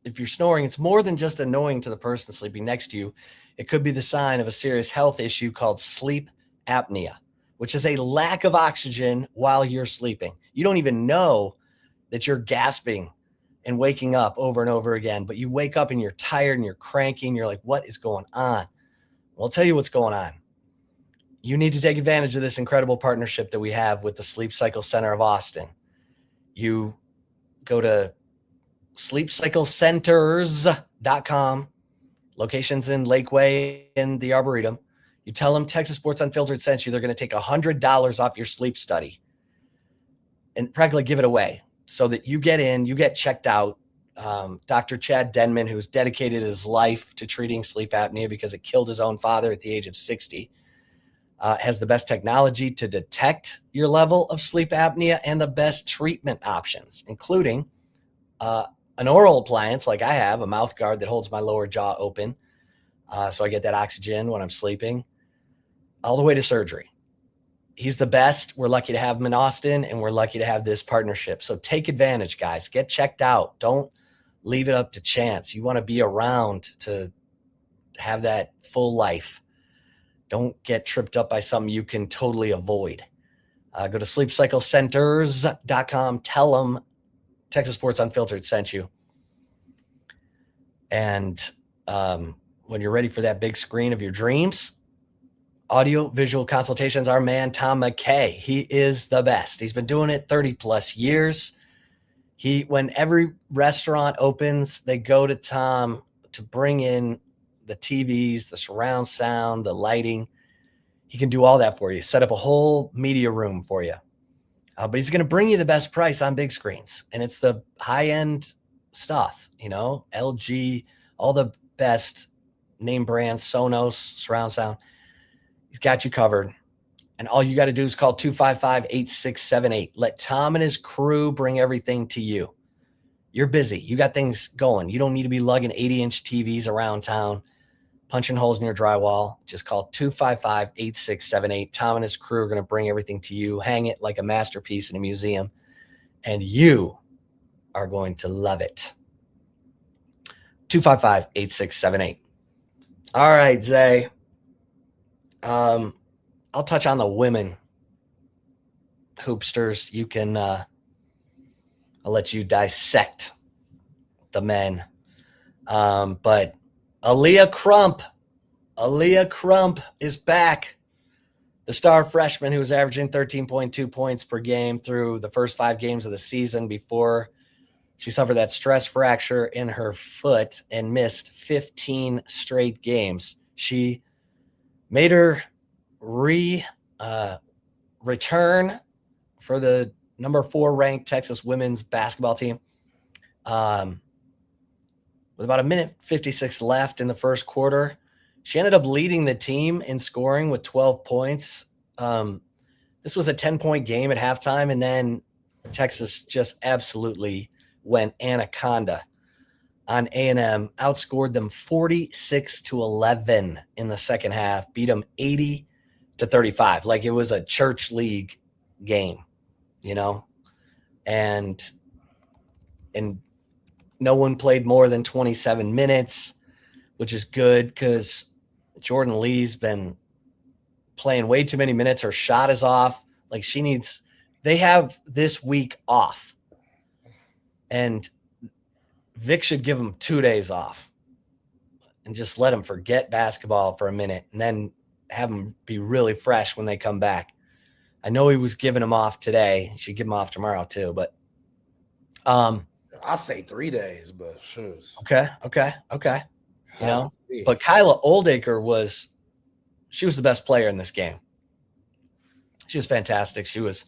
if you're snoring, it's more than just annoying to the person sleeping next to you. It could be the sign of a serious health issue called sleep apnea, which is a lack of oxygen while you're sleeping. You don't even know that you're gasping and waking up over and over again, but you wake up and you're tired and you're cranky and you're like, what is going on? Well, I'll tell you what's going on. You need to take advantage of this incredible partnership that we have with the Sleep Cycle Center of Austin. You go to sleepcyclecenters.com, locations in Lakeway and the Arboretum. You tell them Texas Sports Unfiltered sent you. They're going to take $100 off your sleep study and practically give it away so that you get in, you get checked out. Dr. Chad Denman, who's dedicated his life to treating sleep apnea because it killed his own father at the age of 60, has the best technology to detect your level of sleep apnea and the best treatment options, including an oral appliance like I have, a mouth guard that holds my lower jaw open so I get that oxygen when I'm sleeping, all the way to surgery. He's the best. We're lucky to have him in Austin, and we're lucky to have this partnership. So take advantage, guys. Get checked out. Don't leave it up to chance. You want to be around to have that full life. Don't get tripped up by something you can totally avoid. Go to sleepcyclecenters.com. Tell them Texas Sports Unfiltered sent you. And when you're ready for that big screen of your dreams, audio visual consultations, our man Tom McKay, he is the best. He's been doing it 30 plus years. When every restaurant opens, they go to Tom to bring in the TVs, the surround sound, the lighting. He can do all that for you. Set up a whole media room for you. But he's going to bring you the best price on big screens. And it's the high-end stuff, LG, all the best name brands, Sonos, surround sound. He's got you covered. And all you got to do is call 255-8678. Let Tom and his crew bring everything to you. You're busy. You got things going. You don't need to be lugging 80-inch TVs around town, punching holes in your drywall. Just call 255-8678. Tom and his crew are going to bring everything to you, hang it like a masterpiece in a museum, and you are going to love it. 255-8678. All right, Zay. I'll touch on the women hoopsters. You can, I'll let you dissect the men. But Aaliyah Crump is back. The star freshman who was averaging 13.2 points per game through the first 5 games of the season before she suffered that stress fracture in her foot and missed 15 straight games. She made her return for the number 4 ranked Texas women's basketball team. With about 1:56 left in the first quarter, she ended up leading the team in scoring with 12 points. This was a 10-point game at halftime, and then Texas just absolutely went anaconda on A&M, outscored them 46-11 in the second half, beat them 80-35. Like it was a church league game, and no one played more than 27 minutes, which is good because Jordan Lee's been playing way too many minutes. Her shot is off. Like they have this week off, and Vic should give them 2 days off and just let them forget basketball for a minute and then have them be really fresh when they come back. I know he was giving them off today. He should give them off tomorrow too, but I'll say 3 days, but shoes. Okay. But Kyla Oldacre was the best player in this game. She was fantastic. She was,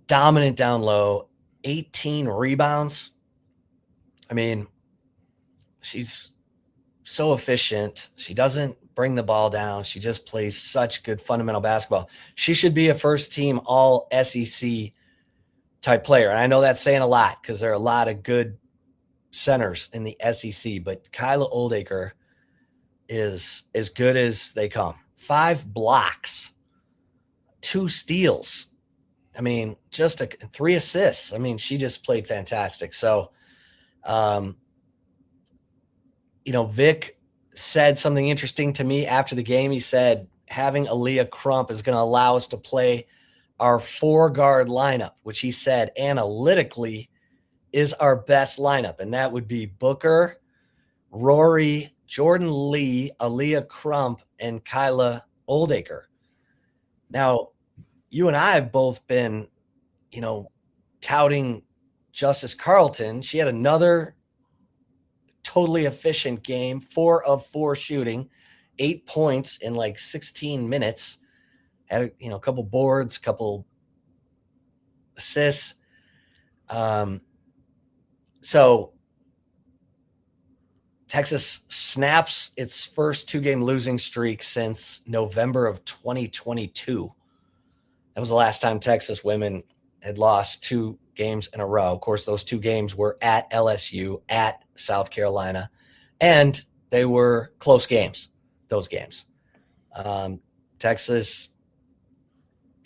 dominant down low, 18 rebounds. I mean, she's so efficient. She doesn't bring the ball down. She just plays such good fundamental basketball. She should be a first team all SEC type player. And I know that's saying a lot because there are a lot of good centers in the SEC, but Kyla Oldacre is as good as they come. 5 blocks, 2 steals. I mean, just 3 assists. I mean, she just played fantastic. So, Vic said something interesting to me after the game. He said, having Aaliyah Crump is going to allow us to play our 4-guard lineup, which he said analytically is our best lineup. And that would be Booker, Rory, Jordan Lee, Aaliyah Crump, and Kyla Oldacre. Now, you and I have both been, touting Justice Carlton. She had another totally efficient game, 4 of 4 shooting, 8 points in like 16 minutes. Had a couple boards, couple assists. So Texas snaps its first 2-game losing streak since November of 2022. That was the last time Texas women had lost 2 games in a row. Of course, those 2 games were at LSU, at South Carolina, and they were close games, those games. Texas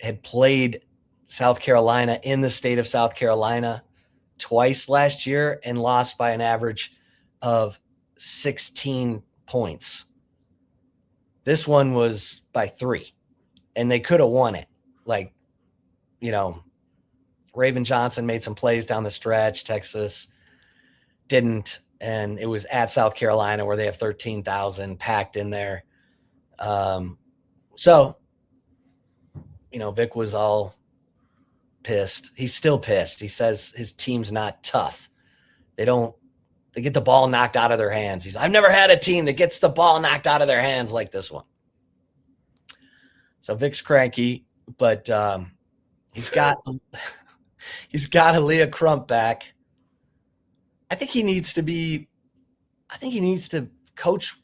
had played South Carolina in the state of South Carolina twice last year and lost by an average of 16 points. This one was by 3, and they could have won it. Like, Raven Johnson made some plays down the stretch. Texas didn't, and it was at South Carolina where they have 13,000 packed in there. So, Vic was all pissed. He's still pissed. He says his team's not tough. They get the ball knocked out of their hands. I've never had a team that gets the ball knocked out of their hands like this one. So Vic's cranky, but he's got Aaliyah Crump back. I think he needs to coach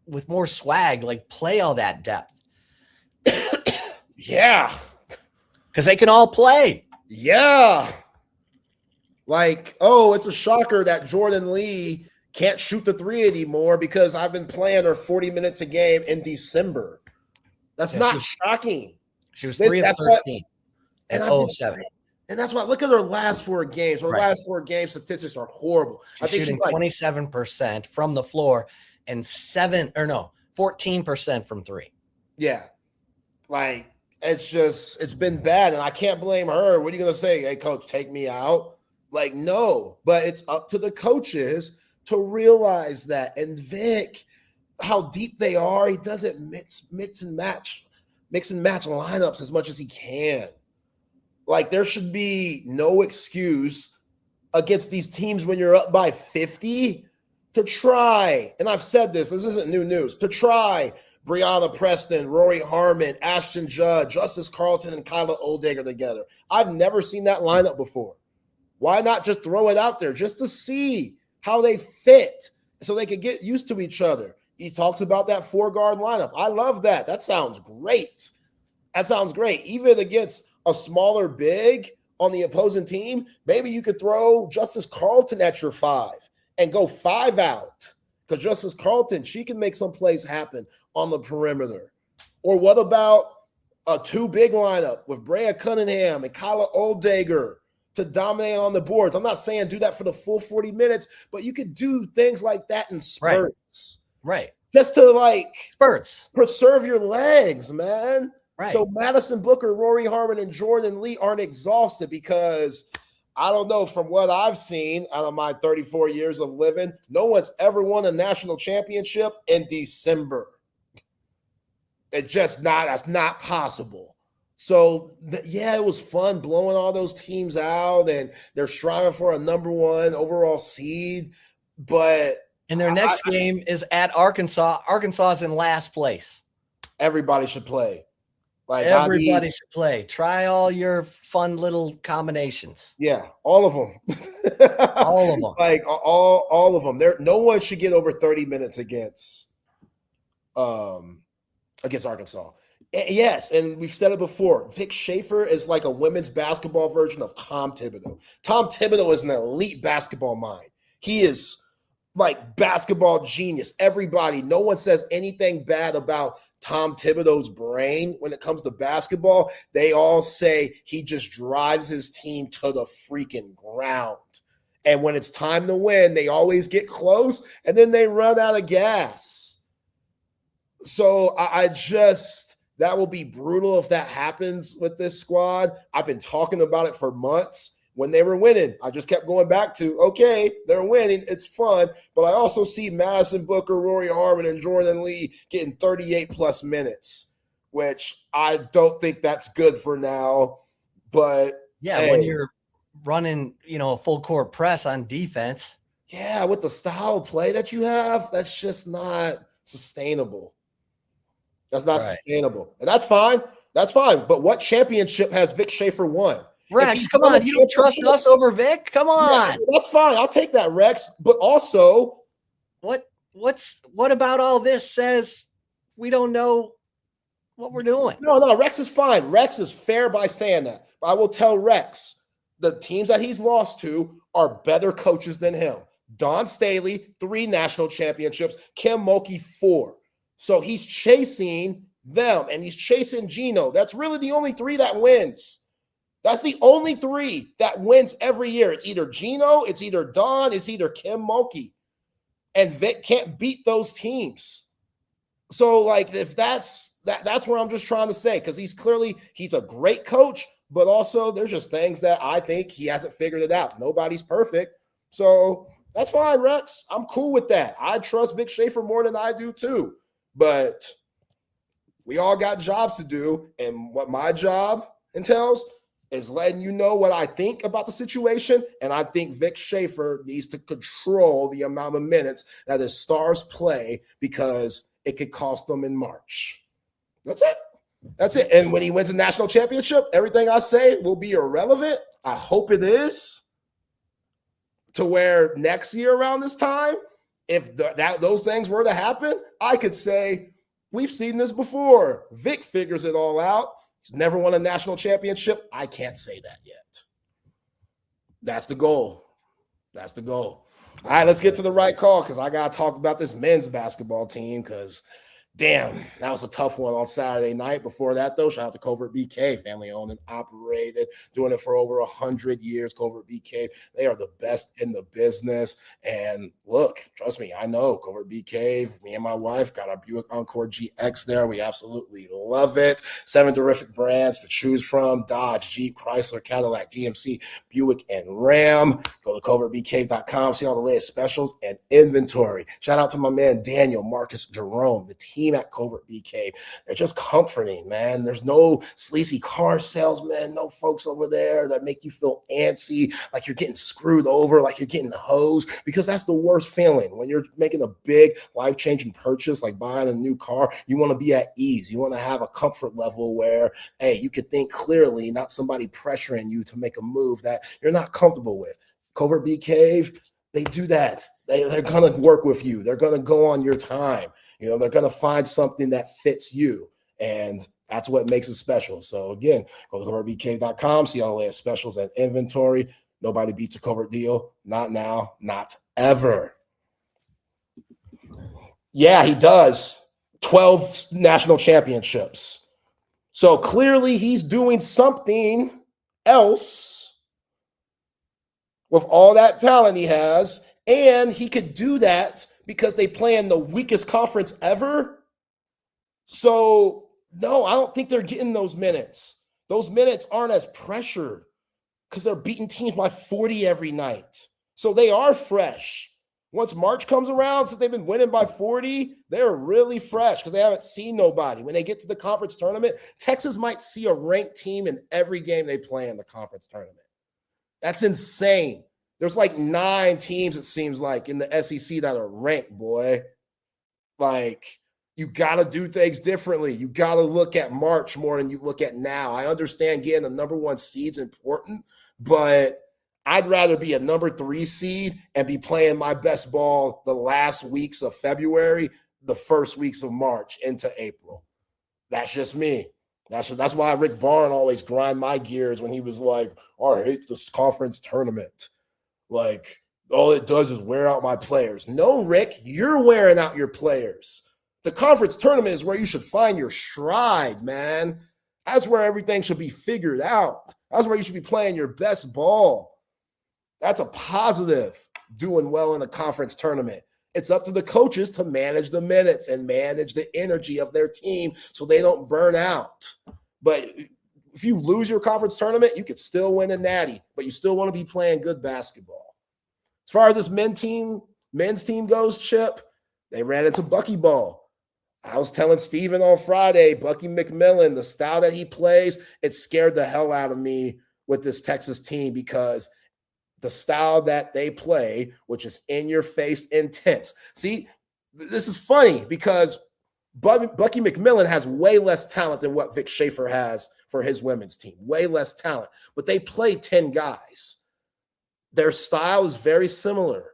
with more swag, like play all that depth. Yeah. Because they can all play. Yeah. Like, it's a shocker that Jordan Lee can't shoot the 3 anymore because I've been playing her 40 minutes a game in December. That's not shocking. She was 3 of 13 and 0-7. And that's why, look at her last 4 games. Her last 4 game statistics are horrible. She's shooting 27% from the floor and 14% from 3. Yeah. Like, it's been bad, and I can't blame her. What are you going to say? Hey, coach, take me out? Like, no, but it's up to the coaches to realize that. And Vic, how deep they are, he doesn't mix and match lineups as much as he can. Like, there should be no excuse against these teams when you're up by 50 to try. And I've said this isn't new news, to try Brianna Preston, Rory Harmon, Ashton Judd, Justice Carlton, and Kyla Oldegger together. I've never seen that lineup before. Why not just throw it out there just to see how they fit so they could get used to each other? He talks about that 4-guard lineup. I love that. That sounds great. Even against a smaller big on the opposing team, maybe you could throw Justice Carlton at your 5 and go 5 out. Because Justice Carlton, she can make some plays happen on the perimeter. Or what about a 2-big lineup with Brea Cunningham and Kyla Oldegger to dominate on the boards? I'm not saying do that for the full 40 minutes, but you could do things like that in spurts. Right. Just to spurts. Preserve your legs, man. Right. So Madison Booker, Rory Harmon, and Jordan Lee aren't exhausted because I don't know, from what I've seen out of my 34 years of living, no one's ever won a national championship in December. That's not possible. So, it was fun blowing all those teams out, and they're striving for a number 1 overall seed. But their next game is at Arkansas. Arkansas is in last place. Everybody should play. Everybody should play. Try all your fun little combinations. Yeah, all of them. All of them. All of them. No one should get over 30 minutes against Arkansas. Yes, and we've said it before. Vic Schaefer is like a women's basketball version of Tom Thibodeau. Tom Thibodeau is an elite basketball mind. He is like basketball genius. Everybody, no one says anything bad about Tom Thibodeau's brain when it comes to basketball. They all say he just drives his team to the freaking ground. And when it's time to win, they always get close, and then they run out of gas. So that will be brutal if that happens with this squad. I've been talking about it for months. When they were winning, I just kept going back to, okay, they're winning. It's fun. But I also see Madison Booker, Rory Harmon, and Jordan Lee getting 38-plus minutes, which I don't think that's good for now. But, when you're running, a full court press on defense. Yeah, with the style of play that you have, that's just not sustainable. That's not sustainable. And that's fine. That's fine. But what championship has Vic Schaefer won? Rex, come on. You don't trust us over Vic? Come on. Yeah, that's fine. I'll take that, Rex. But also, what about all this says we don't know what we're doing? No, Rex is fine. Rex is fair by saying that. But I will tell Rex, the teams that he's lost to are better coaches than him. Don Staley, 3 national championships. Kim Mulkey, 4. So he's chasing them, and he's chasing Gino. That's really the only 3 that wins. That's the only 3 that wins every year. It's either Gino, it's either Don, it's either Kim Mulkey. And Vic can't beat those teams. So, like, if that's where I'm just trying to say, because he's a great coach, but also there's just things that I think he hasn't figured it out. Nobody's perfect. So that's fine, Rex. I'm cool with that. I trust Vic Schaefer more than I do too. But we all got jobs to do. And what my job entails is letting you know what I think about the situation. And I think Vic Schaefer needs to control the amount of minutes that his stars play, because it could cost them in March. That's it. That's it. And when he wins a national championship, everything I say will be irrelevant. I hope it is. To where next year around this time, if those things were to happen, I could say, we've seen this before. Vic figures it all out. He's never won a national championship. I can't say that yet. That's the goal. That's the goal. All right, let's get to the right call, because I got to talk about this men's basketball team, because damn, that was a tough one on Saturday night. Before that, though, shout out to Covert BK, family owned and operated, doing it for over 100 years. Covert BK, they are the best in the business. And look, trust me, I know Covert BK, me and my wife got our Buick Encore GX there. We absolutely love it. 7 terrific brands to choose from: Dodge, Jeep, Chrysler, Cadillac, GMC, Buick, and Ram. Go to covertbk.com, see all the latest specials and inventory. Shout out to my man Daniel, Marcus, Jerome, the team at Covert BK. They're just comforting, man. There's no sleazy car salesmen, no folks over there that make you feel antsy, like you're getting screwed over, like you're getting hosed, because that's the worst feeling. When you're making a big life-changing purchase, like buying a new car, you want to be at ease. You want to have a comfort level where, hey, you can think clearly, not somebody pressuring you to make a move that you're not comfortable with. Covert BK, they do that. They're going to work with you. They're going to go on your time. You know, they're going to find something that fits you. And that's what makes it special. So, again, go to covertbk.com, see all the latest specials and inventory. Nobody beats a Covert deal. Not now, not ever. Yeah, he does. 12 national championships. So, clearly, he's doing something else with all that talent he has. And he could do that because they play in the weakest conference ever. So, no, I don't think they're getting those minutes. Those minutes aren't as pressured because they're beating teams by 40 every night. So they are fresh. Once March comes around, since they've been winning by 40, they're really fresh because they haven't seen nobody. When they get to the conference tournament, Texas might see a ranked team in every game they play in the conference tournament. That's insane. There's like 9 teams, it seems like, in the SEC that are ranked, boy. Like, you got to do things differently. You got to look at March more than you look at now. I understand getting the number 1 seed's important, but I'd rather be a number 3 seed and be playing my best ball the last weeks of February, the first weeks of March into April. That's just me. That's why Rick Barn always grind my gears when he was like, oh, I hate this conference tournament. Like, all it does is wear out my players. No, Rick, you're wearing out your players. The conference tournament is where you should find your stride, man. That's where everything should be figured out. That's where you should be playing your best ball. That's a positive, doing well in a conference tournament. It's up to the coaches to manage the minutes and manage the energy of their team so they don't burn out. But if you lose your conference tournament, you could still win a natty, but you still want to be playing good basketball. As far as this men's team goes, Chip, they ran into Bucky ball. I was telling Steven on Friday, Bucky McMillan, the style that he plays, it scared the hell out of me with this Texas team because the style that they play, which is in-your-face intense. See, this is funny because Bucky McMillan has way less talent than what Vic Schaefer has for his women's team, way less talent, but they play 10 guys. Their style is very similar,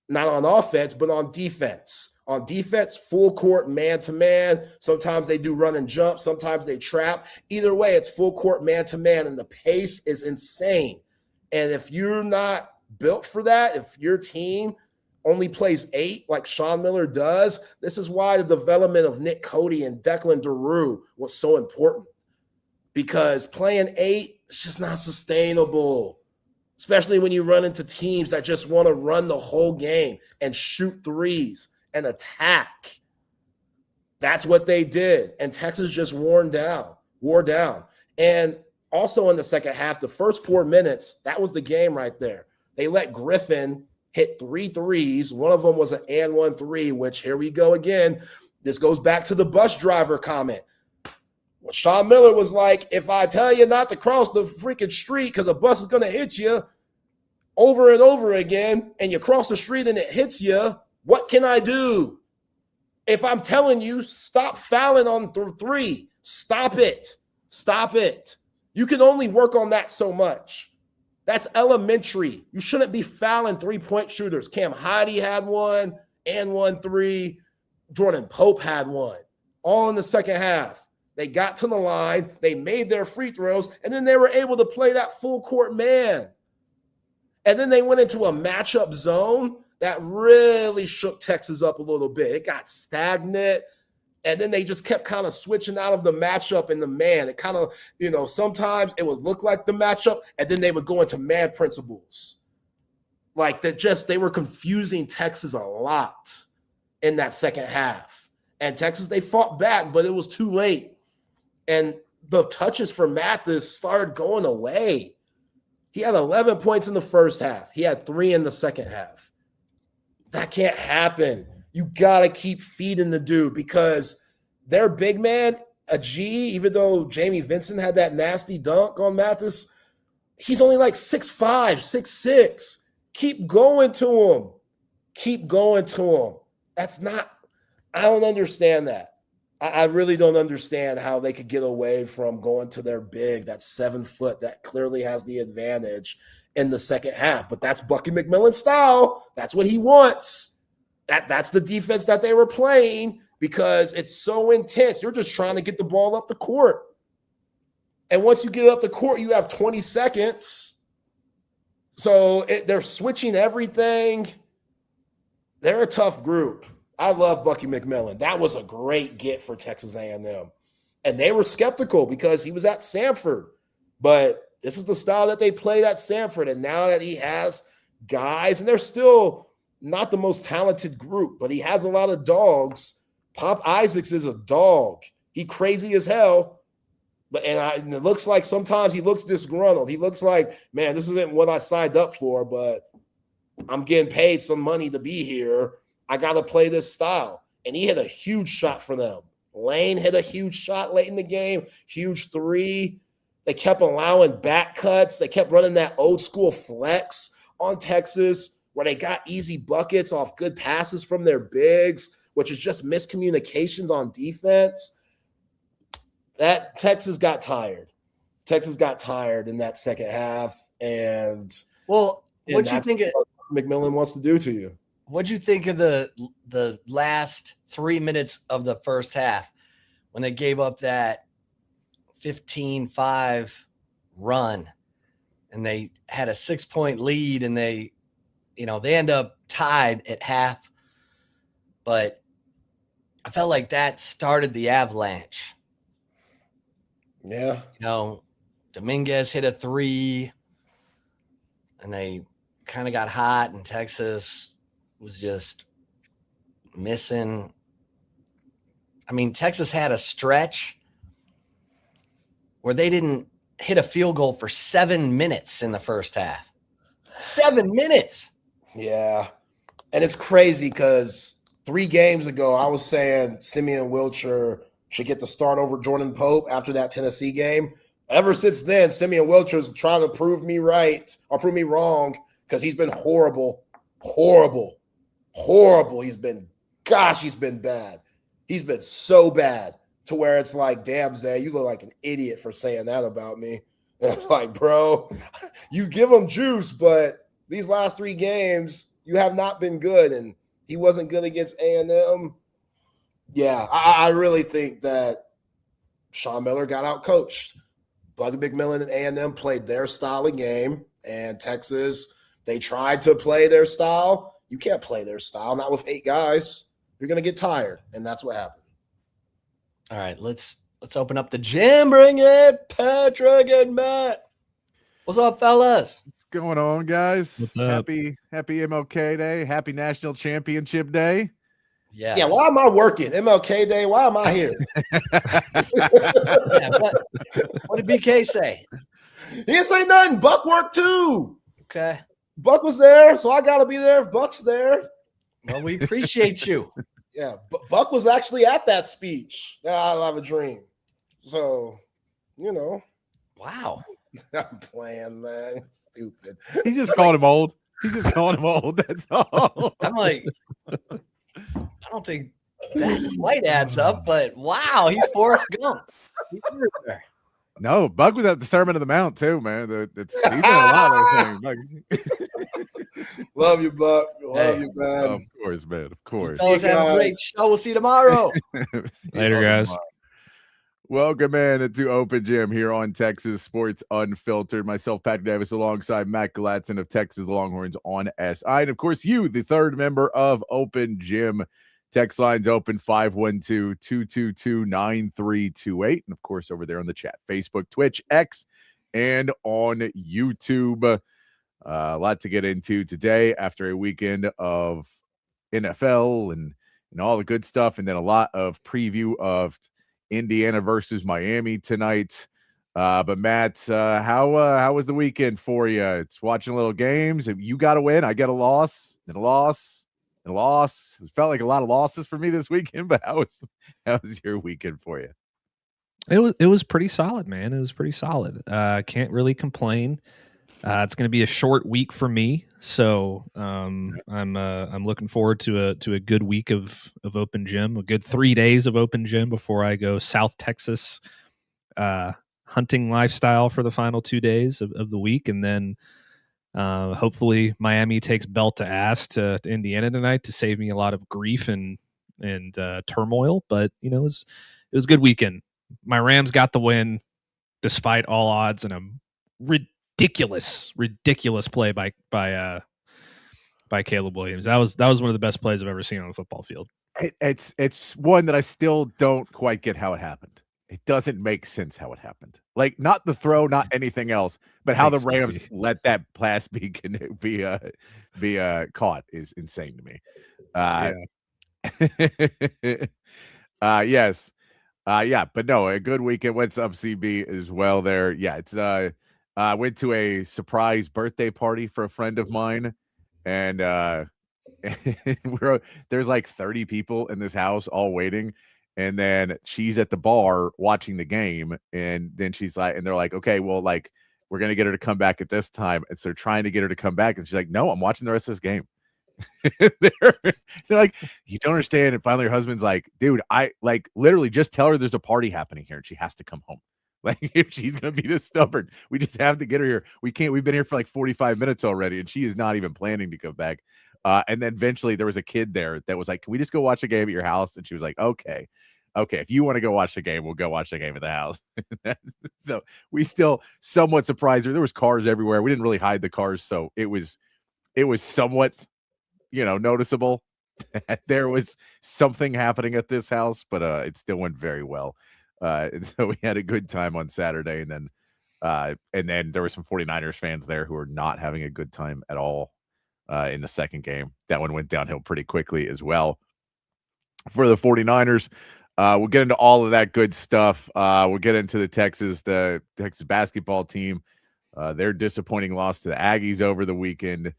not on offense, but on defense. On defense, full court, man-to-man. Sometimes they do run and jump. Sometimes they trap. Either way, it's full court, man-to-man, and the pace is insane. And if you're not built for that, if your team only plays 8 like Sean Miller does, this is why the development of Nick Cody and Declan DeRue was so important. Because playing 8 is just not sustainable, especially when you run into teams that just want to run the whole game and shoot threes and attack. That's what they did. And Texas just wore down. And also in the second half, the first 4 minutes, that was the game right there. They let Griffin hit 3 threes. One of them was an and 1 3, which here we go again. This goes back to the bus driver comment. Well, Sean Miller was like, if I tell you not to cross the freaking street because a bus is going to hit you over and over again, and you cross the street and it hits you, what can I do? If I'm telling you, stop fouling on 3, stop it. Stop it. You can only work on that so much. That's elementary. You shouldn't be fouling 3-point shooters. Cam Heide had one, and 1 3. Jordan Pope had one. All in the second half. They got to the line, they made their free throws, and then they were able to play that full court man. And then they went into a matchup zone that really shook Texas up a little bit. It got stagnant, and then they just kept kind of switching out of the matchup and the man. It kind of, sometimes it would look like the matchup, and then they would go into man principles. Like they were confusing Texas a lot in that second half. And Texas, they fought back, but it was too late. And the touches for Mathis started going away. He had 11 points in the first half. He had 3 in the second half. That can't happen. You got to keep feeding the dude because their big man, a G, even though Jamie Vincent had that nasty dunk on Mathis, he's only like 6'5", 6'6". Keep going to him. Keep going to him. I don't understand that. I really don't understand how they could get away from going to their big, that 7 foot that clearly has the advantage in the second half. But that's Bucky McMillan's style. That's what he wants. That's the defense that they were playing because it's so intense. You're just trying to get the ball up the court. And once you get up the court, you have 20 seconds. So they're switching everything. They're a tough group. I love Bucky McMillan. That was a great get for Texas A&M. And they were skeptical because he was at Samford. But this is the style that they played at Samford. And now that he has guys, and they're still not the most talented group, but he has a lot of dogs. Pop Isaacs is a dog. He crazy as hell. And it looks like sometimes he looks disgruntled. He looks like, man, this isn't what I signed up for, but I'm getting paid some money to be here. I got to play this style. And he hit a huge shot for them. Lane hit a huge shot late in the game, huge 3. They kept allowing back cuts. They kept running that old school flex on Texas where they got easy buckets off good passes from their bigs, which is just miscommunications on defense. That Texas got tired. Texas got tired in that second half. And what you think what McMillan wants to do to you? What'd you think of the last 3 minutes of the first half when they gave up that 15-5 run and they had a 6-point lead and they end up tied at half, but I felt like that started the avalanche. Yeah. Dominguez hit a 3 and they kind of got hot and Texas was just missing. I mean, Texas had a stretch where they didn't hit a field goal for 7 minutes in the first half. 7 minutes. Yeah. And it's crazy because 3 games ago, I was saying Simeon Wilcher should get the start over Jordan Pope after that Tennessee game. Ever since then, Simeon Wilcher's trying to prove me right or prove me wrong because he's been horrible. He's been bad. He's been so bad. to where it's like, damn, Zay, you look like an idiot for saying that about me. And it's like, bro, you give him juice, but these last 3 games, you have not been good. And he wasn't good against A&M. Yeah, I really think that Sean Miller got out-coached. Bucky McMillan and A&M played their style of game, and Texas, they tried to play their style. You can't play their style, not with 8 guys. You're going to get tired, and that's what happened. All right, let's open up the gym. Bring it, Patrick and Matt. What's up, fellas? What's going on, guys? What's up? Happy MLK Day. Happy National Championship Day. Yes. Yeah, why am I working? MLK Day, why am I here? Yeah, what did BK say? He didn't say nothing. Buck worked too. Okay. Buck was there, so I got to be there if Buck's there. Well, we appreciate you. Yeah, Buck was actually at that speech. I'll have a dream. So, Wow. I'm playing, man. Stupid. He just called him old. That's all. I'm like, I don't think that quite adds up, but wow, he's Forrest Gump. He's everywhere. No, Buck was at the Sermon on the Mount too, man. He's been a lot of those things. Love you, Buck. Love you, man. Of course, man. Of course. Fellas, have a great show. We'll see you tomorrow. Later, guys. Welcome in to Open Gym here on Texas Sports Unfiltered. Myself, Patrick Davis, alongside Matt Galatzan of Texas Longhorns on SI. And, of course, you, the third member of Open Gym. Text lines open 512-222-9328. And, of course, over there on the chat, Facebook, Twitch, X, and on YouTube. A lot to get into today after a weekend of NFL and all the good stuff. And then a lot of preview of Indiana versus Miami tonight. But Matt, how was the weekend for you? It's watching little games. You got a win. I get a loss and a loss and a loss. It felt like a lot of losses for me this weekend, but how was your weekend for you? It was pretty solid, man. It was pretty solid. Can't really complain. It's going to be a short week for me, so I'm looking forward to a good week of Open Gym, a good 3 days of Open Gym before I go South Texas hunting lifestyle for the final 2 days of the week, and then hopefully Miami takes belt to ass to Indiana tonight to save me a lot of grief and turmoil. But it was a good weekend. My Rams got the win despite all odds, and I'm ridiculous play by Caleb Williams. That was one of the best plays I've ever seen on a football field. It's one that I still don't quite get how it happened. It doesn't make sense how it happened. Like, not the throw, not anything else, but how the Rams let that pass be caught is insane to me. Yes. But no, a good weekend. What's up, CB, as well there. Yeah, it's I went to a surprise birthday party for a friend of mine, and there's like 30 people in this house all waiting, and then she's at the bar watching the game, and then she's like, and they're like, okay, well, like, we're gonna get her to come back at this time, and so they're trying to get her to come back, and she's like, no, I'm watching the rest of this game. they're like, you don't understand. And finally her husband's like, dude, I like literally just tell her there's a party happening here and she has to come home. Like, if she's gonna be this stubborn, we just have to get her here. We can't. We've been here for like 45 minutes already, and she is not even planning to come back. And then eventually there was a kid there that was like, can we just go watch a game at your house? And she was like, okay, if you want to go watch the game, we'll go watch the game at the house. So we still somewhat surprised her. There was cars everywhere. We didn't really hide the cars, so it was somewhat, noticeable that there was something happening at this house, but it still went very well. And so we had a good time on Saturday, and then there were some 49ers fans there who were not having a good time at all in the second game. That one went downhill pretty quickly as well for the 49ers. We'll get into all of that good stuff. We'll get into the Texas basketball team, their disappointing loss to the Aggies over the weekend,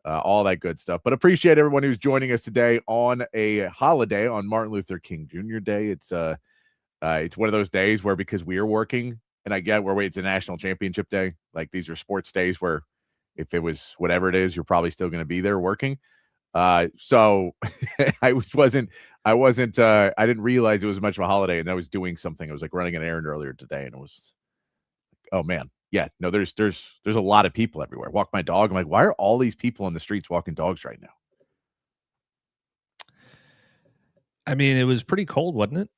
all that good stuff. But appreciate everyone who's joining us today on a holiday, on Martin Luther King Jr. Day. It's one of those days where, because we are working, and I get where it's a national championship day, like these are sports days where if it was whatever it is, you're probably still going to be there working. So I didn't realize it was much of a holiday, and I was doing something. I was like running an errand earlier today, and it was, oh man. Yeah, no, there's a lot of people everywhere. Walk my dog. I'm like, why are all these people on the streets walking dogs right now? I mean, it was pretty cold, wasn't it?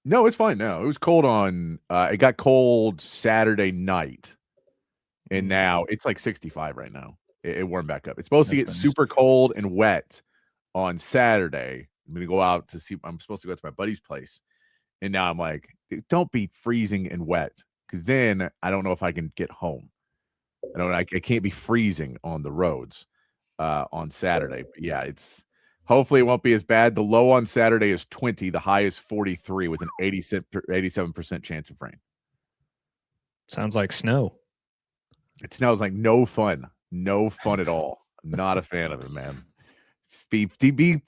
No, it's fine now. It was cold on it got cold Saturday night. And now it's like 65 right now. It warmed back up. It's supposed to get super cold and wet on Saturday. I'm going to go out to see. I'm supposed to go to my buddy's place. And now I'm like, don't be freezing and wet, because then I don't know if I can get home. I can't be freezing on the roads on Saturday. But yeah, hopefully it won't be as bad. The low on Saturday is 20. The high is 43 with an 87% chance of rain. Sounds like snow. It smells like no fun. No fun at all. I'm not a fan of it, man. Be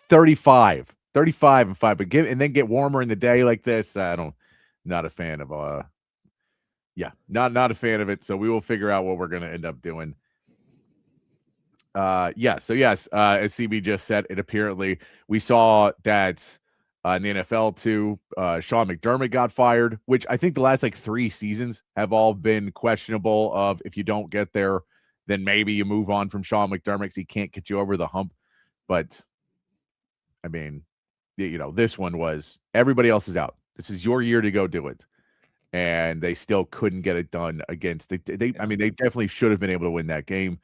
35 and 5, but then get warmer in the day like this. Not a fan of not a fan of it. So we will figure out what we're going to end up doing. As CB just said, it apparently we saw that in the NFL too. Sean McDermott got fired, which I think the last like 3 seasons have all been questionable. Of if you don't get there, then maybe you move on from Sean McDermott because he can't get you over the hump. But I mean, this one was everybody else is out. This is your year to go do it, and they still couldn't get it done against they. I mean, they definitely should have been able to win that game,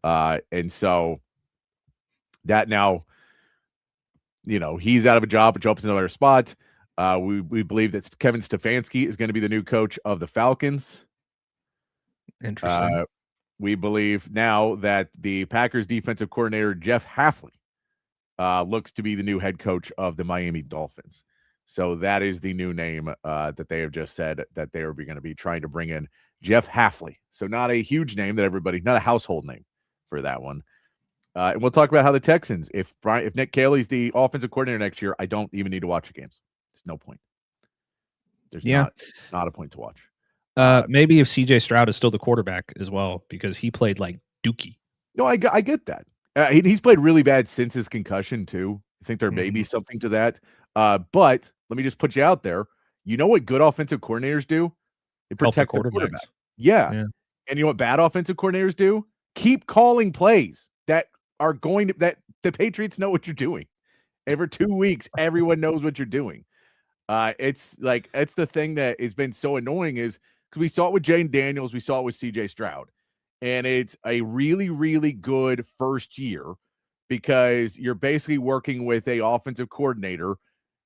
and so that now. He's out of a job, which opens another spot. We believe that Kevin Stefanski is going to be the new coach of the Falcons. Interesting. We believe now that the Packers defensive coordinator, Jeff Hafley, looks to be the new head coach of the Miami Dolphins. So that is the new name that they have just said that they are going to be trying to bring in, Jeff Hafley. So not a huge name that not a household name for that one. And we'll talk about how the Texans, if Nick Caley's the offensive coordinator next year, I don't even need to watch the games. There's no point. There's not a point to watch. Maybe if CJ Stroud is still the quarterback as well, because he played like Dookie. No, I get that. He's played really bad since his concussion too. I think there may be something to that. But let me just put you out there. You know what good offensive coordinators do? They protect the quarterback. Yeah. And you know what bad offensive coordinators do? Keep calling plays that the Patriots know what you're doing. And for 2 weeks, everyone knows what you're doing. It's the thing that has been so annoying is because we saw it with Jane Daniels, we saw it with CJ Stroud, and it's a really, really good first year because you're basically working with a offensive coordinator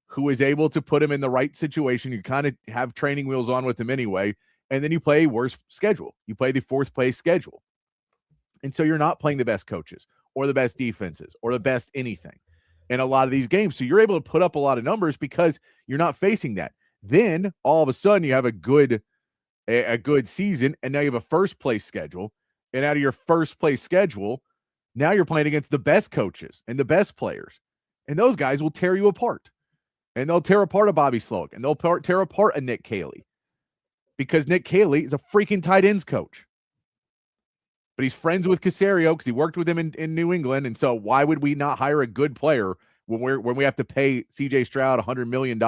who is able to put him in the right situation. You kind of have training wheels on with him anyway, and then you play a worse schedule. You play the 4th place schedule. And so you're not playing the best coaches or the best defenses or the best anything in a lot of these games. So you're able to put up a lot of numbers because you're not facing that. Then all of a sudden you have a good season, and now you have a 1st place schedule. And out of your 1st place schedule, now you're playing against the best coaches and the best players. And those guys will tear you apart. And they'll tear apart a Bobby Sloak, and they'll tear apart a Nick Caley, because Nick Caley is a freaking tight ends coach. But he's friends with Caserio because he worked with him in New England. And so why would we not hire a good player when we have to pay CJ Stroud $100 million?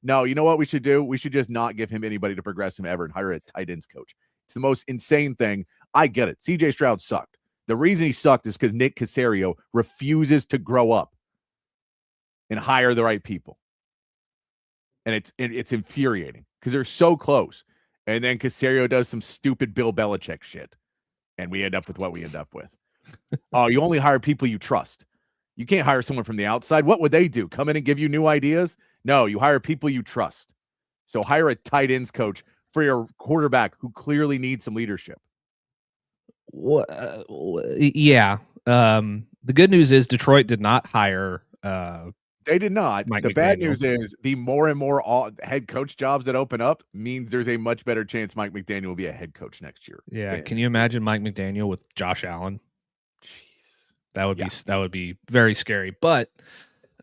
No, you know what we should do? We should just not give him anybody to progress him ever and hire a tight ends coach. It's the most insane thing. I get it. CJ Stroud sucked. The reason he sucked is because Nick Caserio refuses to grow up and hire the right people. And it's infuriating because they're so close. And then Caserio does some stupid Bill Belichick shit. And we end up with what we end up with. Oh, you only hire people you trust. You can't hire someone from the outside. What would they do? Come in and give you new ideas? No, you hire people you trust. So hire a tight ends coach for your quarterback who clearly needs some leadership. Yeah. The good news is Detroit did not hire. They did not. Mike the McDaniel. Bad news is the more and more head coach jobs that open up means there's a much better chance Mike McDaniel will be a head coach next year. Yeah. Can you imagine Mike McDaniel with Josh Allen? Jeez. That would be very scary. But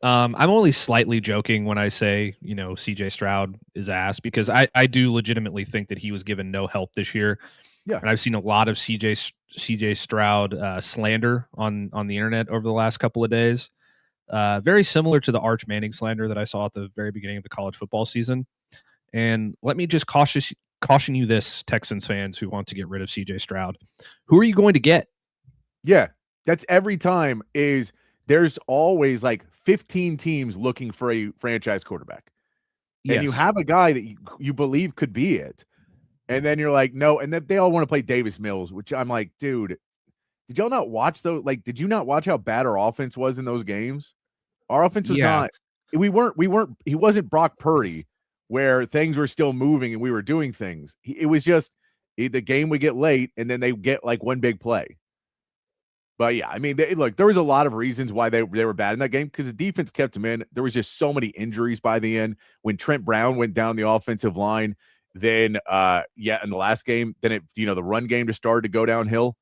I'm only slightly joking when I say, CJ Stroud is ass, because I do legitimately think that he was given no help this year. Yeah. And I've seen a lot of CJ Stroud slander on the internet over the last couple of days. Very similar to the Arch Manning slander that I saw at the very beginning of the college football season. And let me just caution you this, Texans fans who want to get rid of CJ Stroud. Who are you going to get? Yeah, that's every time is there's always like 15 teams looking for a franchise quarterback. Yes. And you have a guy that you believe could be it. And then you're like, no. And then they all want to play Davis Mills, which I'm like, dude, did y'all not watch those? Like, did you not watch how bad our offense was in those games? Our offense was not, he wasn't Brock Purdy where things were still moving and we were doing things. It was just the game would get late and then they get like one big play. But yeah, I mean, look, there was a lot of reasons why they were bad in that game because the defense kept them in. There was just so many injuries by the end. When Trent Brown went down the offensive line, then in the last game, then the run game just started to go downhill.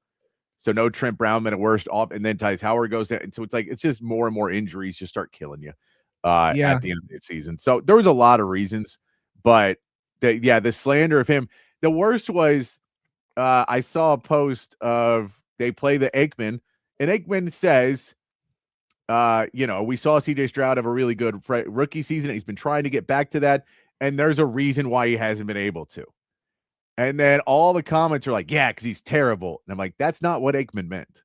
So no Trent Brown meant a worst off, and then Tyus Howard goes down. And so it's just more and more injuries just start killing you at the end of the season. So there was a lot of reasons, but the slander of him. The worst was I saw a post of they play the Aikman, and Aikman says, we saw CJ Stroud have a really good rookie season. He's been trying to get back to that, and there's a reason why he hasn't been able to. And then all the comments are like, yeah, because he's terrible. And I'm like, that's not what Aikman meant.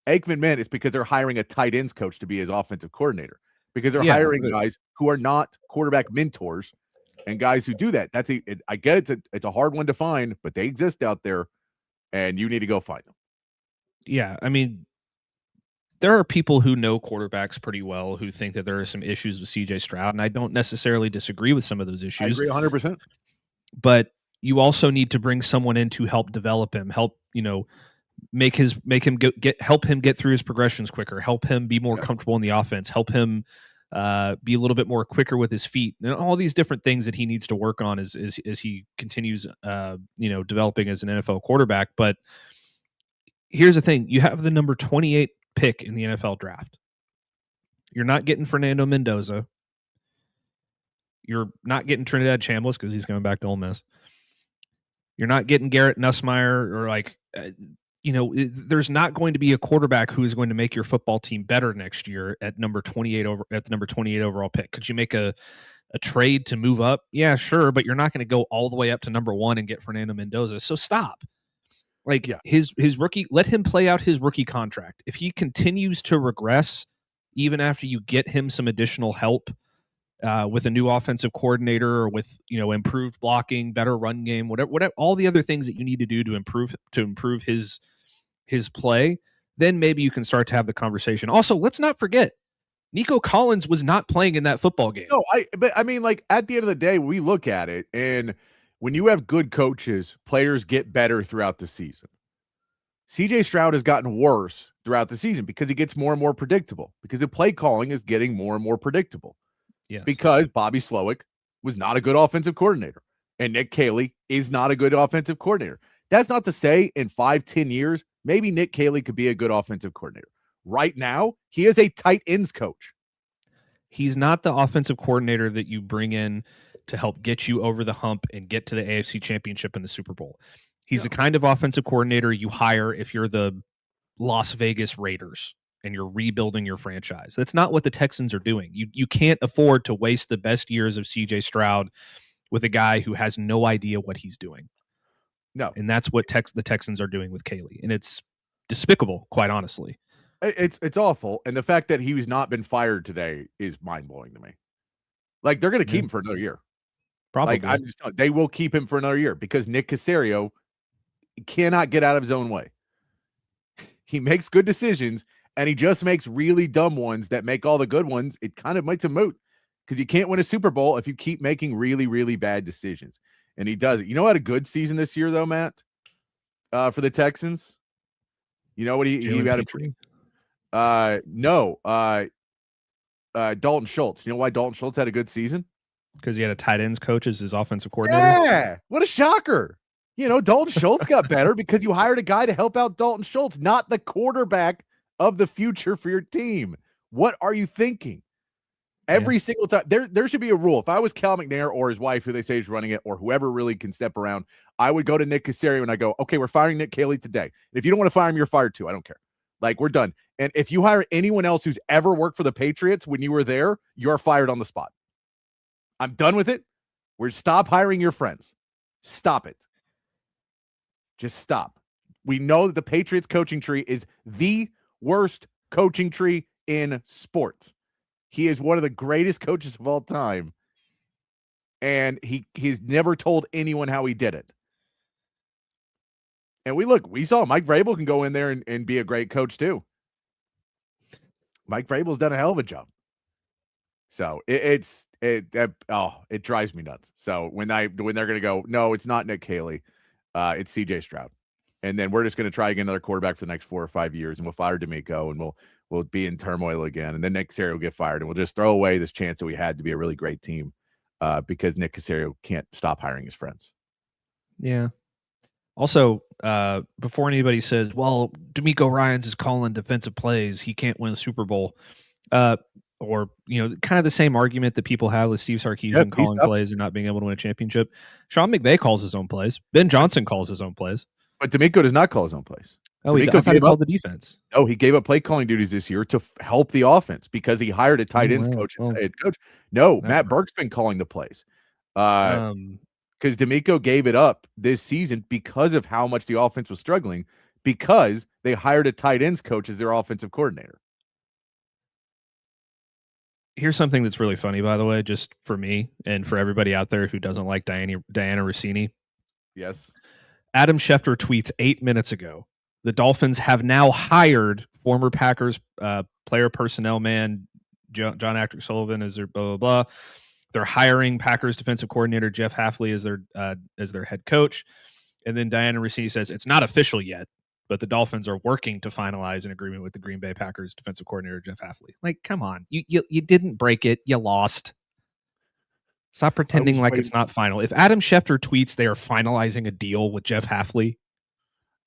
Aikman meant it's because they're hiring a tight ends coach to be his offensive coordinator because they're hiring guys who are not quarterback mentors and guys who do that. I get it's a hard one to find, but they exist out there, and you need to go find them. Yeah, I mean, there are people who know quarterbacks pretty well who think that there are some issues with CJ Stroud, and I don't necessarily disagree with some of those issues. I agree 100%. But you also need to bring someone in to help develop him, help help him get through his progressions quicker, help him be more comfortable in the offense, help him be a little bit more quicker with his feet, and all these different things that he needs to work on as he continues developing as an NFL quarterback. But here's the thing: you have the number 28 pick in the NFL draft. You're not getting Fernando Mendoza. You're not getting Trinidad Chambliss because he's coming back to Ole Miss. You're not getting Garrett Nussmeier there's not going to be a quarterback who is going to make your football team better next year at number 28 at the number 28 overall pick. Could you make a trade to move up? Yeah, sure, but you're not going to go all the way up to number 1 and get Fernando Mendoza. So stop. His rookie, let him play out his rookie contract. If he continues to regress, even after you get him some additional help with a new offensive coordinator or with improved blocking, better run game, whatever, all the other things that you need to do to improve his play, then maybe you can start to have the conversation. Also, let's not forget, Nico Collins was not playing in that football game. No, but I mean, like at the end of the day, we look at it, and when you have good coaches, players get better throughout the season. CJ Stroud has gotten worse throughout the season because he gets more and more predictable, because the play calling is getting more and more predictable. Yes. Because Bobby Slowick was not a good offensive coordinator, and Nick Caley is not a good offensive coordinator. That's not to say in 5-10 years, maybe Nick Caley could be a good offensive coordinator. Right now, he is a tight ends coach. He's not the offensive coordinator that you bring in to help get you over the hump and get to the AFC Championship and the Super Bowl. He's the kind of offensive coordinator you hire if you're the Las Vegas Raiders and you're rebuilding your franchise. That's not what the Texans are doing. You can't afford to waste the best years of CJ Stroud with a guy who has no idea what he's doing. No. And that's what the Texans are doing with Caley. And it's despicable, quite honestly. It's awful. And the fact that he's not been fired today is mind-blowing to me. Like, they're going to keep him for another year. Probably. Like, they will keep him for another year because Nick Caserio cannot get out of his own way. He makes good decisions, and he just makes really dumb ones that make all the good ones. It kind of makes a moot because you can't win a Super Bowl if you keep making really, really bad decisions. And he does it. You know, had a good season this year, though, Matt, for the Texans. You know what he had Dalton Schultz. You know why Dalton Schultz had a good season? Because he had a tight ends coach as his offensive coordinator. Yeah, what a shocker. Dalton Schultz got better because you hired a guy to help out Dalton Schultz, not the quarterback of the future for your team. What are you thinking? Every single time. There should be a rule. If I was Cal McNair or his wife, who they say is running it, or whoever really can step around, I would go to Nick Caserio and I go, okay, we're firing Nick Caley today. And if you don't want to fire him, you're fired too. I don't care. Like, we're done. And if you hire anyone else who's ever worked for the Patriots when you were there, you're fired on the spot. I'm done with it. Stop hiring your friends. Stop it. Just stop. We know that the Patriots coaching tree is the worst coaching tree in sports. He is one of the greatest coaches of all time. And he's never told anyone how he did it. And we saw Mike Vrabel can go in there and be a great coach too. Mike Vrabel's done a hell of a job. So it drives me nuts. So when they're going to go, no, it's not Nick Caley, it's CJ Stroud. And then we're just going to try again another quarterback for the next 4 or 5 years, and we'll fire D'Amico, and we'll be in turmoil again. And then Nick Caserio will get fired, and we'll just throw away this chance that we had to be a really great team because Nick Caserio can't stop hiring his friends. Yeah. Also, before anybody says, well, D'Amico Ryans is calling defensive plays, he can't win the Super Bowl. Or, kind of the same argument that people have with Steve Sarkisian calling plays and not being able to win a championship. Sean McVay calls his own plays. Ben Johnson calls his own plays. But D'Amico does not call his own plays. Oh, I thought he called the defense. Oh, he gave up play calling duties this year to help the offense because he hired a tight ends coach and head coach. No, Matt Burke's been calling the plays. Because D'Amico gave it up this season because of how much the offense was struggling, because they hired a tight ends coach as their offensive coordinator. Here's something that's really funny, by the way, just for me and for everybody out there who doesn't like Diana Rossini. Yes. Adam Schefter tweets 8 minutes ago, the Dolphins have now hired former Packers player personnel man John Actrick Sullivan as their blah, blah, blah. They're hiring Packers defensive coordinator Jeff Hafley as their head coach. And then Diana Rossini says, it's not official yet, but the Dolphins are working to finalize an agreement with the Green Bay Packers defensive coordinator Jeff Hafley. Like, come on. You didn't break it. You lost. Stop pretending like it's not final. If Adam Schefter tweets they are finalizing a deal with Jeff Hafley,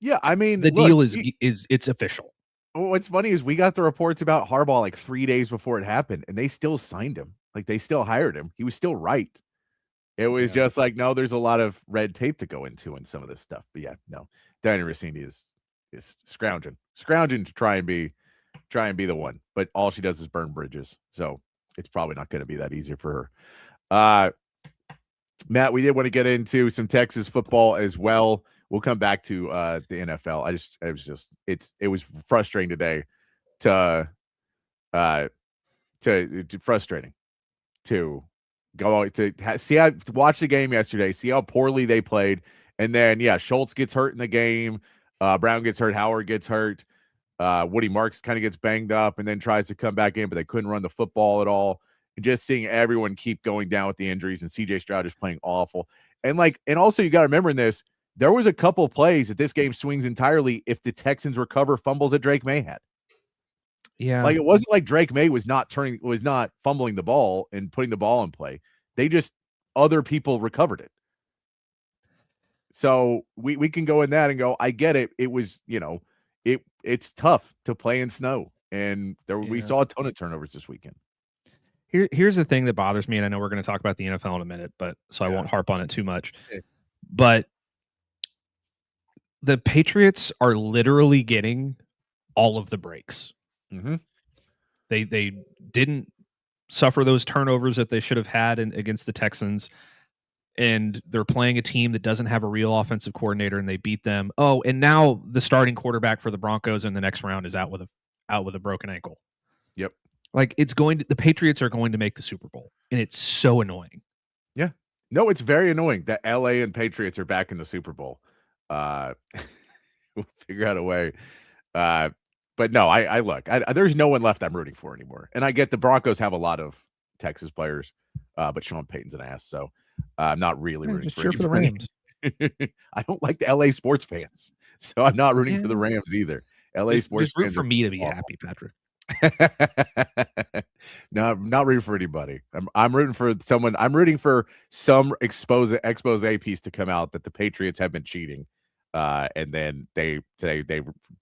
yeah, I mean, the deal is it's official. What's funny is we got the reports about Harbaugh like 3 days before it happened, and they still signed him. Like, they still hired him. He was still right. It was just like, no, there's a lot of red tape to go into in some of this stuff. But yeah, no, Diana Rossini is scrounging to try and be the one, but all she does is burn bridges. So it's probably not going to be that easy for her. Matt, we did want to get into some Texas football as well. We'll come back to the NFL. It was frustrating today frustrating to go to watch the game yesterday, see how poorly they played. And then, Schultz gets hurt in the game. Brown gets hurt. Howard gets hurt. Woody Marks kind of gets banged up and then tries to come back in, but they couldn't run the football at all. And just seeing everyone keep going down with the injuries and CJ Stroud is playing awful. And also you got to remember in this, there was a couple plays that this game swings entirely if the Texans recover fumbles that Drake May had. Yeah. Like, it wasn't like Drake May was not fumbling the ball and putting the ball in play. Other people recovered it. So we can go in that and go, I get it. It was, it's tough to play in snow. And we saw a ton of turnovers this weekend. Here's the thing that bothers me, and I know we're going to talk about the NFL in a minute, but so I won't harp on it too much. But the Patriots are literally getting all of the breaks. Mm-hmm. They didn't suffer those turnovers that they should have had against the Texans, and they're playing a team that doesn't have a real offensive coordinator, and they beat them. Oh, and now the starting quarterback for the Broncos in the next round is out with a broken ankle. Yep. Like, the Patriots are going to make the Super Bowl, and it's so annoying. Yeah. No, it's very annoying that LA and Patriots are back in the Super Bowl. We'll figure out a way. But no, I look, there's no one left I'm rooting for anymore. And I get the Broncos have a lot of Texas players, but Sean Payton's an ass. So I'm not really rooting for the Rams. I don't like the LA sports fans. So I'm not rooting for the Rams either. LA sports just root fans for me to be happy, Patrick. No, I'm not rooting for anybody. I'm rooting for someone. I'm rooting for some expose piece to come out that the Patriots have been cheating, and then they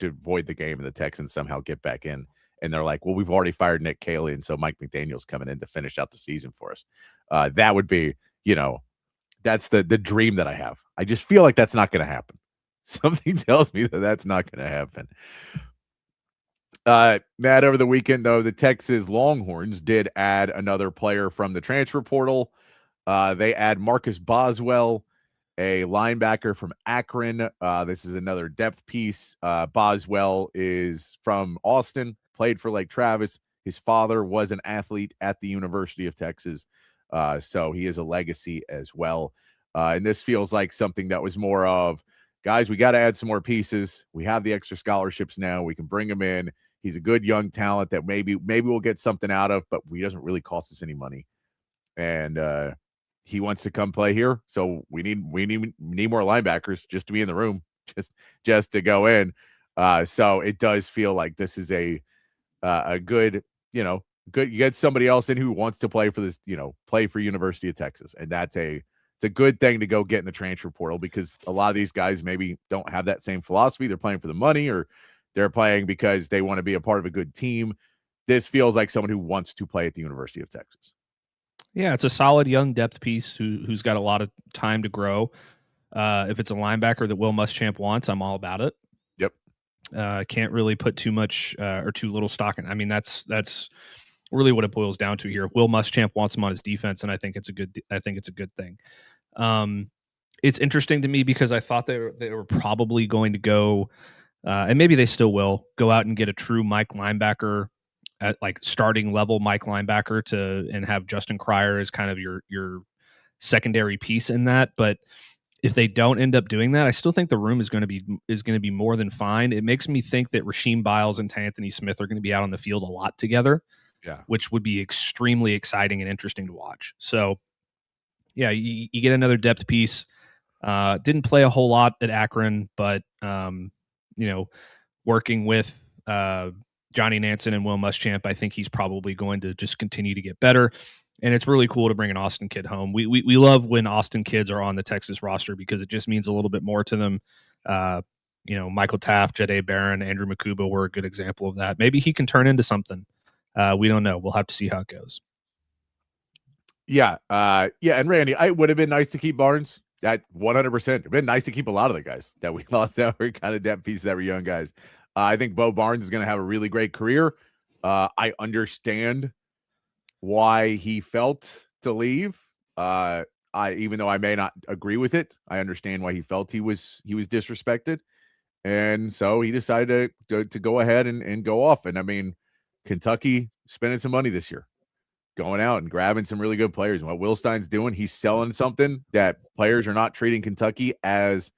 void the game and the Texans somehow get back in and they're like, well, we've already fired Nick Caley, and so Mike McDaniel's coming in to finish out the season for us. That would be, that's the dream that I have. I just feel like that's not going to happen. Something tells me that that's not going to happen. Matt, over the weekend, though, the Texas Longhorns did add another player from the transfer portal. They add Marcus Boswell, a linebacker from Akron. This is another depth piece. Boswell is from Austin, played for Lake Travis. His father was an athlete at the University of Texas, so he is a legacy as well. And this feels like something that was more of, guys, we got to add some more pieces. We have the extra scholarships now. We can bring him in. He's a good young talent that maybe we'll get something out of, but he doesn't really cost us any money. And he wants to come play here, so we need more linebackers just to be in the room, just to go in. So it does feel like this is a good, good. You get somebody else in who wants to play for this, play for University of Texas, and it's a good thing to go get in the transfer portal, because a lot of these guys maybe don't have that same philosophy. They're playing for the money, or they're playing because they want to be a part of a good team. This feels like someone who wants to play at the University of Texas. Yeah, it's a solid young depth piece who's got a lot of time to grow. If it's a linebacker that Will Muschamp wants, I'm all about it. Yep. Can't really put too much or too little stock in. I mean, that's really what it boils down to here. Will Muschamp wants him on his defense, and I think it's a good thing. It's interesting to me because I thought they were probably going to go, and maybe they still will, go out and get a true Mike linebacker at like starting level Mike linebacker and have Justin Cryer as kind of your secondary piece in that. But if they don't end up doing that, I still think the room is going to be more than fine. It makes me think that Rasheem Biles and Anthony Smith are going to be out on the field a lot together. Yeah, which would be extremely exciting and interesting to watch. So, yeah, you get another depth piece. Didn't play a whole lot at Akron, but working with Johnny Nansen and Will Muschamp, I think he's probably going to just continue to get better. And it's really cool to bring an Austin kid home. We love when Austin kids are on the Texas roster because it just means a little bit more to them. Michael Taft, Jede Barron, Andrew Makuba were a good example of that. Maybe he can turn into something. We don't know. We'll have to see how it goes. Yeah. And Randy, it would have been nice to keep Barnes. That 100%. It'd been nice to keep a lot of the guys that we lost that were kind of depth pieces that were young guys. I think Bo Barnes is going to have a really great career. I understand why he felt to leave. Even though I may not agree with it, I understand why he felt he was disrespected. And so he decided to go ahead and go off. And I mean, Kentucky spending some money this year, going out and grabbing some really good players. And what Will Stein's doing, he's selling something that players are not treating Kentucky as,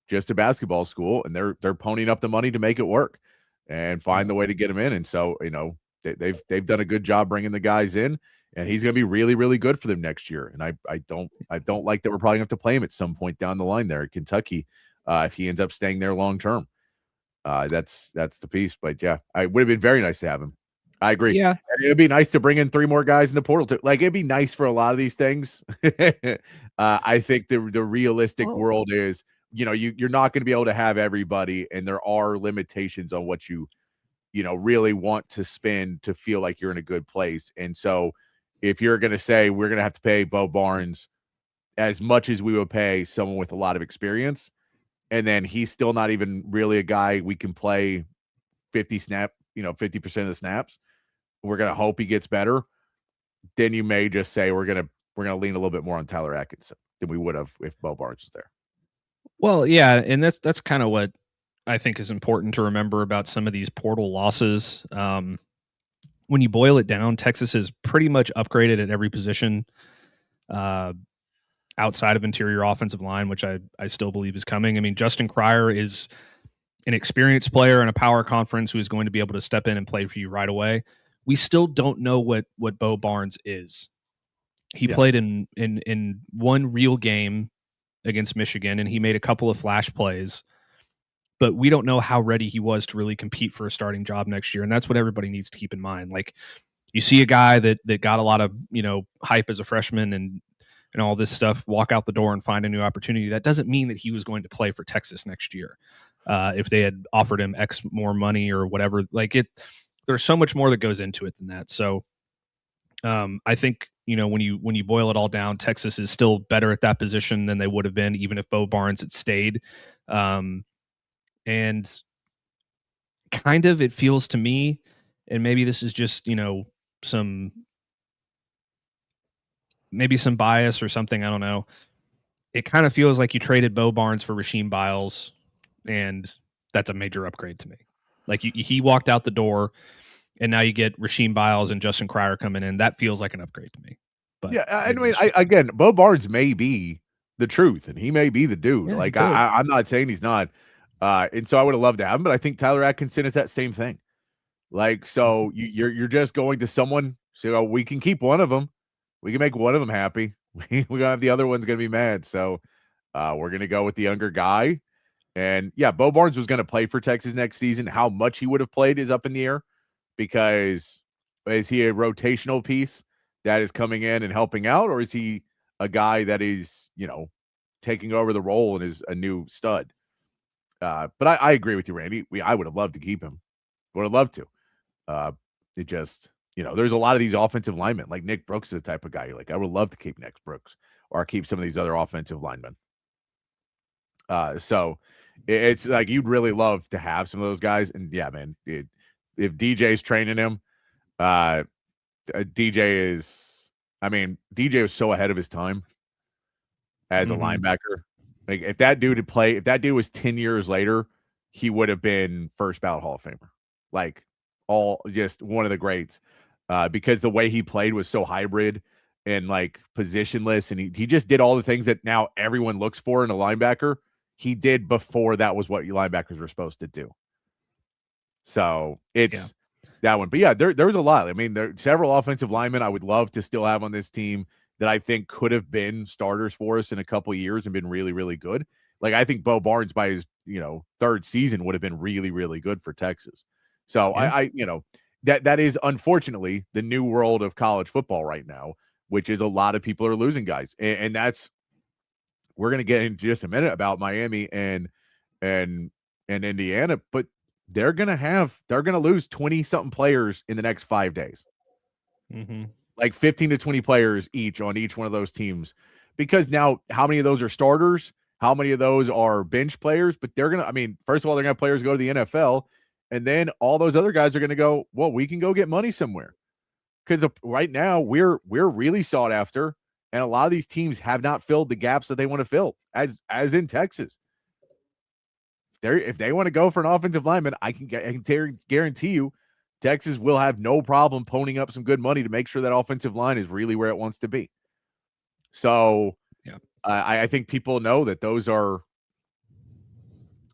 just a basketball school, and they're ponying up the money to make it work and find the way to get them in. And so, they've done a good job bringing the guys in, and he's going to be really, really good for them next year. And I don't like that we're probably going to have to play him at some point down the line there at Kentucky if he ends up staying there long term. That's the piece. But yeah, it would have been very nice to have him. I agree. Yeah. And it would be nice to bring in 3 more guys in the portal too. Like, it'd be nice for a lot of these things. I think the realistic world is, you're not going to be able to have everybody, and there are limitations on what you really want to spend to feel like you're in a good place. And so if you're going to say we're going to have to pay Bo Barnes as much as we would pay someone with a lot of experience, and then he's still not even really a guy we can play 50% of the snaps, we're going to hope he gets better, then you may just say we're going to lean a little bit more on Tyler Atkinson than we would have if Bo Barnes was there. Well, yeah, and that's kind of what I think is important to remember about some of these portal losses. When you boil it down, Texas is pretty much upgraded at every position outside of interior offensive line, which I still believe is coming. I mean, Justin Cryer is an experienced player in a power conference who is going to be able to step in and play for you right away. We still don't know what Bo Barnes is. He played in one real game against Michigan, and he made a couple of flash plays, but we don't know how ready he was to really compete for a starting job next year. And that's what everybody needs to keep in mind. Like, you see a guy that got a lot of, hype as a freshman and all this stuff, walk out the door and find a new opportunity. That doesn't mean that he was going to play for Texas next year. if they had offered him X more money or whatever. Like there's so much more that goes into it than that. So I think, when you boil it all down, Texas is still better at that position than they would have been, even if Bo Barnes had stayed. And kind of, it feels to me, and maybe this is just, some bias or something, I don't know. It kind of feels like you traded Bo Barnes for Rasheem Biles, and that's a major upgrade to me. Like he walked out the door, and now you get Rasheem Biles and Justin Cryer coming in. That feels like an upgrade to me. But yeah, I mean, again, Bo Barnes may be the truth, and he may be the dude. Yeah, like I'm not saying he's not, and so I would have loved to have him, but I think Tyler Atkinson is that same thing. Like, so you're just going to someone. So we can keep one of them, we can make one of them happy. We're gonna have the other one's gonna be mad. So we're gonna go with the younger guy. And yeah, Bo Barnes was gonna play for Texas next season. How much he would have played is up in the air, because is he a rotational piece that is coming in and helping out, or is he a guy that is, taking over the role and is a new stud? But I agree with you, Randy. I would have loved to keep him. Would have loved to. It just, there's a lot of these offensive linemen. Like Nick Brooks is the type of guy you're like, I would love to keep Nick Brooks or keep some of these other offensive linemen. So it's like you'd really love to have some of those guys. And yeah, man, if DJ's training him, DJ was so ahead of his time as a linebacker. Like if that dude was 10 years later, he would have been first ballot Hall of Famer. Like just one of the greats, because the way he played was so hybrid and like positionless. And he just did all the things that now everyone looks for in a linebacker. He did before that was what linebackers were supposed to do. So it's that one. But yeah, there's a lot. I mean, there are several offensive linemen I would love to still have on this team that I think could have been starters for us in a couple of years and been really, really good. Like I think Bo Barnes by his, third season would have been really, really good for Texas. So I that is unfortunately the new world of college football right now, which is a lot of people are losing guys. And that's, we're going to get into just a minute about Miami and Indiana, but they're going to lose 20 something players in the next 5 days. Mm-hmm. Like 15 to 20 players each on each one of those teams, because now how many of those are starters? How many of those are bench players? But first of all, they're going to have players go to the NFL, and then all those other guys are going to go, well, we can go get money somewhere. Because right now we're really sought after, and a lot of these teams have not filled the gaps that they want to fill, as in Texas. If they want to go for an offensive lineman, I can guarantee you Texas will have no problem ponying up some good money to make sure that offensive line is really where it wants to be. So yeah, I think people know that those are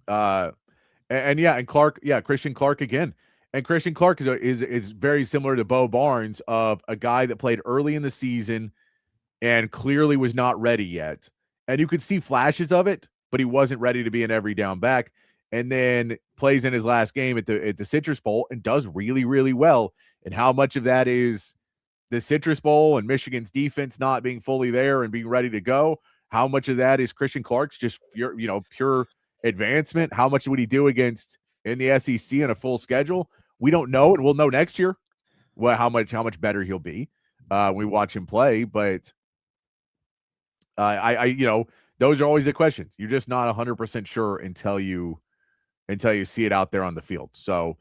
and Clark, Christian Clark again. And Christian Clark is very similar to Bo Barnes, of a guy that played early in the season and clearly was not ready yet. And you could see flashes of it, but he wasn't ready to be an every down back. And then plays in his last game at the Citrus Bowl and does really, really well. And how much of that is the Citrus Bowl and Michigan's defense not being fully there and being ready to go? How much of that is Christian Clark's just pure advancement? How much would he do against in the SEC on a full schedule? We don't know, and we'll know next year how much better he'll be when we watch him play. But those are always the questions. You're just not 100% sure until you see it out there on the field. So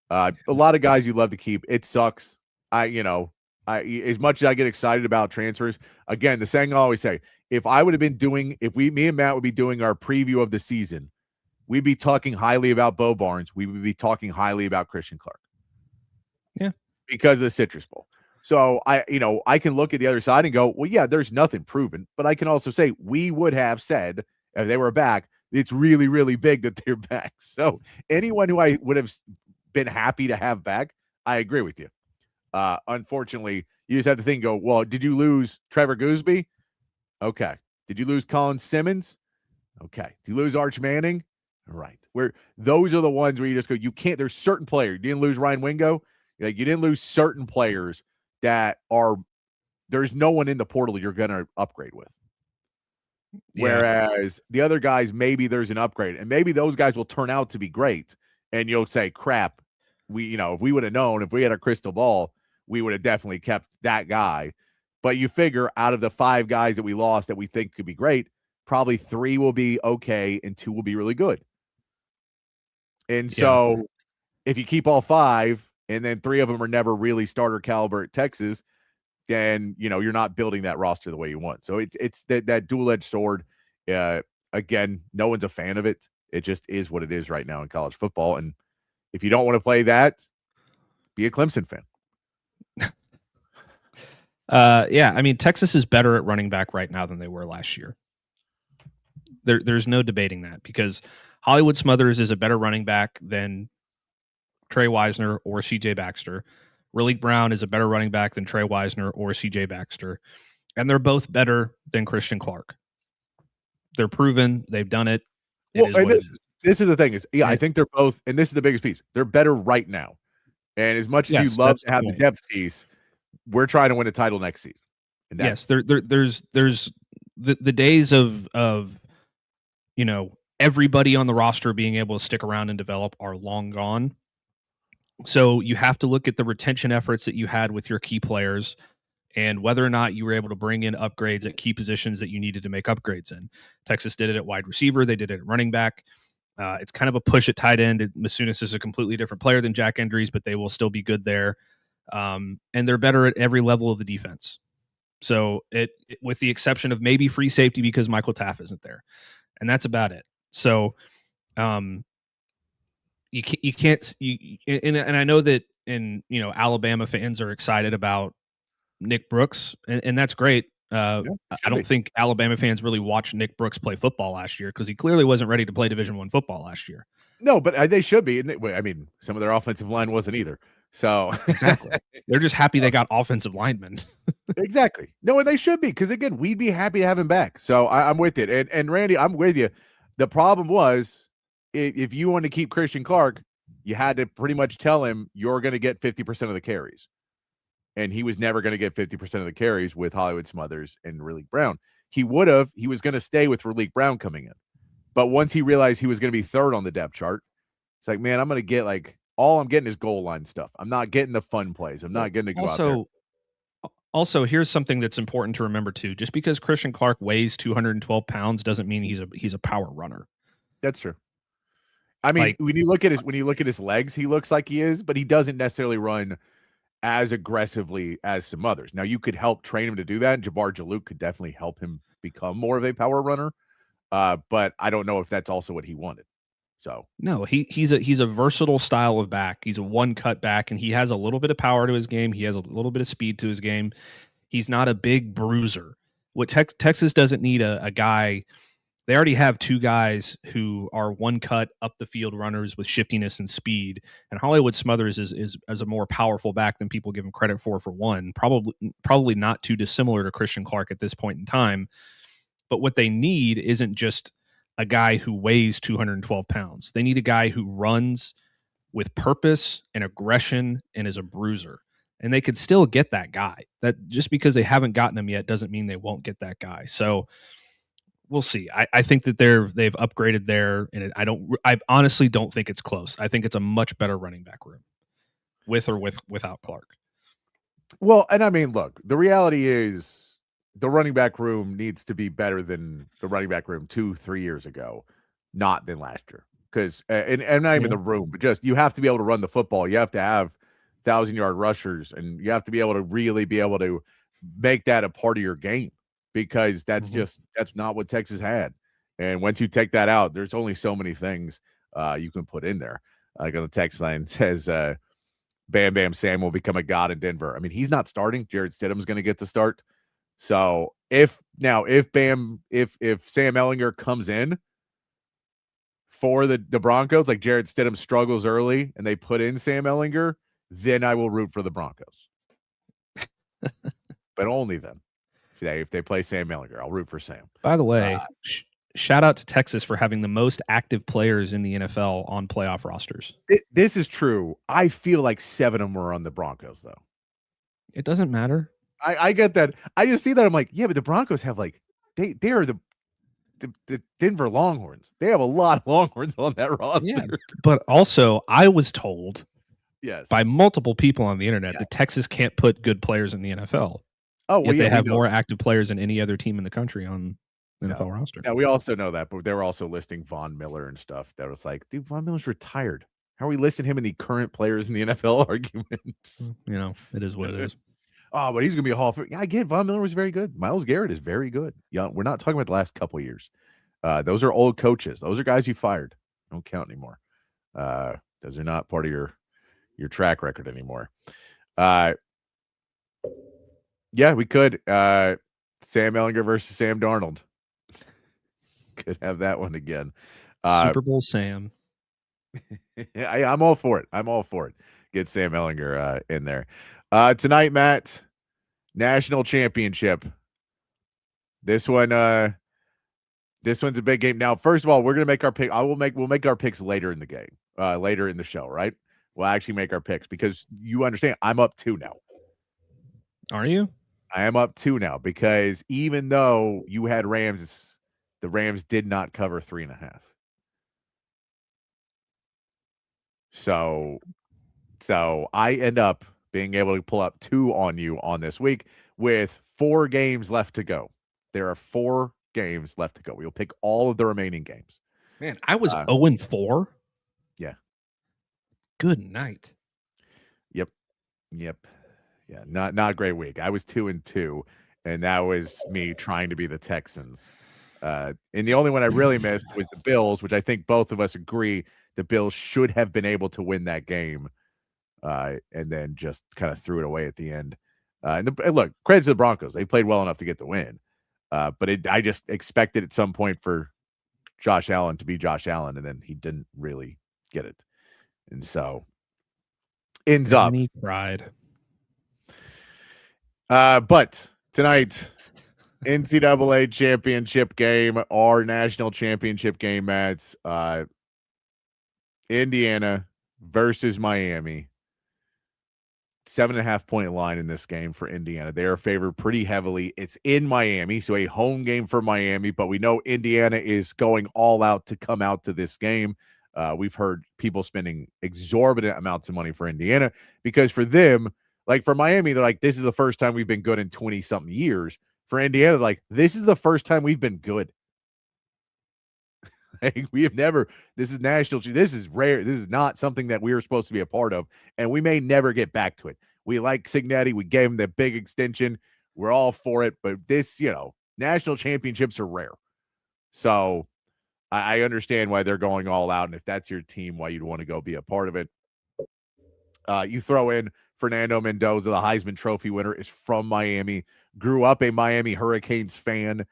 a lot of guys you'd love to keep. It sucks. As much as I get excited about transfers, again, the saying I always say, me and Matt would be doing our preview of the season, we'd be talking highly about Bo Barnes. We would be talking highly about Christian Clark. Yeah. Because of the Citrus Bowl. So I can look at the other side and go, well, yeah, there's nothing proven, but I can also say we would have said if they were back, it's really, really big that they're back. So anyone who I would have been happy to have back, I agree with you. Unfortunately, you just have to think, go, well, did you lose Trevor Gooseby? Okay. Did you lose Colin Simmons? Okay. Did you lose Arch Manning? All right. Those are the ones where you just go, you can't, there's certain players. You didn't lose Ryan Wingo. Like, you didn't lose certain players that there's no one in the portal you're going to upgrade with. Whereas the other guys, maybe there's an upgrade, and maybe those guys will turn out to be great. And you'll say, crap, if we would have known, if we had a crystal ball, we would have definitely kept that guy. But you figure out of the 5 guys that we lost that we think could be great, probably 3 will be okay and 2 will be really good. And so if you keep all 5 and then 3 of them are never really starter caliber at Texas, then, you're not building that roster the way you want. So it's that dual-edged sword. Again, no one's a fan of it. It just is what it is right now in college football. And if you don't want to play that, be a Clemson fan. I mean, Texas is better at running back right now than they were last year. There's no debating that, because Hollywood Smothers is a better running back than Trey Wisner or CJ Baxter. Raleek Brown is a better running back than Trey Wisner or CJ Baxter. And they're both better than Christian Clark. They're proven. They've done it. This is the thing I think they're both, and this is the biggest piece. They're better right now. And as much as you love to have the depth piece, we're trying to win a title next season. And there's the days of everybody on the roster being able to stick around and develop are long gone. So you have to look at the retention efforts that you had with your key players and whether or not you were able to bring in upgrades at key positions that you needed to make upgrades in. Texas did it at wide receiver. They did it at running back. It's kind of a push at tight end. Masunis is a completely different player than Jack Endries, but they will still be good there. And they're better at every level of the defense. So with the exception of maybe free safety because Michael Taff isn't there. And that's about it. So you can't, and I know that Alabama fans are excited about Nick Brooks, and that's great. I don't think Alabama fans really watched Nick Brooks play football last year because he clearly wasn't ready to play Division I football last year. No, but they should be. I mean, some of their offensive line wasn't either. So exactly, they're just happy they got offensive linemen. Exactly. No, and they should be, because again, we'd be happy to have him back. So I'm with it. And Randy, I'm with you. The problem was, if you want to keep Christian Clark, you had to pretty much tell him you're going to get 50% of the carries. And he was never going to get 50% of the carries with Hollywood Smothers and Raleek Brown. He was going to stay with Raleek Brown coming in. But once he realized he was going to be third on the depth chart, it's like, man, I'm going to get all I'm getting is goal line stuff. I'm not getting the fun plays. I'm not getting to go out there. Also, here's something that's important to remember too. Just because Christian Clark weighs 212 pounds doesn't mean he's a power runner. That's true. I mean, when you look at his legs, he looks like he is, but he doesn't necessarily run as aggressively as some others. Now, you could help train him to do that, and Jabbar Jalouk could definitely help him become more of a power runner. But I don't know if that's also what he wanted. So no, he's a versatile style of back. He's a one cut back, and he has a little bit of power to his game. He has a little bit of speed to his game. He's not a big bruiser. What Texas doesn't need a guy. They already have 2 guys who are one cut up the field runners with shiftiness and speed. And Hollywood Smothers is a more powerful back than people give him credit for one. Probably not too dissimilar to Christian Clark at this point in time. But what they need isn't just a guy who weighs 212 pounds. They need a guy who runs with purpose and aggression and is a bruiser. And they could still get that guy. That just because they haven't gotten him yet doesn't mean they won't get that guy. So we'll see. I think that they've upgraded there, and I honestly don't think it's close. I think it's a much better running back room with or without Clark. Well, and I mean, look, the reality is the running back room needs to be better than the running back room 2-3 years ago, not than last year. Because and not even the room, but just you have to be able to run the football. You have to have 1,000-yard rushers, and you have to be able to really be able to make that a part of your game, because that's not what Texas had. And once you take that out, there's only so many things you can put in there. Like on the text line says, Bam Bam Sam will become a god in Denver. I mean, he's not starting. Jared Stidham's going to get the start. So if Sam Ehlinger comes in for the Broncos, like Jared Stidham struggles early and they put in Sam Ehlinger, then I will root for the Broncos. But only then. If they play Sam Ehlinger, I'll root for Sam. By the way, shout out to Texas for having the most active players in the NFL on playoff rosters. This is true. I feel like 7 of them were on the Broncos, though. It doesn't matter. I get that. I just see that. I'm like, yeah, but the Broncos have they are the the Denver Longhorns. They have a lot of Longhorns on that roster. Yeah, but also I was told Yes. by multiple people on the internet Yeah. that Texas can't put good players in the NFL. Oh, well, Yet yeah, they we have know. more active players than any other team in the country on the NFL roster. Yeah, we also know that, but they were also listing Von Miller and stuff. That was like, dude, Von Miller's retired. How are we listing him in the current players in the NFL arguments? It is what it is. Oh, but he's going to be a Hall of Fame. Yeah, I get it. Von Miller was very good. Myles Garrett is very good. Yeah, we're not talking about the last couple of years. Those are old coaches. Those are guys you fired. Don't count anymore. Those are not part of your track record anymore. Yeah, we could. Sam Ehlinger versus Sam Darnold. Could have that one again. Super Bowl Sam. I'm all for it. I'm all for it. Get Sam Ehlinger in there. Tonight, Matt, national championship. This one's a big game. Now, first of all, we're gonna make our pick. We'll make our picks later in the game, later in the show, right? We'll actually make our picks because you understand I'm up 2 now. Are you? I am up 2 now because even though you had Rams, the Rams did not cover 3.5. So I end up being able to pull up 2 on you on this week with 4 games left to go. There are 4 games left to go. We'll pick all of the remaining games. Man, I was 0-4. Yeah. Good night. Yep. Yeah, not a great week. I was 2-2, and that was me trying to be the Texans. And the only one I really missed was the Bills, which I think both of us agree the Bills should have been able to win that game, and then just kind of threw it away at the end. And look, credit to the Broncos. They played well enough to get the win. But I just expected at some point for Josh Allen to be Josh Allen, and then he didn't really get it. And so ends up. Pride. But tonight, NCAA championship game, our national championship game, Matt. Indiana versus Miami. 7.5 point line in this game for Indiana. They are favored pretty heavily. It's in Miami, so a home game for Miami, but we know Indiana is going all out to come out to this game. We've heard people spending exorbitant amounts of money for Indiana because for them, like for Miami, they're like, this is the first time we've been good in 20-something years. For Indiana, like, this is the first time we've been good. Like, we have never, this is national, this is rare. This is not something that we were supposed to be a part of, and we may never get back to it. We like Cignetti. We gave him the big extension. We're all for it, but this, national championships are rare. So I understand why they're going all out, and if that's your team, why you'd want to go be a part of it. You throw in Fernando Mendoza, the Heisman Trophy winner, is from Miami, grew up a Miami Hurricanes fan,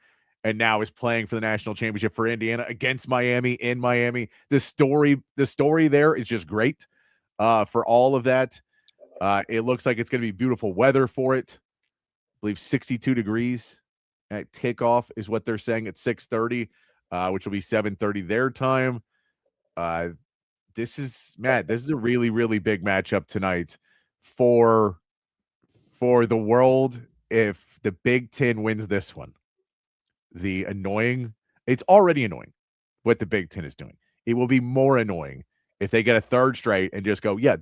and now is playing for the national championship for Indiana against Miami in Miami. The story there is just great for all of that. It looks like it's going to be beautiful weather for it. I believe 62 degrees at kickoff is what they're saying at 6:30, which will be 7:30 their time. This is a really, really big matchup tonight for the world. If the Big Ten wins this one, it's already annoying what the Big Ten is doing. It will be more annoying if they get a third straight and just go, yeah,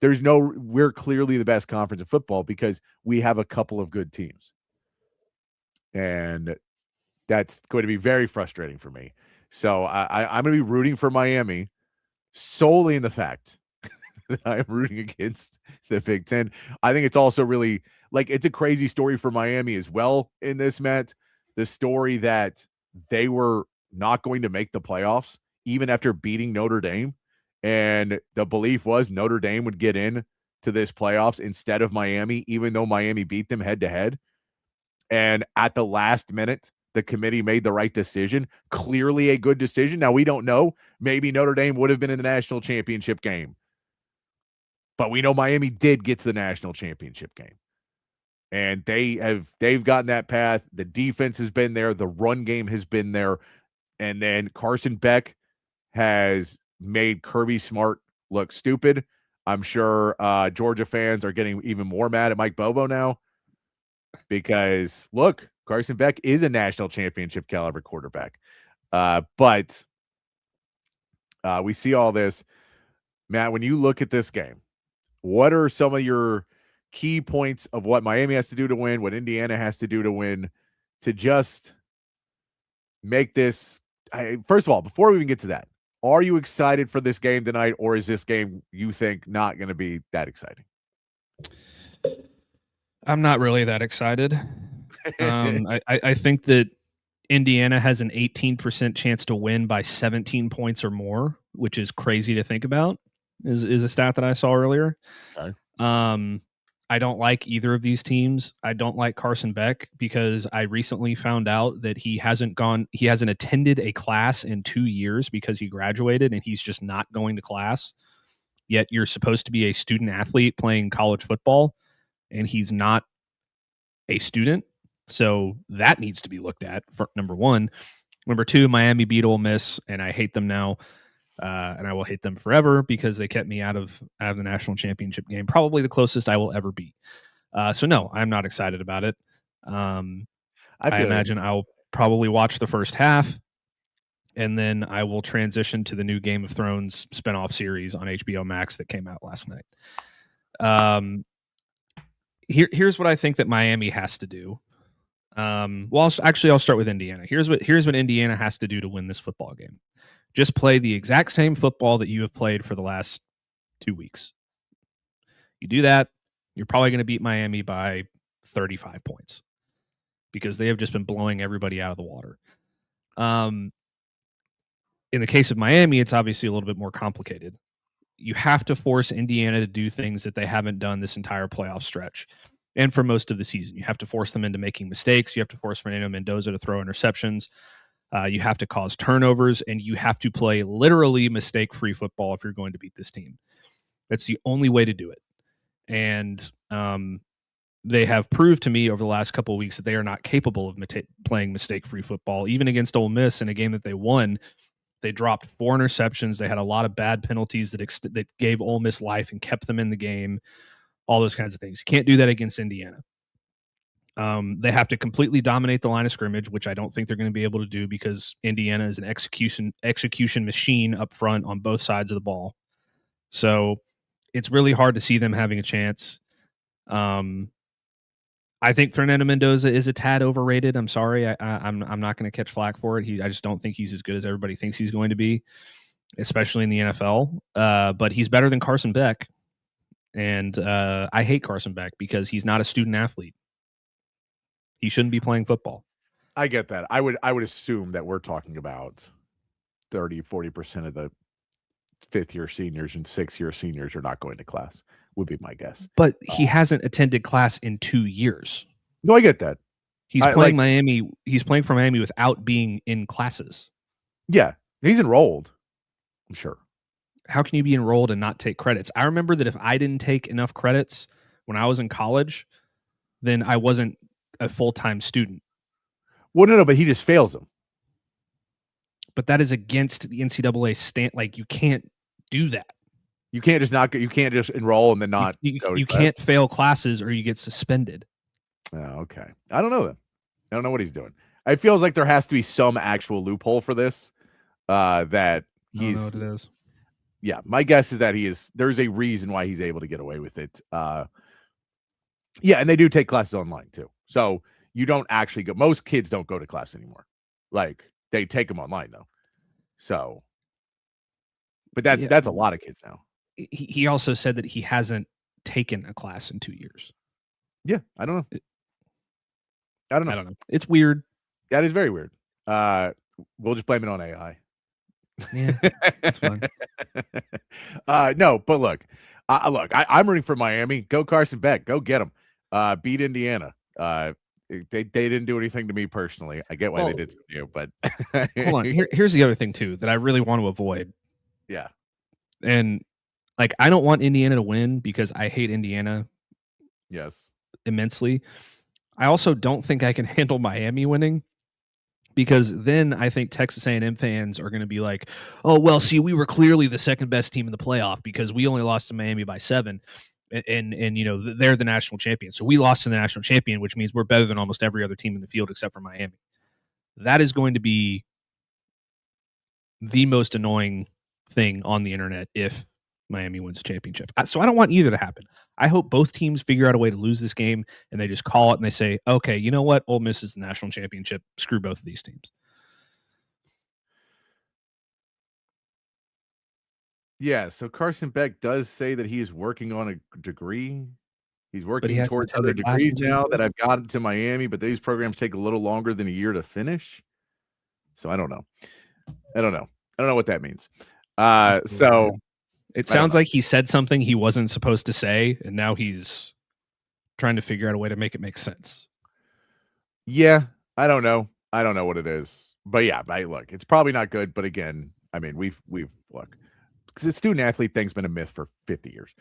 we're clearly the best conference in football because we have a couple of good teams. And that's going to be very frustrating for me. So I'm going to be rooting for Miami solely in the fact that I'm rooting against the Big Ten. I think it's also really, it's a crazy story for Miami as well in this, Matt. The story that they were not going to make the playoffs even after beating Notre Dame. And the belief was Notre Dame would get in to this playoffs instead of Miami, even though Miami beat them head to head. And at the last minute, the committee made the right decision. Clearly a good decision. Now, we don't know. Maybe Notre Dame would have been in the national championship game. But we know Miami did get to the national championship game. And they've gotten that path. The defense has been there. The run game has been there. And then Carson Beck has made Kirby Smart look stupid. I'm sure Georgia fans are getting even more mad at Mike Bobo now. because look, Carson Beck is a national championship caliber quarterback. But we see all this. Matt, when you look at this game, what are some of your key points of what Miami has to do to win, what Indiana has to do to win, to just make this? First of all, before we even get to that, are you excited for this game tonight, or is this game, you think, not going to be that exciting? I'm not really that excited. I think that Indiana has an 18% chance to win by 17 points or more, which is crazy to think about, is a stat that I saw earlier. Okay. I don't like either of these teams. I don't like Carson Beck because I recently found out that he hasn't attended a class in 2 years because he graduated and he's just not going to class. Yet you're supposed to be a student athlete playing college football and he's not a student. So that needs to be looked at, for number one. Number two, Miami beat Ole Miss, and I hate them now, and I will hate them forever because they kept me out of the national championship game, probably the closest I will ever be. So no, I'm not excited about it. I imagine I'll probably watch the first half, and then I will transition to the new Game of Thrones spinoff series on HBO Max that came out last night. Here's what I think that Miami has to do. I'll start with Indiana. Here's what Indiana has to do to win this football game. Just play the exact same football that you have played for the last 2 weeks. You do that, you're probably going to beat Miami by 35 points because they have just been blowing everybody out of the water. In the case of Miami, it's obviously a little bit more complicated. You have to force Indiana to do things that they haven't done this entire playoff stretch. And for most of the season, you have to force them into making mistakes. You have to force Fernando Mendoza to throw interceptions. You have to cause turnovers, and you have to play literally mistake-free football if you're going to beat this team. That's the only way to do it. And they have proved to me over the last couple of weeks that they are not capable of playing mistake-free football. Even against Ole Miss in a game that they won, they dropped 4 interceptions. They had a lot of bad penalties that gave Ole Miss life and kept them in the game. All those kinds of things. You can't do that against Indiana. They have to completely dominate the line of scrimmage, which I don't think they're going to be able to do because Indiana is an execution machine up front on both sides of the ball. So it's really hard to see them having a chance. I think Fernando Mendoza is a tad overrated. I'm sorry. I'm not going to catch flack for it. I just don't think he's as good as everybody thinks he's going to be, especially in the NFL. But he's better than Carson Beck. And I hate Carson Beck because he's not a student athlete. He shouldn't be playing football. I get that. I would assume that we're talking about 30-40% of the 5th-year seniors and 6th-year seniors are not going to class, would be my guess. But he hasn't attended class in 2 years. No, I get that. He's playing Miami. He's playing for Miami without being in classes. Yeah, he's enrolled, I'm sure. How can you be enrolled and not take credits? I remember that if I didn't take enough credits when I was in college, then I wasn't a full-time student. Well, no, but he just fails them. But that is against the NCAA stand. Like, you can't do that. You can't just not. You can't just enroll and then not. You can't fail classes or you get suspended. Oh, okay. I don't know then. I don't know what he's doing. It feels like there has to be some actual loophole for this. That he's. I don't know what it is. Yeah, my guess is that there's a reason why he's able to get away with it. Yeah, and they do take classes online too. So you don't actually go. Most kids don't go to class anymore. Like, they take them online though. So, but that's a lot of kids now. He also said that he hasn't taken a class in 2 years. Yeah, I don't know. I don't know. It's weird. That is very weird. We'll just blame it on AI. Yeah, that's fine. No, but look, I'm rooting for Miami. Go Carson Beck. Go get them. Beat Indiana. They didn't do anything to me personally. I get why they did to you, but hold on. Here's the other thing too that I really want to avoid. Yeah, and like, I don't want Indiana to win because I hate Indiana. Yes, immensely. I also don't think I can handle Miami winning, because then I think Texas A&M fans are going to be like, oh, well, see, we were clearly the second best team in the playoff because we only lost to Miami by 7. and they're the national champion. So we lost to the national champion, which means we're better than almost every other team in the field except for Miami. That is going to be the most annoying thing on the internet if Miami wins a championship. So I don't want either to happen. I hope both teams figure out a way to lose this game and they just call it and they say, okay, you know what? Ole Miss is the national championship. Screw both of these teams. Yeah, so Carson Beck does say that he is working on a degree. He's he working hasn't towards other attended classes degrees now that I've gotten to Miami, but these programs take a little longer than a year to finish. So I don't know. I don't know what that means. So it sounds like he said something he wasn't supposed to say, and now he's trying to figure out a way to make it make sense. Yeah, I don't know. I don't know what it is. But yeah, look, it's probably not good. But again, I mean, we've look, because the student athlete thing's been a myth for 50 years.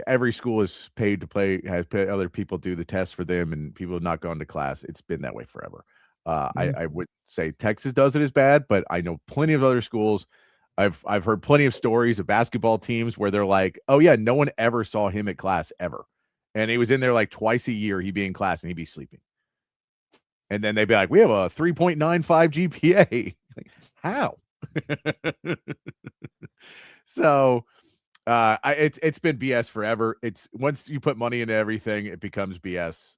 Every school is paid to play, has paid other people do the test for them, and people have not gone to class. It's been that way forever. I would say Texas does it as bad, but I know plenty of other schools. I've heard plenty of stories of basketball teams where they're like, oh yeah, no one ever saw him at class ever. And he was in there like twice a year. He'd be in class and he'd be sleeping. And then they'd be like, we have a 3.95 GPA. Like, how? So it's been BS forever. It's once you put money into everything, it becomes BS.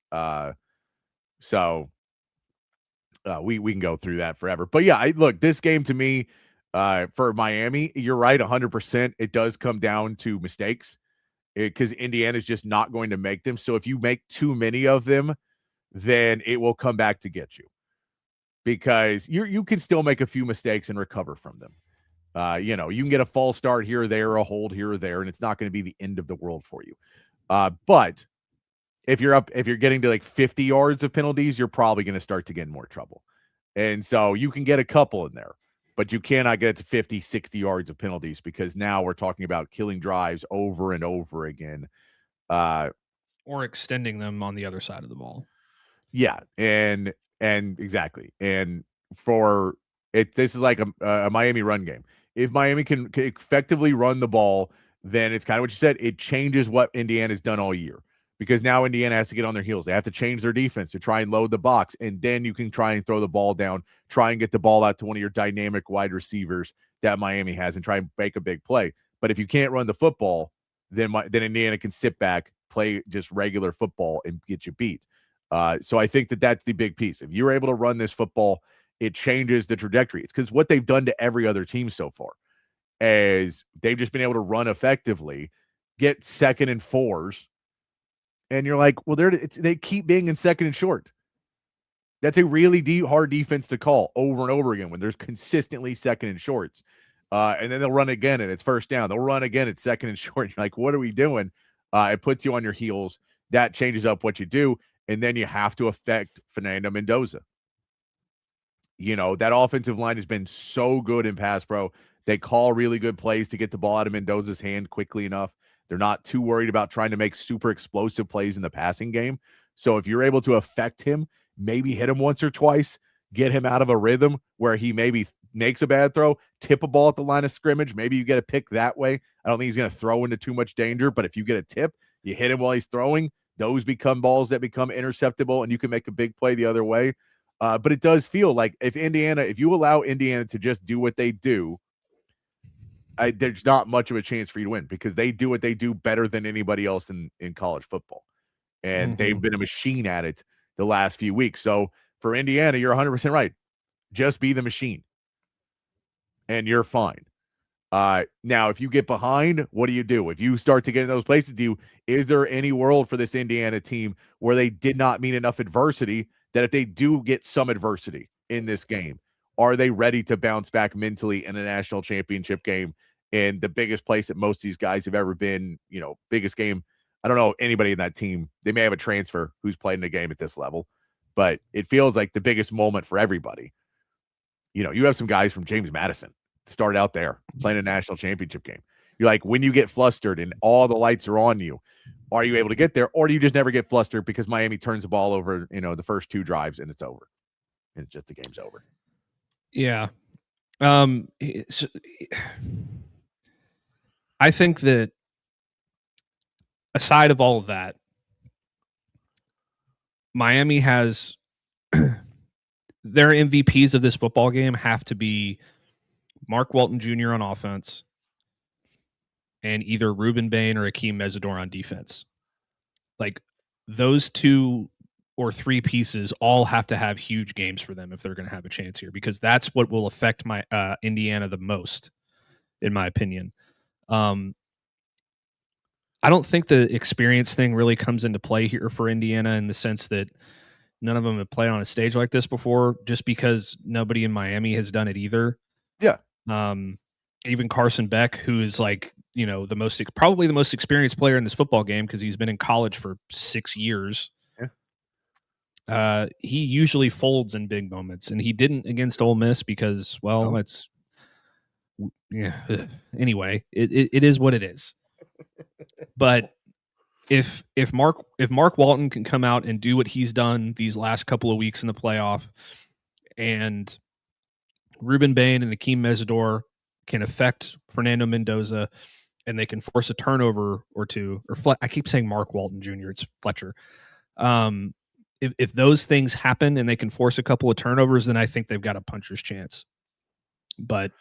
We can go through that forever. But yeah, look, this game to me, for Miami, you're right, 100%. It does come down to mistakes because Indiana's just not going to make them. So if you make too many of them, then it will come back to get you because you can still make a few mistakes and recover from them. You can get a false start here or there, a hold here or there, and it's not going to be the end of the world for you. But if you're getting to like 50 yards of penalties, you're probably going to start to get in more trouble. And so you can get a couple in there, but you cannot get to 50, 60 yards of penalties because now we're talking about killing drives over and over again. Or extending them on the other side of the ball. Yeah. And exactly. And for it, this is like a Miami run game. If Miami can effectively run the ball, then it's kind of what you said. It changes what Indiana's done all year. Because now Indiana has to get on their heels. They have to change their defense to try and load the box, and then you can try and throw the ball down, try and get the ball out to one of your dynamic wide receivers that Miami has and try and make a big play. But if you can't run the football, then Indiana can sit back, play just regular football, and get you beat. So I think that's the big piece. If you're able to run this football, it changes the trajectory. It's because what they've done to every other team so far is they've just been able to run effectively, get 2nd and 4s, and you're like, well, they keep being in 2nd and short. That's a really hard defense to call over and over again when there's consistently 2nd and shorts. And then they'll run again and it's 1st down. They'll run again at 2nd and short. You're like, what are we doing? It puts you on your heels. That changes up what you do. And then you have to affect Fernando Mendoza. That offensive line has been so good in pass pro. They call really good plays to get the ball out of Mendoza's hand quickly enough. They're not too worried about trying to make super explosive plays in the passing game. So if you're able to affect him, maybe hit him once or twice, get him out of a rhythm where he maybe makes a bad throw, tip a ball at the line of scrimmage. Maybe you get a pick that way. I don't think he's going to throw into too much danger, but if you get a tip, you hit him while he's throwing, those become balls that become interceptable and you can make a big play the other way. But it does feel like if you allow Indiana to just do what they do, there's not much of a chance for you to win because they do what they do better than anybody else in college football. And they've been a machine at it the last few weeks. So for Indiana, you're 100% right. Just be the machine and you're fine. Now, if you get behind, what do you do? If you start to get in those places, is there any world for this Indiana team where they did not meet enough adversity that if they do get some adversity in this game, are they ready to bounce back mentally in a national championship game in the biggest place that most of these guys have ever been, biggest game? I don't know anybody in that team. They may have a transfer who's played in a game at this level, but it feels like the biggest moment for everybody. You have some guys from James Madison start out there playing a national championship game. You're like, when you get flustered and all the lights are on you, are you able to get there? Or do you just never get flustered because Miami turns the ball over, the first 2 drives and it's over. And it's just the game's over. Yeah. I think that aside of all of that, Miami has their MVPs of this football game have to be Mark Walton Jr. on offense and either Ruben Bain or Akeem Mesidor on defense. Like those 2 or 3 pieces all have to have huge games for them if they're going to have a chance here, because that's what will affect my Indiana the most, in my opinion. I don't think the experience thing really comes into play here for Indiana in the sense that none of them have played on a stage like this before, just because nobody in Miami has done it either. Yeah. Even Carson Beck, who is like, probably the most experienced player in this football game because he's been in college for 6 years. Yeah. He usually folds in big moments, and he didn't against Ole Miss because, anyway, it is what it is. But if Mark Walton can come out and do what he's done these last couple of weeks in the playoff, and Ruben Bain and Akeem Mesidor can affect Fernando Mendoza, and they can force a turnover or two, I keep saying Mark Walton Jr., it's Fletcher. If those things happen and they can force a couple of turnovers, then I think they've got a puncher's chance. But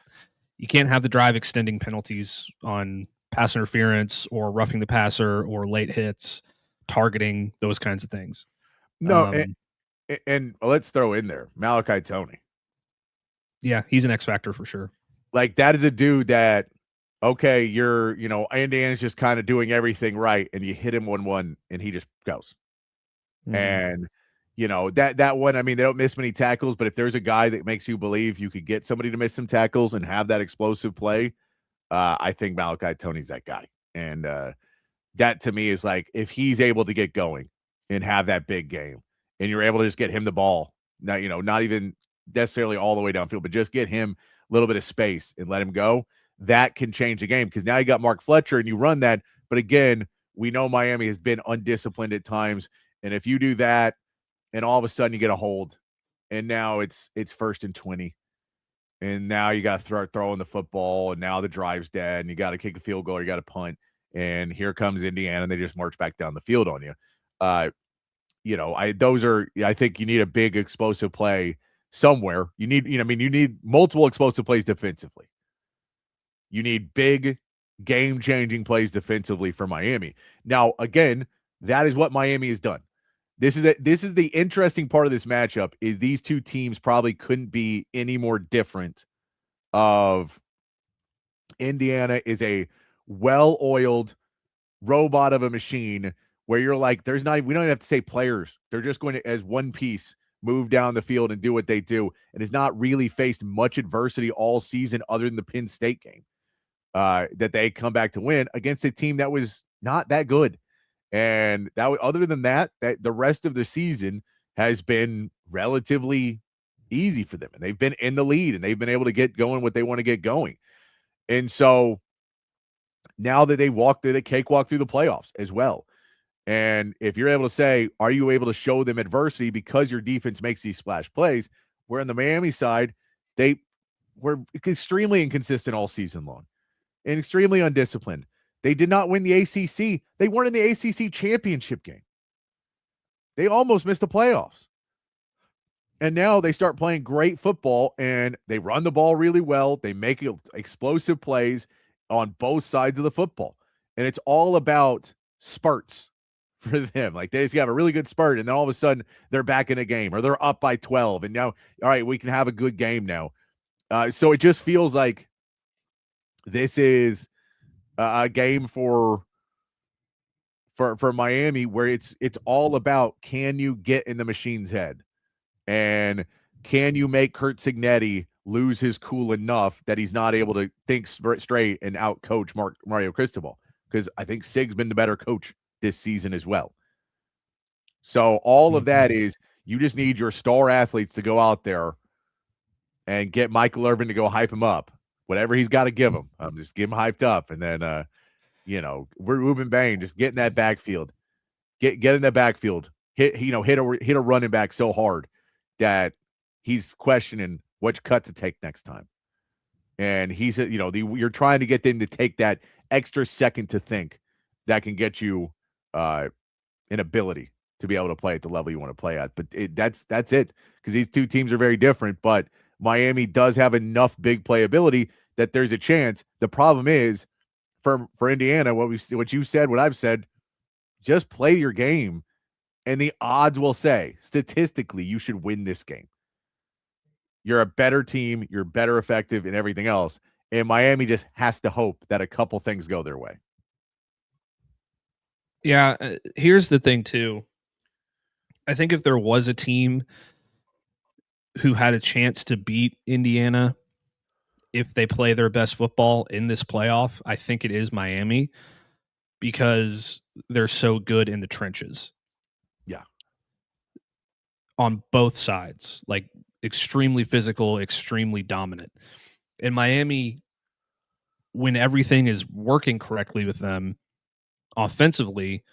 you can't have the drive extending penalties on pass interference or roughing the passer or late hits, targeting, those kinds of things. No, and let's throw in there Malachi Toney. Yeah, he's an X factor for sure. Like that is a dude that, okay, Indiana's just kind of doing everything right, and you hit him 1-1 and he just goes. And that one, I mean, they don't miss many tackles, but if there's a guy that makes you believe you could get somebody to miss some tackles and have that explosive play, I think Malachi Toney's that guy. And that to me is like, if he's able to get going and have that big game, and you're able to just get him the ball, not even necessarily all the way downfield, but just get him a little bit of space and let him go, that can change the game. Because now you got Mark Fletcher and you run that. But again, we know Miami has been undisciplined at times. And if you do that and all of a sudden you get a hold, and now it's 1st and 20. And now you got to start throwing the football, and now the drive's dead, and you got to kick a field goal, or you got to punt, and here comes Indiana, and they just march back down the field on you. I think you need a big explosive play somewhere. You need multiple explosive plays defensively. You need big game-changing plays defensively for Miami. Now, again, that is what Miami has done. This is the interesting part of this matchup is these two teams probably couldn't be any more different. Of Indiana is a well-oiled robot of a machine where you're like, we don't even have to say players. They're just going to, as one piece, move down the field and do what they do, and has not really faced much adversity all season other than the Penn State game that they come back to win against a team that was not that good. And that, other than that the rest of the season has been relatively easy for them, and they've been in the lead, and they've been able to get going what they want to get going. And so now that they walk through the cakewalk through the playoffs as well, and if you're able to say, are you able to show them adversity because your defense makes these splash plays? Where on the Miami side, they were extremely inconsistent all season long and extremely undisciplined. They did not win the ACC. They weren't in the ACC championship game. They almost missed the playoffs. And now they start playing great football, and they run the ball really well. They make explosive plays on both sides of the football. And it's all about spurts for them. Like, they just have a really good spurt, and then all of a sudden they're back in a game, or they're up by 12. And now, all right, we can have a good game now. So it just feels like this is a game for Miami where it's all about, can you get in the machine's head? And can you make Kurt Signetti lose his cool enough that he's not able to think straight and out-coach Mario Cristobal? Because I think Sig's been the better coach this season as well. So all of that is, you just need your star athletes to go out there and get Michael Irvin to go hype him up. Whatever he's got to give him, just give him hyped up. And then, Ruben Bain, just get in that backfield. Get in that backfield. Hit a running back so hard that he's questioning which cut to take next time. And you're trying to get them to take that extra second to think that can get you an ability to be able to play at the level you want to play at. But that's it, because these two teams are very different. But Miami does have enough big playability that there's a chance. The problem is for Indiana, what you said, what I've said, just play your game, and the odds will say statistically you should win this game. You're a better team, you're better effective, and everything else. And Miami just has to hope that a couple things go their way. Yeah, here's the thing too. I think if there was a team who had a chance to beat Indiana if they play their best football in this playoff, I think it is Miami, because they're so good in the trenches. Yeah. On both sides, like extremely physical, extremely dominant. And Miami, when everything is working correctly with them offensively,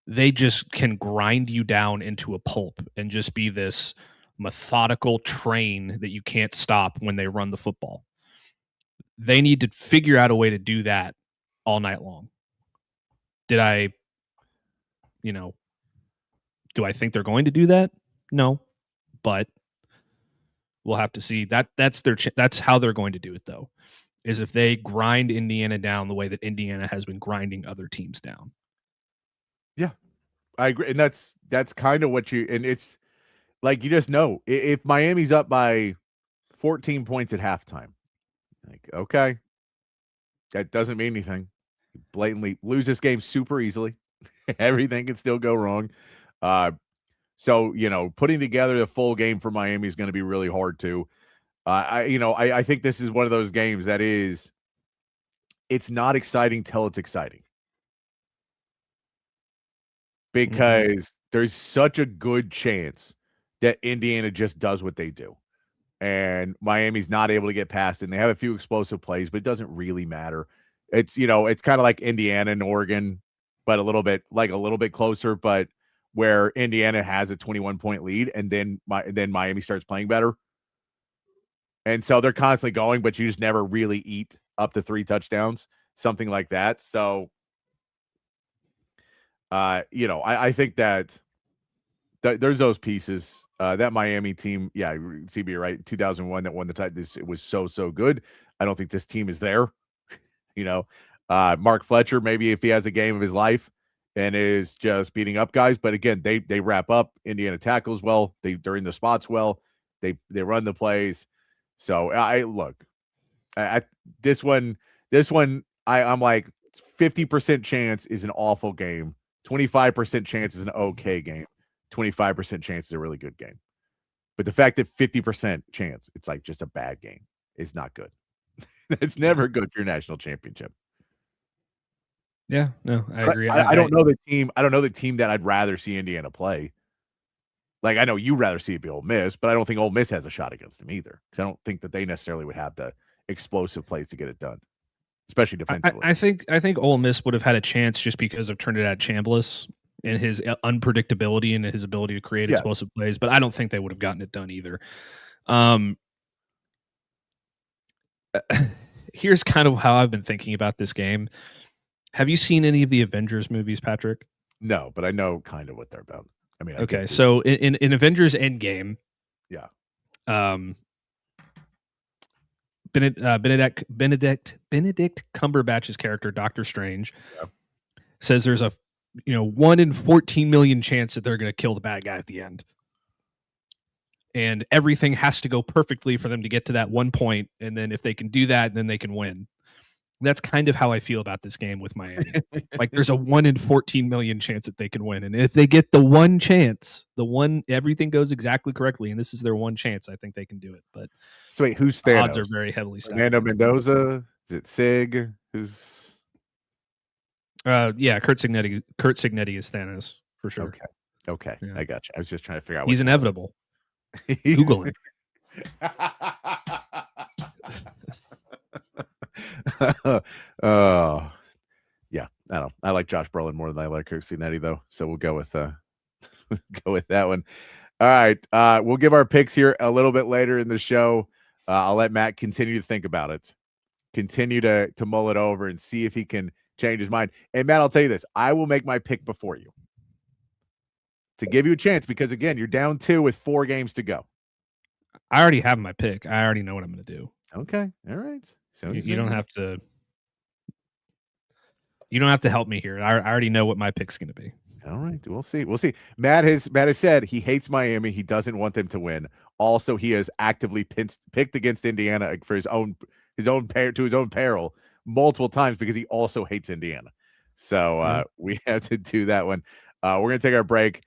they just can grind you down into a pulp and just be this methodical train that you can't stop when they run the football. They need to figure out a way to do that all night long. Do I think they're going to do that? No, but we'll have to see. That's how they're going to do it, though, is if they grind Indiana down the way that Indiana has been grinding other teams down. Yeah, I agree. And that's kind of what and it's like, you just know if Miami's up by 14 points at halftime, like, okay, that doesn't mean anything. You blatantly lose this game super easily. Everything can still go wrong. So, putting together the full game for Miami is going to be really hard too. I think this is one of those games that it's not exciting till it's exciting. Because there's such a good chance that Indiana just does what they do. And Miami's not able to get past it. And they have a few explosive plays, but it doesn't really matter. It's, it's kind of like Indiana and Oregon, but a little bit closer, but where Indiana has a 21-point lead, and then Miami starts playing better. And so they're constantly going, but you just never really eat up to 3 touchdowns, something like that. So, I think that there's those pieces. That Miami team, yeah, CB, you're right, 2001 that won the title. It was so good. I don't think this team is there. Mark Fletcher, maybe if he has a game of his life and is just beating up guys, but again, they wrap up. Indiana tackles well. They're in the spots well. They run the plays. So this one, I'm like 50% chance is an awful game. 25% chance is an okay game. 25% chance is a really good game. But the fact that 50% chance it's like just a bad game is not good. It's never good for your national championship. Yeah, no, I agree. I don't know the team. I don't know the team that I'd rather see Indiana play. Like, I know you'd rather see it be Ole Miss, but I don't think Ole Miss has a shot against them either. Because I don't think that they necessarily would have the explosive plays to get it done, especially defensively. I think Ole Miss would have had a chance just because of Trinidad Chambliss and his unpredictability and his ability to create explosive plays, but I don't think they would have gotten it done either. Here's kind of how I've been thinking about this game. Have you seen any of the Avengers movies, Patrick? No, but I know kind of what they're about. I mean, okay, so in Avengers Endgame, yeah, Benedict Cumberbatch's character, Doctor Strange, says there's a 1 in 14 million chance that they're going to kill the bad guy at the end, and everything has to go perfectly for them to get to that one point, and then if they can do that, then they can win. That's kind of how I feel about this game with Miami. Like, there's a 1 in 14 million chance that they can win. And if they get the one chance, everything goes exactly correctly, and this is their one chance, I think they can do it. But so wait, who's Thanos? Odds are very heavily stacked. Fernando Mendoza? Is it Sig? Who's? Yeah, Kurt Signetti. Kurt Signetti is Thanos for sure. Okay, yeah. I got you. I was just trying to figure out. He's inevitable. Google him. Yeah, I don't know. I like Josh Brolin more than I like Kirk Signetti, though. So we'll go with that one. All right, we'll give our picks here a little bit later in the show. I'll let Matt continue to think about it, continue to mull it over, and see if he can change his mind. And Matt, I'll tell you this: I will make my pick before you to give you a chance because again, you're down 2 with 4 games to go. I already have my pick. I already know what I'm going to do. Okay, all right. So You don't have to. You don't have to help me here. I already know what my pick's going to be. All right, we'll see. We'll see. Matt has said he hates Miami. He doesn't want them to win. Also, he has actively picked against Indiana for his own peril multiple times because he also hates Indiana. So we have to do that one. We're going to take our break.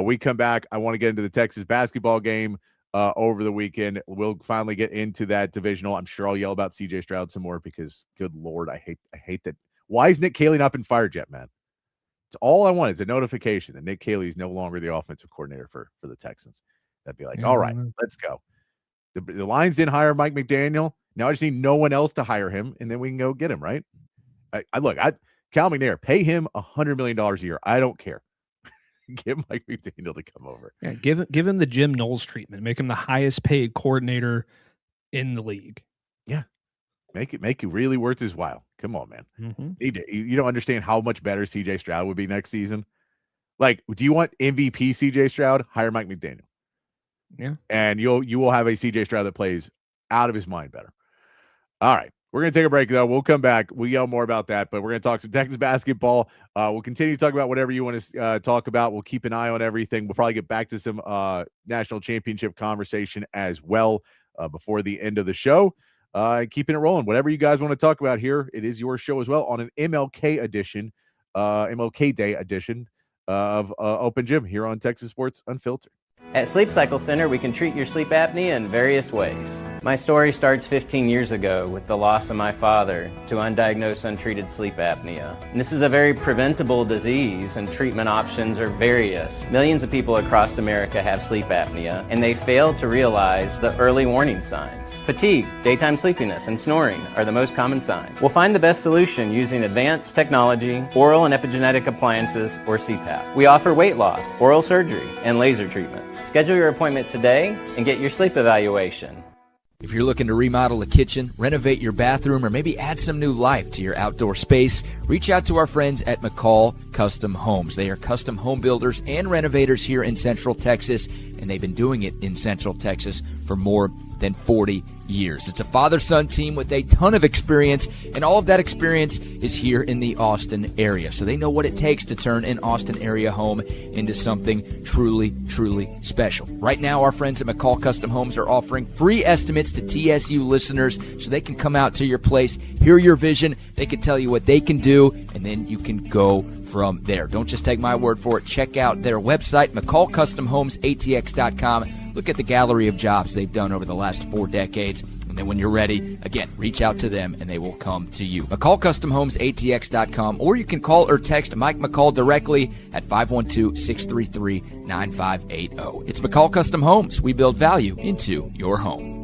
We come back. I want to get into the Texas basketball game over the weekend. We'll finally get into that divisional. I'm sure I'll yell about CJ Stroud some more because, good Lord, I hate that. Why is Nick Caley not been fired yet, man? It's all I want is a notification that Nick Caley is no longer the offensive coordinator for the Texans. That'd be like, all right, let's go. The Lions didn't hire Mike McDaniel. Now I just need no one else to hire him, and then we can go get him, right? Cal McNair, pay him $100 million a year. I don't care. Get Mike McDaniel to come over. Yeah, give him the Jim Knowles treatment. Make him the highest paid coordinator in the league. Yeah. Make it really worth his while. Come on, man. Mm-hmm. You don't understand how much better CJ Stroud would be next season. Like, do you want MVP CJ Stroud? Hire Mike McDaniel. Yeah. And you will have a CJ Stroud that plays out of his mind better. All right. We're going to take a break, though. We'll come back. We'll yell more about that, but we're going to talk some Texas basketball. We'll continue to talk about whatever you want to talk about. We'll keep an eye on everything. We'll probably get back to some national championship conversation as well before the end of the show. Keeping it rolling. Whatever you guys want to talk about here, it is your show as well on an MLK edition, MLK Day edition of Open Gym here on Texas Sports Unfiltered. At Sleep Cycle Center, we can treat your sleep apnea in various ways. My story starts 15 years ago with the loss of my father to undiagnosed, untreated sleep apnea. And this is a very preventable disease, and treatment options are various. Millions of people across America have sleep apnea, and they fail to realize the early warning signs. Fatigue, daytime sleepiness, and snoring are the most common signs. We'll find the best solution using advanced technology, oral and epigenetic appliances, or CPAP. We offer weight loss, oral surgery, and laser treatments. Schedule your appointment today and get your sleep evaluation. If you're looking to remodel a kitchen, renovate your bathroom, or maybe add some new life to your outdoor space, reach out to our friends at McCall Custom Homes. They are custom home builders and renovators here in Central Texas, and they've been doing it in Central Texas for more than 40 years. It's a father-son team with a ton of experience, and all of that experience is here in the Austin area. So they know what it takes to turn an Austin area home into something truly, truly special. Right now, our friends at McCall Custom Homes are offering free estimates to TSU listeners so they can come out to your place, hear your vision, they can tell you what they can do, and then you can go from there. Don't just take my word for it. Check out their website, McCallCustomHomesATX.com. Look at the gallery of jobs they've done over the last 4 decades. And then when you're ready, again, reach out to them and they will come to you. McCallCustomHomesATX.com, or you can call or text Mike McCall directly at 512-633-9580. It's McCall Custom Homes. We build value into your home.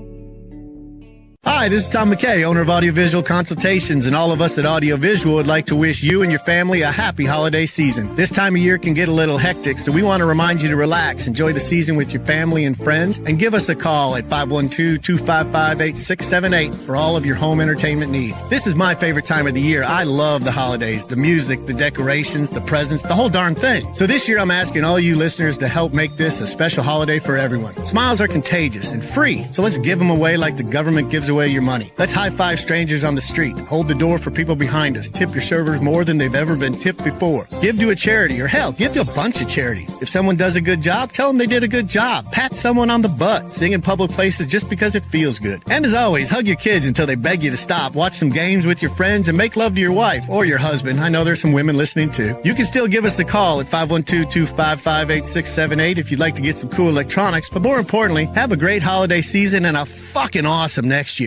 Hi, this is Tom McKay, owner of Audiovisual Consultations, and all of us at Audiovisual would like to wish you and your family a happy holiday season. This time of year can get a little hectic, so we want to remind you to relax, enjoy the season with your family and friends, and give us a call at 512-255-8678 for all of your home entertainment needs. This is my favorite time of the year. I love the holidays, the music, the decorations, the presents, the whole darn thing. So this year I'm asking all you listeners to help make this a special holiday for everyone. Smiles are contagious and free, so let's give them away like the government gives away your money. Let's high-five strangers on the street. Hold the door for people behind us. Tip your servers more than they've ever been tipped before. Give to a charity, or hell, give to a bunch of charities. If someone does a good job, tell them they did a good job. Pat someone on the butt. Sing in public places just because it feels good. And as always, hug your kids until they beg you to stop. Watch some games with your friends and make love to your wife or your husband. I know there's some women listening too. You can still give us a call at 512-255-8678 if you'd like to get some cool electronics. But more importantly, have a great holiday season and a fucking awesome next year.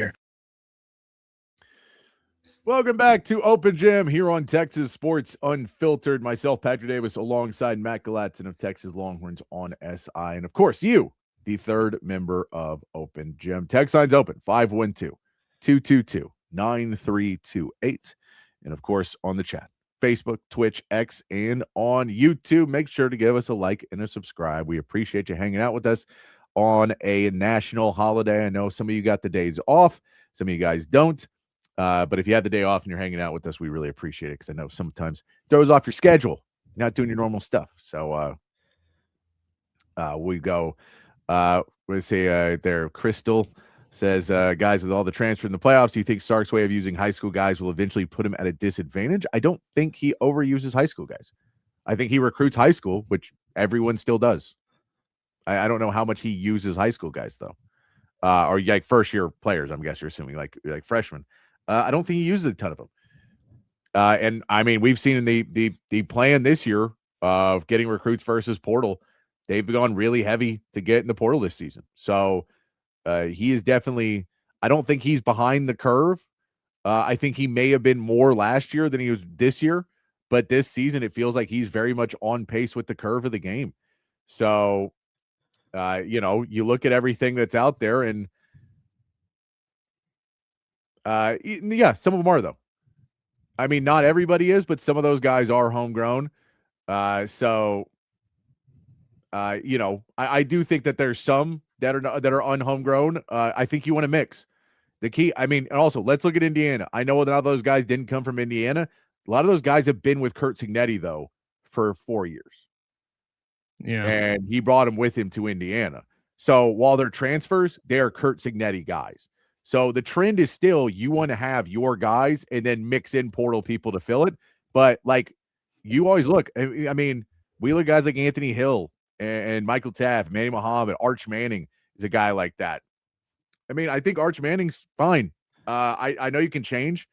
Welcome back to Open Gym here on Texas Sports Unfiltered. Myself, Patrick Davis, alongside Matt Galatzan of Texas Longhorns on SI. And of course, you, the third member of Open Gym. Text line's open, 512-222-9328. And of course, on the chat, Facebook, Twitch, X, and on YouTube. Make sure to give us a like and a subscribe. We appreciate you hanging out with us on a national holiday. I know some of you got the days off. Some of you guys don't. But if you had the day off and you're hanging out with us, we really appreciate it because I know sometimes it throws off your schedule. You're not doing your normal stuff. So we go. Let's say there, Crystal says, guys, with all the transfer in the playoffs, do you think Sark's way of using high school guys will eventually put him at a disadvantage? I don't think he overuses high school guys. I think he recruits high school, which everyone still does. I don't know how much he uses high school guys, though. Or like first-year players, I guess you're assuming, like freshmen. I don't think he uses a ton of them. And, I mean, we've seen in the plan this year of getting recruits versus portal, they've gone really heavy to get in the portal this season. So he is definitely – I don't think he's behind the curve. I think he may have been more last year than he was this year. But this season, it feels like he's very much on pace with the curve of the game. So, you look at everything that's out there and some of them are, though. I mean, not everybody is, but some of those guys are homegrown. I do think that there's some that are unhomegrown. I think you want to mix. The key, I mean, and also let's look at Indiana. I know that all those guys didn't come from Indiana. A lot of those guys have been with Kurt Cignetti, though, for 4 years. Yeah. And he brought them with him to Indiana. So while they're transfers, they're Kurt Cignetti guys. So the trend is still you want to have your guys and then mix in portal people to fill it. But, like, you always look. I mean, we look at guys like Anthony Hill and Michael Taft, Manny Muhammad, Arch Manning is a guy like that. I mean, I think Arch Manning's fine. I know you can change.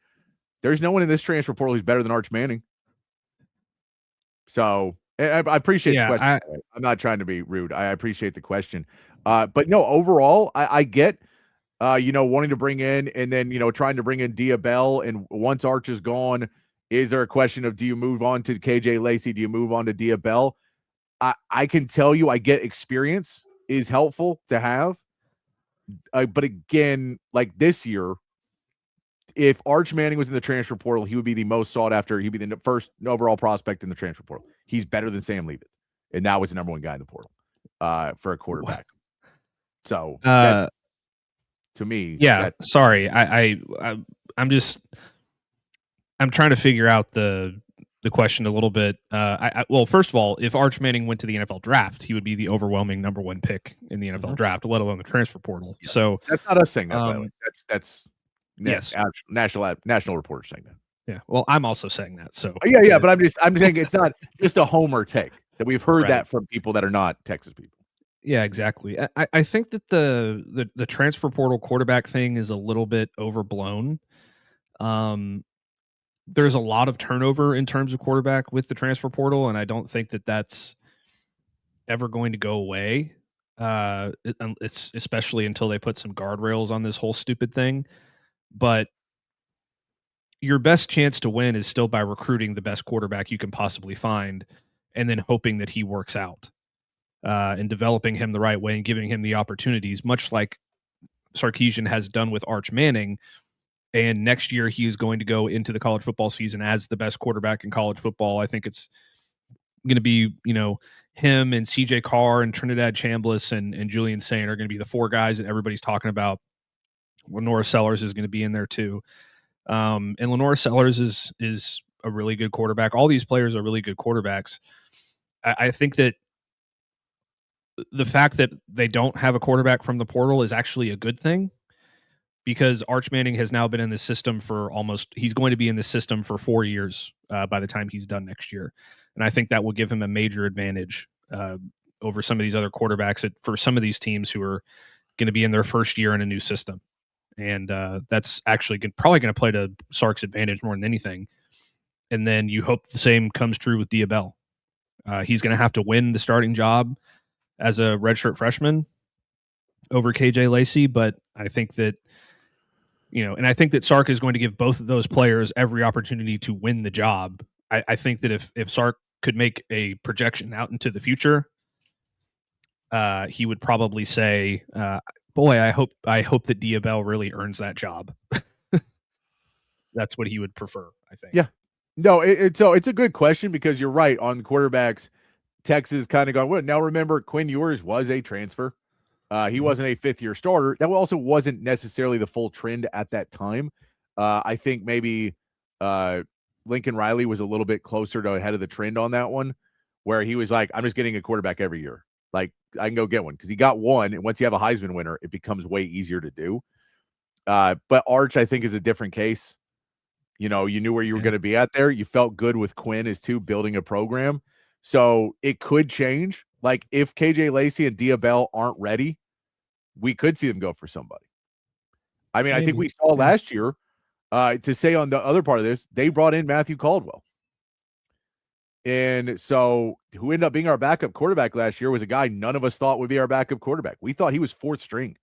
There's no one in this transfer portal who's better than Arch Manning. So I appreciate the question. I'm not trying to be rude. I appreciate the question. But no, overall, I get, wanting to bring in and then, trying to bring in Diabell. And once Arch is gone, is there a question of do you move on to KJ Lacey? Do you move on to Diabell? I can tell you I get experience is helpful to have. But again, like this year, if Arch Manning was in the transfer portal, he would be the most sought after. He'd be the first overall prospect in the transfer portal. He's better than Sam Leavitt. And now is the number one guy in the portal for a quarterback. So to me, sorry. I'm trying to figure out the question a little bit. Well, first of all, if Arch Manning went to the NFL draft, he would be the overwhelming number one pick in the NFL draft, let alone the transfer portal. Yes. So that's not us saying that, by the way. That's yes, national reporters saying that. Yeah. Well, I'm also saying that. So yeah. But I'm saying it's not just a homer take that we've heard that from people that are not Texas people. Yeah, exactly. I think that the transfer portal quarterback thing is a little bit overblown. There's a lot of turnover in terms of quarterback with the transfer portal, and I don't think that that's ever going to go away. It's especially until they put some guardrails on this whole stupid thing. But your best chance to win is still by recruiting the best quarterback you can possibly find and then hoping that he works out and developing him the right way and giving him the opportunities, much like Sarkisian has done with Arch Manning. And next year he is going to go into the college football season as the best quarterback in college football. I think it's going to be, him and CJ Carr and Trinidad Chambliss and Julian Saint are going to be the four guys that everybody's talking about. Lenora Sellers is going to be in there too. And Lenora Sellers is a really good quarterback. All these players are really good quarterbacks. I think that the fact that they don't have a quarterback from the portal is actually a good thing, because Arch Manning has now been in the system he's going to be in the system for 4 years by the time he's done next year. And I think that will give him a major advantage over some of these other quarterbacks for some of these teams who are going to be in their first year in a new system. And that's actually probably going to play to Sark's advantage more than anything. And then you hope the same comes true with Diabell. He's going to have to win the starting job as a redshirt freshman over KJ Lacey, but I think that, and I think that Sark is going to give both of those players every opportunity to win the job. I think that if Sark could make a projection out into the future, he would probably say, boy, I hope that Diabell really earns that job. That's what he would prefer, I think. Yeah. No, it's a good question, because you're right on quarterbacks. Texas kind of gone, well, now remember, Quinn Ewers was a transfer. He wasn't a fifth-year starter. That also wasn't necessarily the full trend at that time. I think maybe Lincoln Riley was a little bit closer to ahead of the trend on that one, where he was like, I'm just getting a quarterback every year. Like, I can go get one because he got one. And once you have a Heisman winner, it becomes way easier to do. But Arch, I think, is a different case. You know, you knew where you were going to be at there. You felt good with Quinn as too, building a program. So it could change. Like, if KJ Lacey and Diabell aren't ready, we could see them go for somebody. I mean, I think we saw last year, to say on the other part of this, they brought in Matthew Caldwell. And so who ended up being our backup quarterback last year was a guy none of us thought would be our backup quarterback. We thought he was fourth string.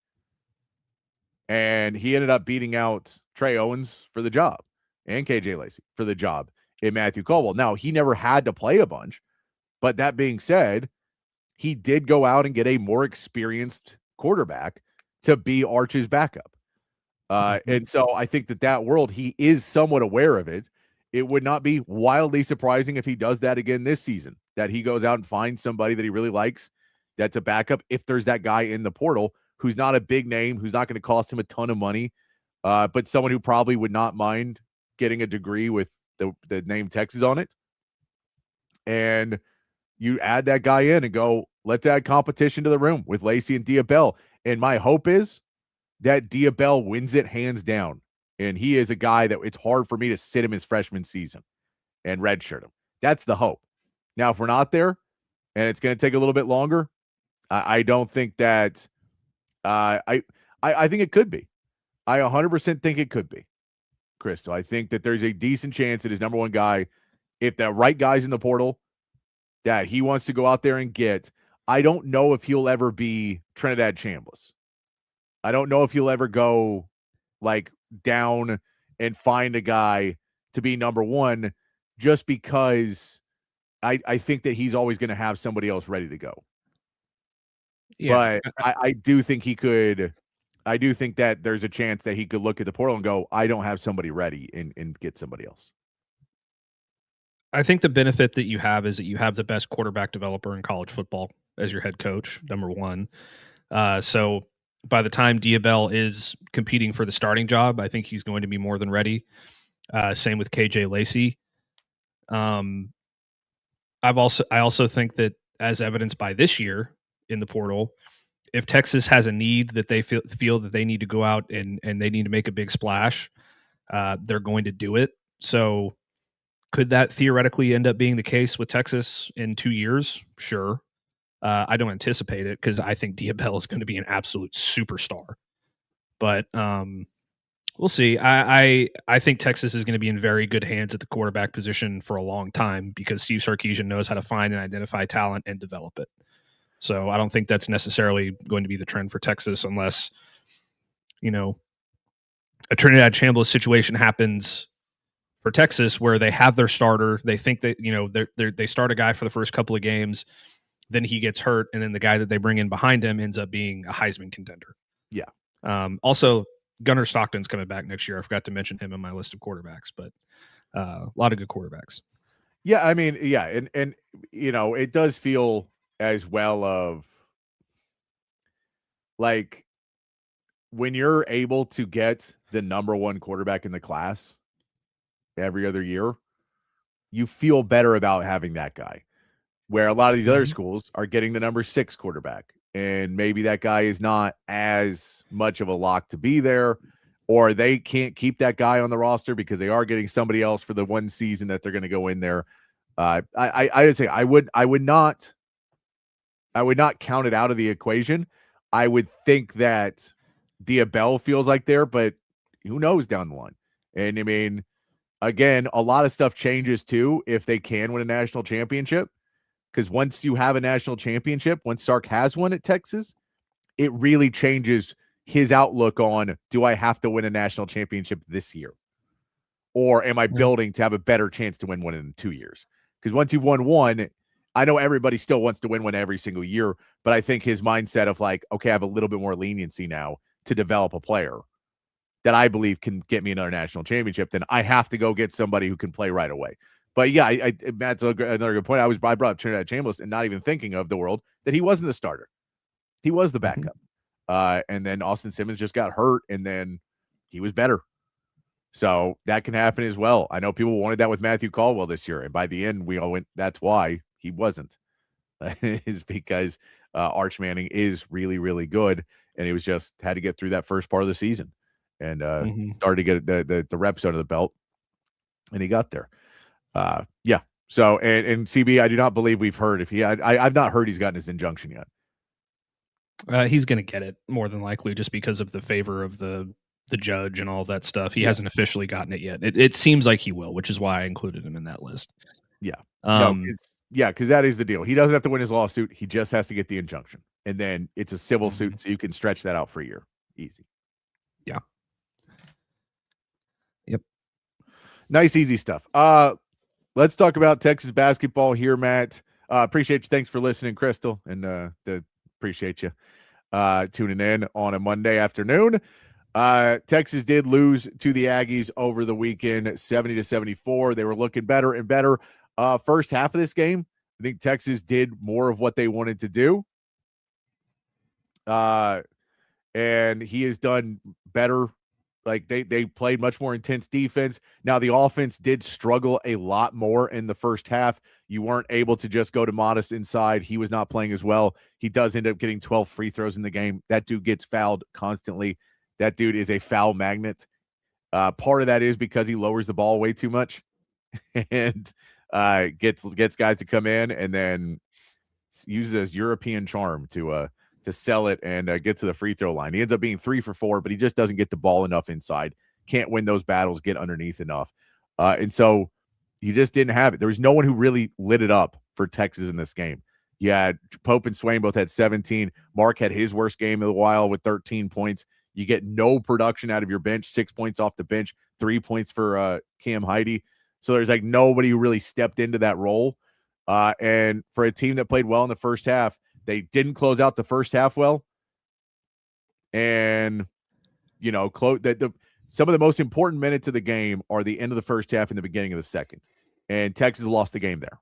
And he ended up beating out Trey Owens for the job and KJ Lacey for the job in Matthew Caldwell. Now, he never had to play a bunch, but that being said, he did go out and get a more experienced quarterback to be Arch's backup. And so I think that world, he is somewhat aware of it. It would not be wildly surprising if he does that again this season, that he goes out and finds somebody that he really likes that's a backup, if there's that guy in the portal who's not a big name, who's not going to cost him a ton of money, but someone who probably would not mind getting a degree with the name Texas on it. And you add that guy in and go, let's add competition to the room with Lacey and Diabell. And my hope is that Diabell wins it hands down. And he is a guy that it's hard for me to sit him his freshman season and redshirt him. That's the hope. Now, if we're not there and it's going to take a little bit longer, I don't think that I think it could be. I 100% think it could be, Crystal. I think that there's a decent chance that his number one guy, if the right guy's in the portal, that he wants to go out there and get. I don't know if he'll ever be Trinidad Chambliss. I don't know if he'll ever go like down and find a guy to be number one, just because I think that he's always going to have somebody else ready to go. Yeah. But I do think he could. I do think that there's a chance that he could look at the portal and go, I don't have somebody ready, and get somebody else. I think the benefit that you have is that you have the best quarterback developer in college football as your head coach, number one. So by the time Diabell is competing for the starting job, I think he's going to be more than ready. Same with KJ Lacey. I also think that, as evidenced by this year in the portal, if Texas has a need that they feel that they need to go out and they need to make a big splash, they're going to do it. So could that theoretically end up being the case with Texas in 2 years? Sure. I don't anticipate it because I think Diabell is going to be an absolute superstar. But we'll see. I think Texas is going to be in very good hands at the quarterback position for a long time because Steve Sarkisian knows how to find and identify talent and develop it. So I don't think that's necessarily going to be the trend for Texas unless, a Trinidad Chambliss situation happens for Texas where they have their starter. They think that, they start a guy for the first couple of games, then he gets hurt, and then the guy that they bring in behind him ends up being a Heisman contender. Yeah. Also, Gunnar Stockton's coming back next year. I forgot to mention him in my list of quarterbacks, but a lot of good quarterbacks. Yeah, I mean, yeah, and it does feel as well of like when you're able to get the number one quarterback in the class every other year, you feel better about having that guy. Where a lot of these other schools are getting the number 6 quarterback, and maybe that guy is not as much of a lock to be there, or they can't keep that guy on the roster because they are getting somebody else for the one season that they're going to go in there. I would say I would not count it out of the equation. I would think that Diabell feels like there, but who knows down the line? And I mean, again, a lot of stuff changes too if they can win a national championship. Because once you have a national championship, once Sark has one at Texas, it really changes his outlook on, do I have to win a national championship this year? Or am I building to have a better chance to win one in 2 years? Because once you've won one, I know everybody still wants to win one every single year, but I think his mindset of like, okay, I have a little bit more leniency now to develop a player that I believe can get me another national championship, then I have to go get somebody who can play right away. But yeah, Matt's another good point. I brought up Trinidad Chambliss and not even thinking of the world that he wasn't the starter. He was the backup. And then Austin Simmons just got hurt, and then he was better. So that can happen as well. I know people wanted that with Matthew Caldwell this year, and by the end, we all went, that's why he wasn't. Is because Arch Manning is really, really good, and he was just had to get through that first part of the season and started to get the reps under the belt, and he got there. Yeah. So, and CB, I do not believe we've heard if I've not heard he's gotten his injunction yet. He's going to get it more than likely just because of the favor of the judge and all of that stuff. He hasn't officially gotten it yet. It seems like he will, which is why I included him in that list. Yeah. Because that is the deal. He doesn't have to win his lawsuit. He just has to get the injunction. And then it's a civil suit, so you can stretch that out for a year. Easy. Yeah. Yep. Nice, easy stuff. Let's talk about Texas basketball here, Matt. Appreciate you. Thanks for listening, Crystal. And appreciate you tuning in on a Monday afternoon. Texas did lose to the Aggies over the weekend, 70-74. They were looking better and better. First half of this game, I think Texas did more of what they wanted to do. And he has done better. Like they played much more intense defense. Now the offense did struggle a lot more in the first half. You weren't able to just go to Modest inside. He was not playing as well. He does end up getting 12 free throws in the game. That dude gets fouled constantly. That dude is a foul magnet. Part of that is because he lowers the ball way too much and gets guys to come in and then uses his European charm to sell it and get to the free throw line. He ends up being 3 for 4, but he just doesn't get the ball enough inside. Can't win those battles, get underneath enough. And so he just didn't have it. There was no one who really lit it up for Texas in this game. You had Pope and Swain both had 17. Mark had his worst game of the while with 13 points. You get no production out of your bench, 6 points off the bench, 3 points for Cam Heide. So there's like nobody who really stepped into that role. And for a team that played well in the first half, they didn't close out the first half well. And, you know, some of the most important minutes of the game are the end of the first half and the beginning of the second. And Texas lost the game there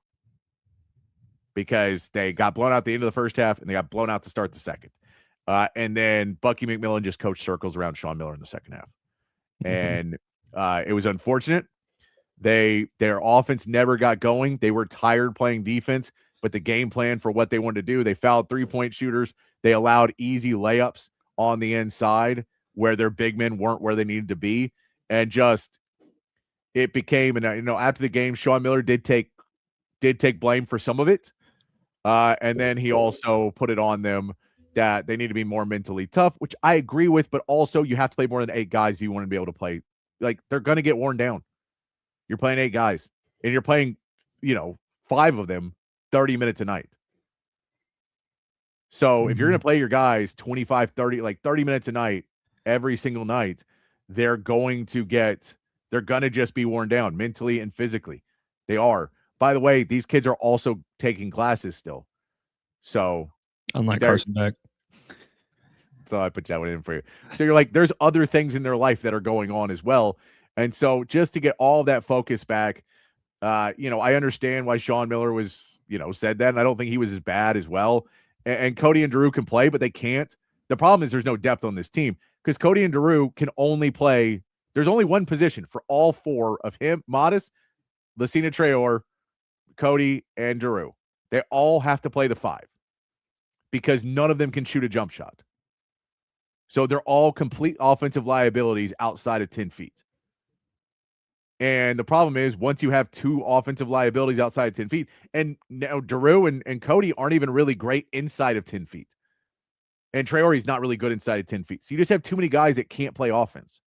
because they got blown out at the end of the first half and they got blown out to start the second. And then Bucky McMillan just coached circles around Sean Miller in the second half. And it was unfortunate. Their offense never got going. They were tired playing defense, but the game plan for what they wanted to do, they fouled 3-point shooters. They allowed easy layups on the inside where their big men weren't where they needed to be. And just it became, and you know, after the game, Sean Miller did take blame for some of it. And then he also put it on them that they need to be more mentally tough, which I agree with, but also you have to play more than 8 guys if you want to be able to play. Like, they're going to get worn down. You're playing 8 guys, and you're playing, 5 of them 30 minutes a night. So if you're going to play your guys 25, 30, like 30 minutes a night, every single night, they're going to just be worn down mentally and physically. They are. By the way, these kids are also taking classes still. So unlike Carson Beck. Thought I'd put that one in for you. So you're like, there's other things in their life that are going on as well. And so just to get all of that focus back, I understand why Sean Miller was, said that. And I don't think he was as bad as well. And Cody and Drew can play, but they can't. The problem is there's no depth on this team because Cody and Drew can only play. There's only one position for all 4 of him, Modest, Lucina Traore, Cody, and Drew. They all have to play the 5 because none of them can shoot a jump shot. So they're all complete offensive liabilities outside of 10 feet. And the problem is once you have 2 offensive liabilities outside of 10 feet, and now Drew and Cody aren't even really great inside of 10 feet. And Traore's not really good inside of 10 feet. So you just have too many guys that can't play offense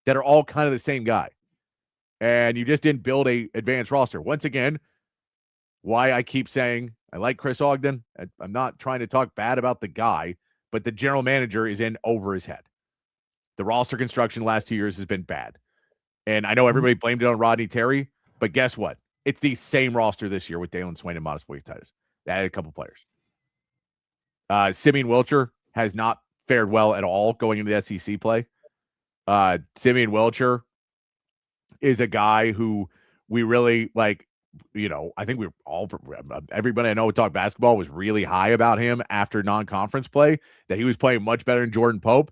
that are all kind of the same guy. And you just didn't build a advanced roster. Once again, why I keep saying I like Chris Ogden. I'm not trying to talk bad about the guy, but the general manager is in over his head. The roster construction last 2 years has been bad. And I know everybody blamed it on Rodney Terry, but guess what? It's the same roster this year with Dalen Swain and Modest Boyatitis. They added a couple players. Simeon Wilcher has not fared well at all going into the SEC play. Simeon Wilcher is a guy who we really like, I think everybody I know who talked basketball was really high about him after non-conference play, that he was playing much better than Jordan Pope.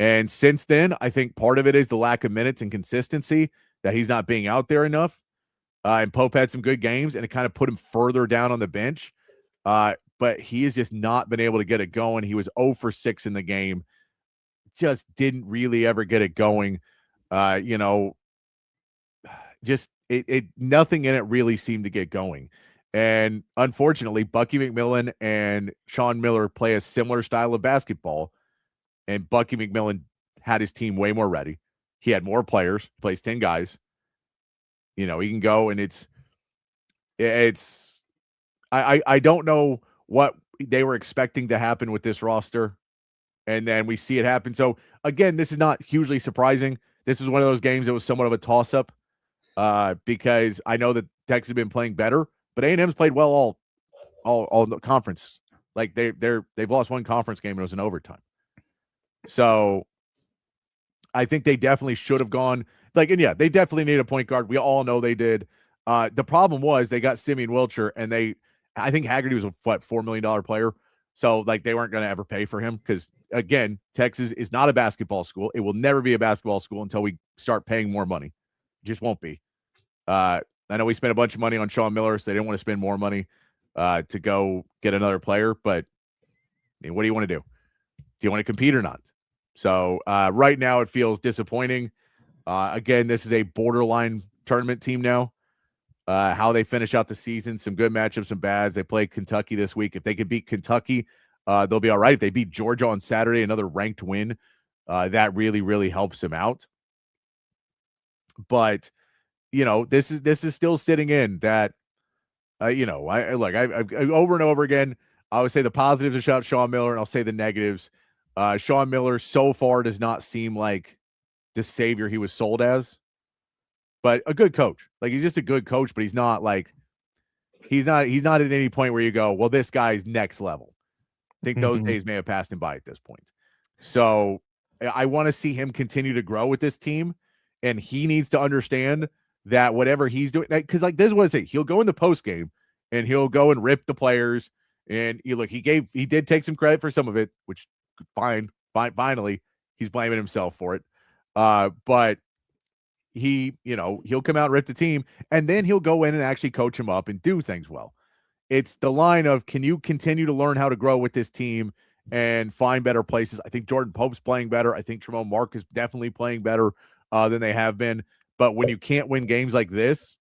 And since then, I think part of it is the lack of minutes and consistency, that he's not being out there enough. And Pope had some good games, and it kind of put him further down on the bench. But he has just not been able to get it going. He was 0 for 6 in the game. Just didn't really ever get it going. Just nothing in it really seemed to get going. And unfortunately, Bucky McMillan and Sean Miller play a similar style of basketball. And Bucky McMillan had his team way more ready. He had more players, plays 10 guys. He can go, and I don't know what they were expecting to happen with this roster. And then we see it happen. So again, this is not hugely surprising. This is one of those games that was somewhat of a toss-up because I know that Texas has been playing better, but A&M's played well all the conference. Like they've lost one conference game and it was in overtime. So I think they definitely should have gone they definitely need a point guard. We all know they did. The problem was they got Simeon Wilcher, and I think Haggerty was a $4 million player. So they weren't going to ever pay for him because, again, Texas is not a basketball school. It will never be a basketball school until we start paying more money. It just won't be. I know we spent a bunch of money on Sean Miller, so they didn't want to spend more money to go get another player. But what do you want to do? Do you want to compete or not? So right now it feels disappointing. Again, this is a borderline tournament team now. How they finish out the season, some good matchups, some bads. They play Kentucky this week. If they can beat Kentucky, they'll be all right. If they beat Georgia on Saturday, another ranked win, that really, really helps them out. But this is still sitting in that. I over and over again. I would say the positives about Sean Miller, and I'll say the negatives. Sean Miller so far does not seem like the savior he was sold as. But a good coach. He's just a good coach, but he's not he's not at any point where you go, well, this guy's next level. I think those days may have passed him by at this point. So I want to see him continue to grow with this team, and he needs to understand that whatever he's doing, because this is what I say, he'll go in the post game and he'll go and rip the players, and he did take some credit for some of it, which fine. Finally, he's blaming himself for it. But he'll come out and rip the team, and then he'll go in and actually coach him up and do things well. It's the line of, can you continue to learn how to grow with this team and find better places? I think Jordan Pope's playing better. I think Tremont Mark is definitely playing better than they have been. But when you can't win games like this,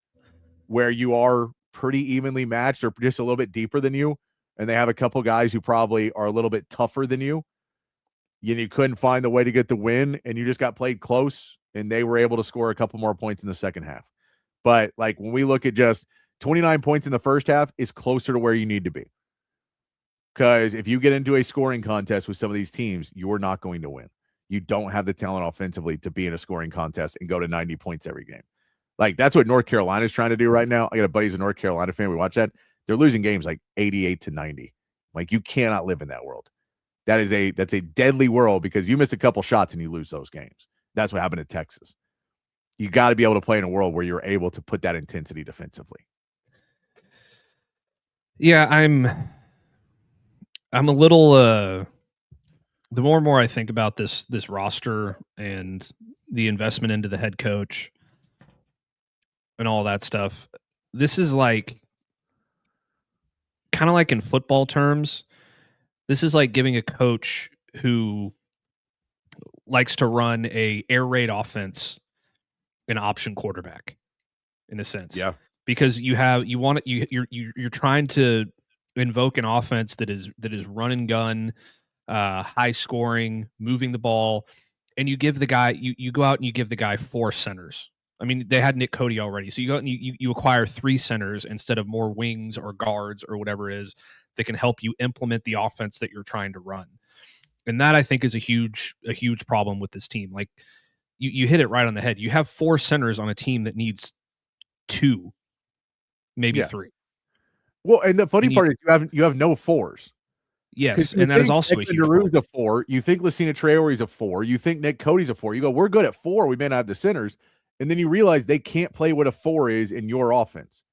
where you are pretty evenly matched or just a little bit deeper than you, and they have a couple guys who probably are a little bit tougher than you couldn't find the way to get the win, and you just got played close, and they were able to score a couple more points in the second half. But when we look at just 29 points in the first half is closer to where you need to be. Because if you get into a scoring contest with some of these teams, you are not going to win. You don't have the talent offensively to be in a scoring contest and go to 90 points every game. That's what North Carolina is trying to do right now. I got a buddy who's a North Carolina fan. We watch that. They're losing games 88-90. You cannot live in that world. That's a deadly world, because you miss a couple shots and you lose those games. That's what happened at Texas. You got to be able to play in a world where you're able to put that intensity defensively. Yeah, I'm a little the more and more I think about this roster and the investment into the head coach and all that stuff, this is kind of like in football terms, this is like giving a coach who likes to run a air raid offense an option quarterback, in a sense. Yeah. Because you're trying to invoke an offense that is run and gun, high scoring, moving the ball, and you give the guy you go out and you give the guy 4 centers. I mean, they had Nick Cody already, so you go and you acquire 3 centers instead of more wings or guards or whatever it is that can help you implement the offense that you're trying to run. And that, I think, is a huge problem with this team. You hit it right on the head. You have 4 centers on a team that needs 2, maybe 3. Well, and the funny part is you have no 4s. Yes, and that is also a huge problem. a 4. You think Lucina Traore's a 4. You think Nick Cody's a 4. You go, we're good at 4. We may not have the centers. And then you realize they can't play what a 4 is in your offense.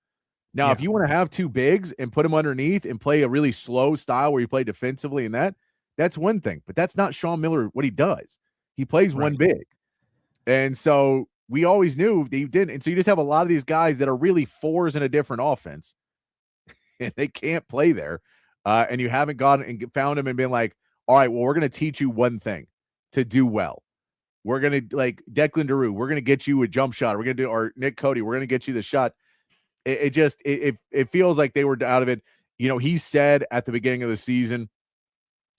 Now, if you want to have 2 bigs and put them underneath and play a really slow style where you play defensively and that's one thing. But that's not Sean Miller, what he does. He plays one big. And so we always knew that you didn't. And so you just have a lot of these guys that are really fours in a different offense, and they can't play there. And you haven't gone and found them and been like, all right, well, we're going to teach you one thing to do well. We're going to, like Declan DeRue, we're going to get you a jump shot. We're going to do, or Nick Cody, we're going to get you the shot. It feels like they were out of it. You know, he said at the beginning of the season,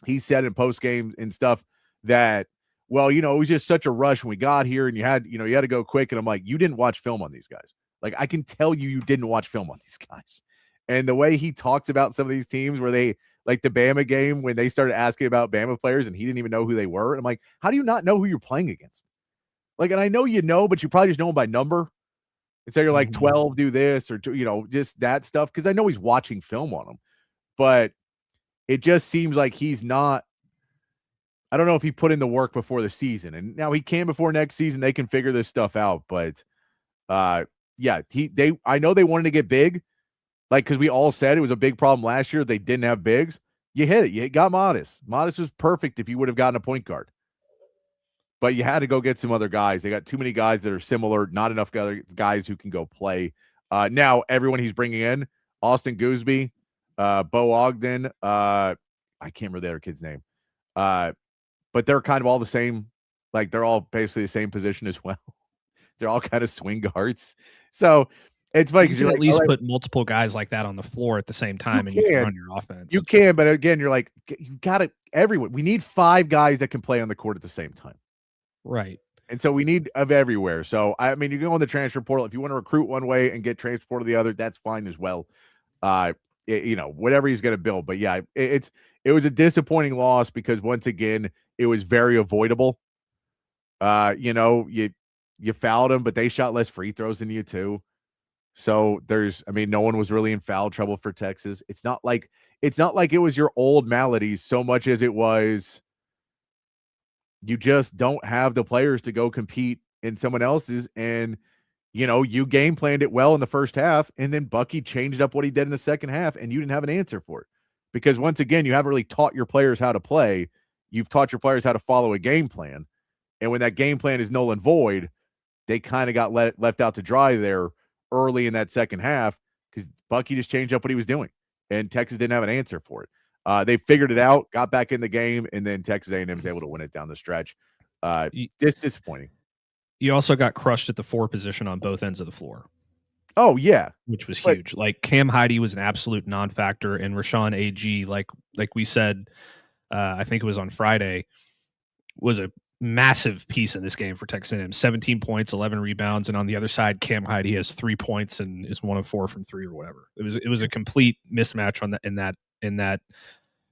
he said in post game and stuff that, well, you know, it was just such a rush when we got here and you had to go quick. And I'm like, you didn't watch film on these guys. Like, I can tell you didn't watch film on these guys. And the way he talks about some of these teams where they, like the Bama game, when they started asking about Bama players and he didn't even know who they were. And I'm like, how do you not know who you're playing against? Like, and I know you know, but you probably just know them by number. And so you're like 12, do this, or, just that stuff. Because I know he's watching film on them. But it just seems like he's not. I don't know if he put in the work before the season. And now he can before next season. They can figure this stuff out. But, yeah, I know they wanted to get big. Like, because we all said it was a big problem last year. They didn't have bigs. You hit it. You got Modest. Modest was perfect if you would have gotten a point guard. But you had to go get some other guys. They got too many guys that are similar, not enough other guys who can go play. Now, everyone he's bringing in, Austin Gooseby, Bo Ogden, I can't remember the other kid's name. But they're kind of all the same. Like, they're all basically the same position as well. They're all kind of swing guards. So, it's funny because you you're at like, least put multiple guys like that on the floor at the same time and you can run your offense. You can, but again, you're like, you got to everyone. We need 5 guys that can play on the court at the same time. Right. And so we need of everywhere. So, I mean, you can go on the transfer portal. If you want to recruit one way and get transport to the other, that's fine as well. Whatever he's going to build. But yeah, it was a disappointing loss because once again, it was very avoidable. You fouled them, but they shot less free throws than you too. So no one was really in foul trouble for Texas. It's not like it was your old maladies so much as it was you just don't have the players to go compete in someone else's. And, you game planned it well in the first half, and then Bucky changed up what he did in the second half, and you didn't have an answer for it. Because once again, you haven't really taught your players how to play. You've taught your players how to follow a game plan. And when that game plan is null and void, they kind of got left out to dry there early in that second half because Bucky just changed up what he was doing, and Texas didn't have an answer for it. They figured it out, got back in the game, and then Texas A&M was able to win it down the stretch. Just disappointing. You also got crushed at the 4 position on both ends of the floor. Oh, yeah. Which was huge. Like, Cam Heide was an absolute non-factor, and Rashawn A.G., like we said, I think it was on Friday, was a massive piece in this game for Texas A&M. 17 points, 11 rebounds, and on the other side, Cam Heide has 3 points and is 1 of 4 from 3 or whatever. It was a complete mismatch in that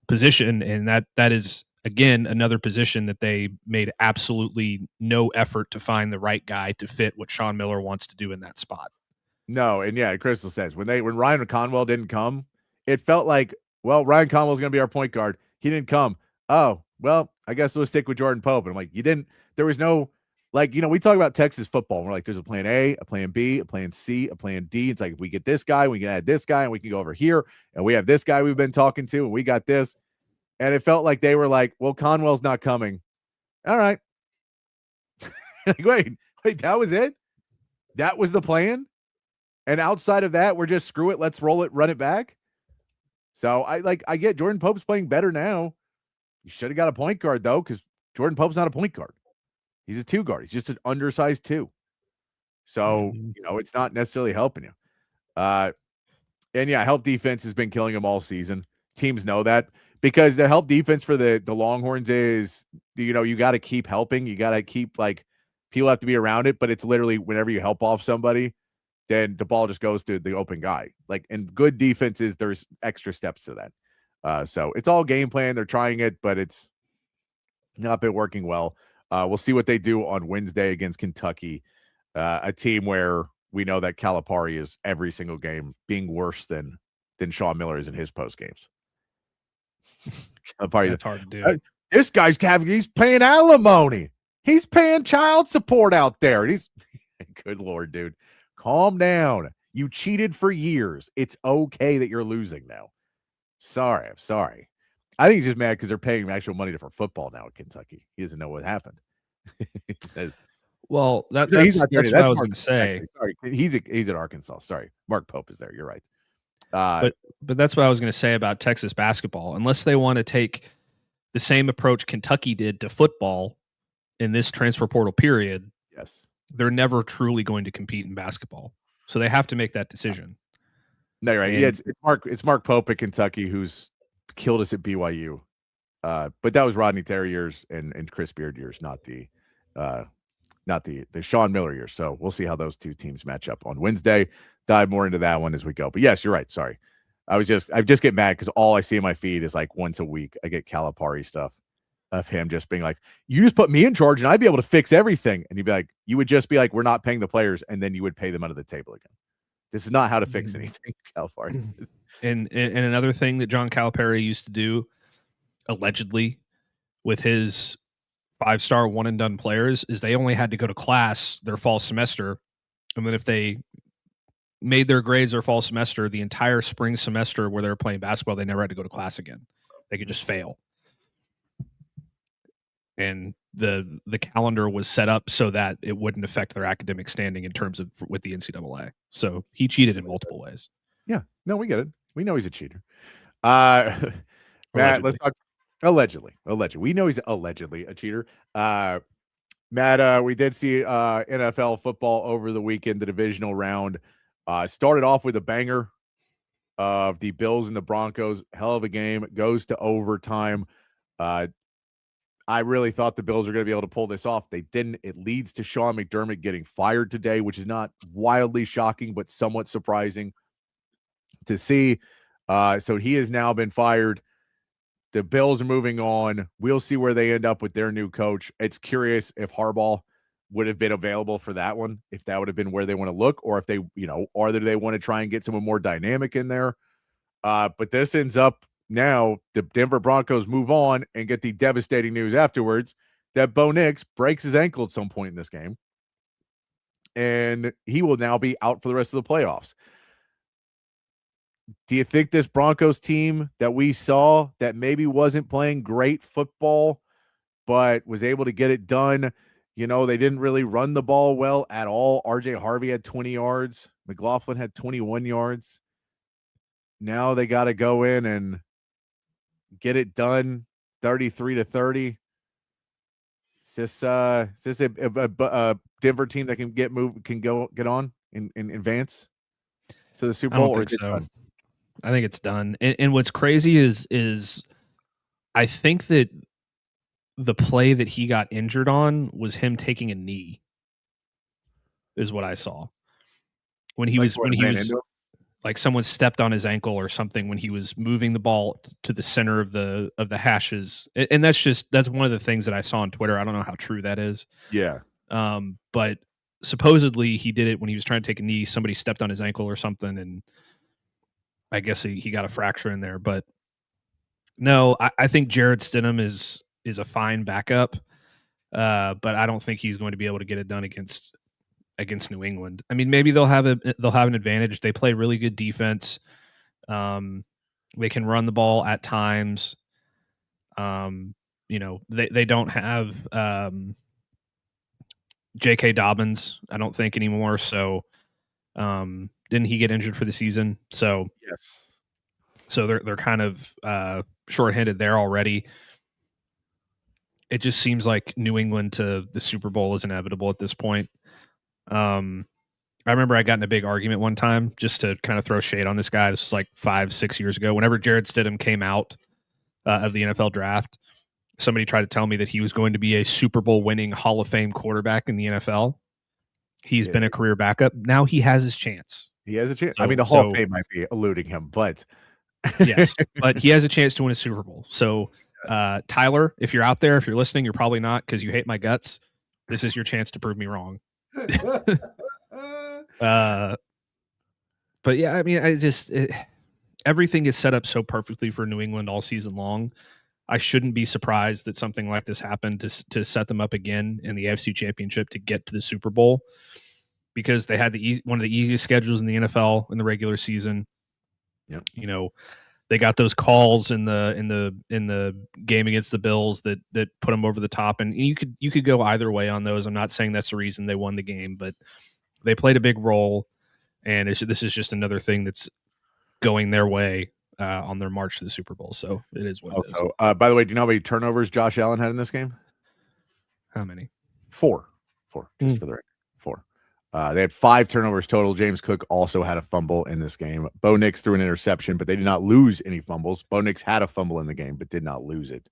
position, and that is again another position that they made absolutely no effort to find the right guy to fit what Sean Miller wants to do in that spot. No, and yeah, Crystal says when Ryan Conwell didn't come, it felt like, well, Ryan Conwell's going to be our point guard. He didn't come. Oh, well, I guess we'll stick with Jordan Pope. And I'm like, there was no, we talk about Texas football. And we're like, there's a plan A, a plan B, a plan C, a plan D. It's like, if we get this guy, we can add this guy, and we can go over here. And we have this guy we've been talking to, and we got this. And it felt like they were like, well, Conwell's not coming. All right. Like, wait, that was it? That was the plan? And outside of that, we're just screw it. Let's roll it, run it back. So I get Jordan Pope's playing better now. You should have got a point guard, though, because Jordan Pope's not a point guard. He's a 2 guard. He's just an undersized 2. So, it's not necessarily helping you. And yeah, help defense has been killing them all season. Teams know that because the help defense for the Longhorns is, you got to keep helping. You got to keep, people have to be around it, but it's literally whenever you help off somebody, then the ball just goes to the open guy. In good defenses, there's extra steps to that. So it's all game plan. They're trying it, but it's not been working well. We'll see what they do on Wednesday against Kentucky, a team where we know that Calipari is every single game being worse than Sean Miller is in his post games. That's hard to do. This guy's he's paying alimony. He's paying child support out there. He's good Lord, dude. Calm down. You cheated for years. It's okay that you're losing now. I'm sorry. I think he's just mad because they're paying him actual money for football now at Kentucky. He doesn't know what happened. He says, Well, he's that's not there. what That's I was Mark going to say. actually. Sorry, he's at Arkansas. Sorry, Mark Pope is there. You're right. But that's what I was going to say about Texas basketball. Unless they want to take the same approach Kentucky did to football in this transfer portal period, yes, they're never truly going to compete in basketball. So they have to make that decision. No, you're right. And, Yeah, it's Mark Pope at Kentucky who's killed us at BYU. But that was Rodney Terry years and Chris Beard years, not the Sean Miller years. So we'll see how those two teams match up on Wednesday. Dive more into that one as we go. But yes, you're right. Sorry. I just get mad because all I see in my feed is like once a week I get Calipari stuff of him just being like, you just put me in charge and I'd be able to fix everything. And he'd be like, you would just be like, we're not paying the players, and then you would pay them under the table again. This is not how to fix anything, Calipari. And another thing that John Calipari used to do, allegedly, with his 5-star one and done players, is they only had to go to class their fall semester, and then if they made their grades their fall semester, the entire spring semester where they were playing basketball, they never had to go to class again. They could just fail. And the calendar was set up so that it wouldn't affect their academic standing in terms of with the NCAA. So he cheated in multiple ways. Yeah, no, we get it. We know he's a cheater. Matt, let's talk. Allegedly. We know he's allegedly a cheater. Matt, we did see NFL football over the weekend, the divisional round. Started off with a banger of the Bills and the Broncos. Hell of a game. It goes to overtime. I really thought the Bills were going to be able to pull this off. They didn't. It leads to Sean McDermott getting fired today, which is not wildly shocking, but somewhat surprising to see. So he has now been fired. The Bills are moving on. We'll see where they end up with their new coach. It's curious if Harbaugh would have been available for that one, if that would have been where they want to look, or if they, or do they want to try and get someone more dynamic in there. But this ends up now the Denver Broncos move on and get the devastating news afterwards that Bo Nix breaks his ankle at some point in this game. And he will now be out for the rest of the playoffs. Do you think this Broncos team that we saw that maybe wasn't playing great football, but was able to get it done? They didn't really run the ball well at all. RJ Harvey had 20 yards. McLaughlin had 21 yards. Now they got to go in and get it done 33-30. Is this a Denver team that can get on in advance to the Super Bowl? I don't think so. I think it's done. And what's crazy is I think that the play that he got injured on was him taking a knee, is what I saw. When he was like someone stepped on his ankle or something when he was moving the ball to the center of the hashes. And that's one of the things that I saw on Twitter. I don't know how true that is. Yeah. But supposedly he did it when he was trying to take a knee. Somebody stepped on his ankle or something, and I guess he got a fracture in there. But no, I think Jared Stidham is a fine backup, but I don't think he's going to be able to get it done against New England. I mean, maybe they'll have an advantage. They play really good defense. They can run the ball at times. They don't have J.K. Dobbins, I don't think, anymore. So didn't he get injured for the season? So yes. So they're kind of shorthanded there already. It just seems like New England to the Super Bowl is inevitable at this point. I remember I got in a big argument one time just to kind of throw shade on this guy. This was like 5-6 years ago. Whenever Jared Stidham came out of the NFL draft, somebody tried to tell me that he was going to be a Super Bowl winning Hall of Fame quarterback in the NFL. He's been a career backup. Now he has his chance. He has a chance. So, the Hall of Fame might be eluding him, but yes, but he has a chance to win a Super Bowl. So Tyler, if you're out there, if you're listening, you're probably not because you hate my guts. This is your chance to prove me wrong. But yeah, I mean, everything is set up so perfectly for New England all season long. I shouldn't be surprised that something like this happened to set them up again in the AFC Championship to get to the Super Bowl, because they had one of the easiest schedules in the NFL in the regular season. Yep. they got those calls in the game against the Bills that put them over the top, and you could go either way on those. I'm not saying that's the reason they won the game, but they played a big role, and this is just another thing that's going their way on their march to the Super Bowl. So it is what it is. By the way, do you know how many turnovers Josh Allen had in this game? How many? 4, just for the record. 4. They had 5 turnovers total. James Cook also had a fumble in this game. Bo Nix threw an interception, but they did not lose any fumbles. Bo Nix had a fumble in the game, but did not lose it.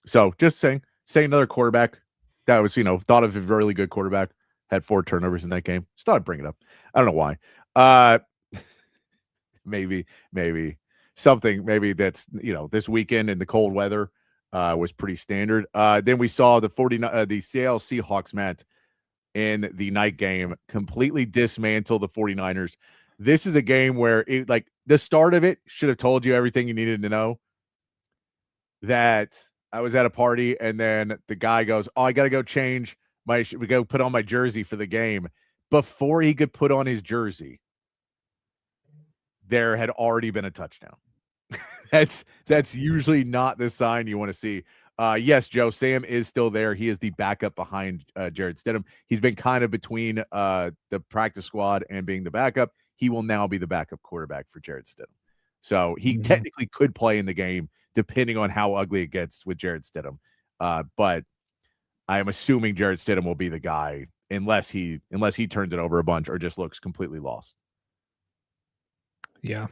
So just saying another quarterback that was, thought of a really good quarterback, had 4 turnovers in that game. Just thought I'd bring it up. I don't know why. Maybe something, that's, this weekend in the cold weather was pretty standard. Then we saw the Seattle Seahawks, Matt, in the night game completely dismantle the 49ers. This is a game where the start of it should have told you everything you needed to know. That I was at a party and then the guy goes, "Oh, I got to go change we go put on my jersey for the game." Before he could put on his jersey, there had already been a touchdown. That's usually not the sign you want to see. Yes, Joe, Sam is still there. He is the backup behind Jarrett Stidham. He's been kind of between the practice squad and being the backup. He will now be the backup quarterback for Jarrett Stidham. So he technically could play in the game depending on how ugly it gets with Jarrett Stidham. But I am assuming Jarrett Stidham will be the guy unless he turns it over a bunch or just looks completely lost. Yeah.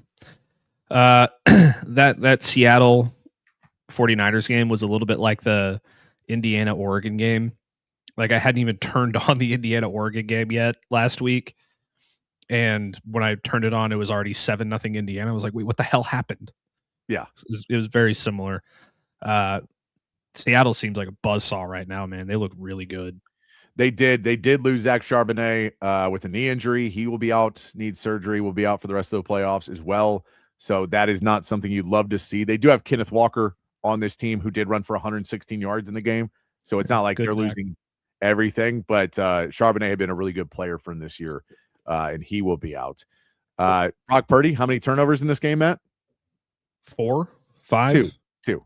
That Seattle 49ers game was a little bit like the Indiana-Oregon game. Like, I hadn't even turned on the Indiana-Oregon game yet last week. And when I turned it on, it was already 7-0 Indiana. I was like, wait, what the hell happened? Yeah. It was very similar. Seattle seems like a buzzsaw right now, man. They look really good. They did lose Zach Charbonnet with a knee injury. He will be out, needs surgery, will be out for the rest of the playoffs as well. So that is not something you'd love to see. They do have Kenneth Walker on this team who did run for 116 yards in the game. So it's not like they're losing everything, but Charbonnet had been a really good player from this year, and he will be out. Brock Purdy, how many turnovers in this game, Matt? 4, 5? 2.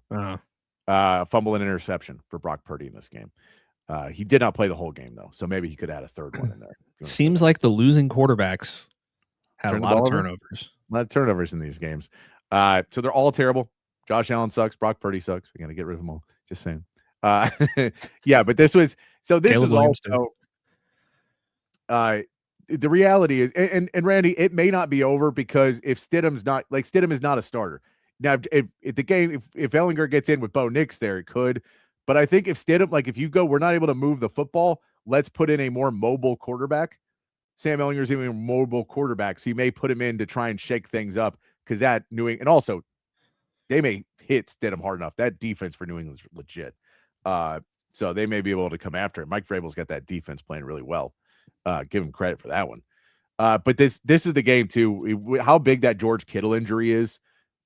Fumble and interception for Brock Purdy in this game. He did not play the whole game, though, so maybe he could add a third one in there. Seems like the losing quarterbacks had a lot of turnovers. A lot of turnovers in these games. So they're all terrible. Josh Allen sucks. Brock Purdy sucks. We got to get rid of them all. Just saying. Yeah, but this was also the reality is, and Randy, it may not be over because if Stidham is not a starter. Now, if Ellinger gets in with Bo Nix there, it could. But I think if Stidham, if you go, we're not able to move the football, let's put in a more mobile quarterback. Sam Ellinger's even a mobile quarterback, so you may put him in to try and shake things up because that and also they may hit Stidham hard enough. That defense for New England's legit. So they may be able to come after it. Mike Vrabel's got that defense playing really well. Give him credit for that one. But this is the game too. How big that George Kittle injury is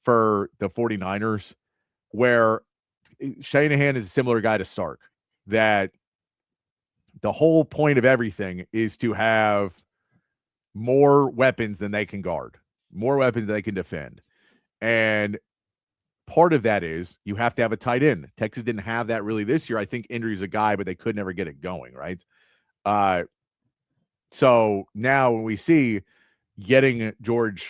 for the 49ers, where Shanahan is a similar guy to Sark, that the whole point of everything is to have more weapons than they can guard, more weapons than they can defend. And part of that is you have to have a tight end. Texas didn't have that really this year. I think Injury's a guy, but they could never get it going, right? So now when we see getting George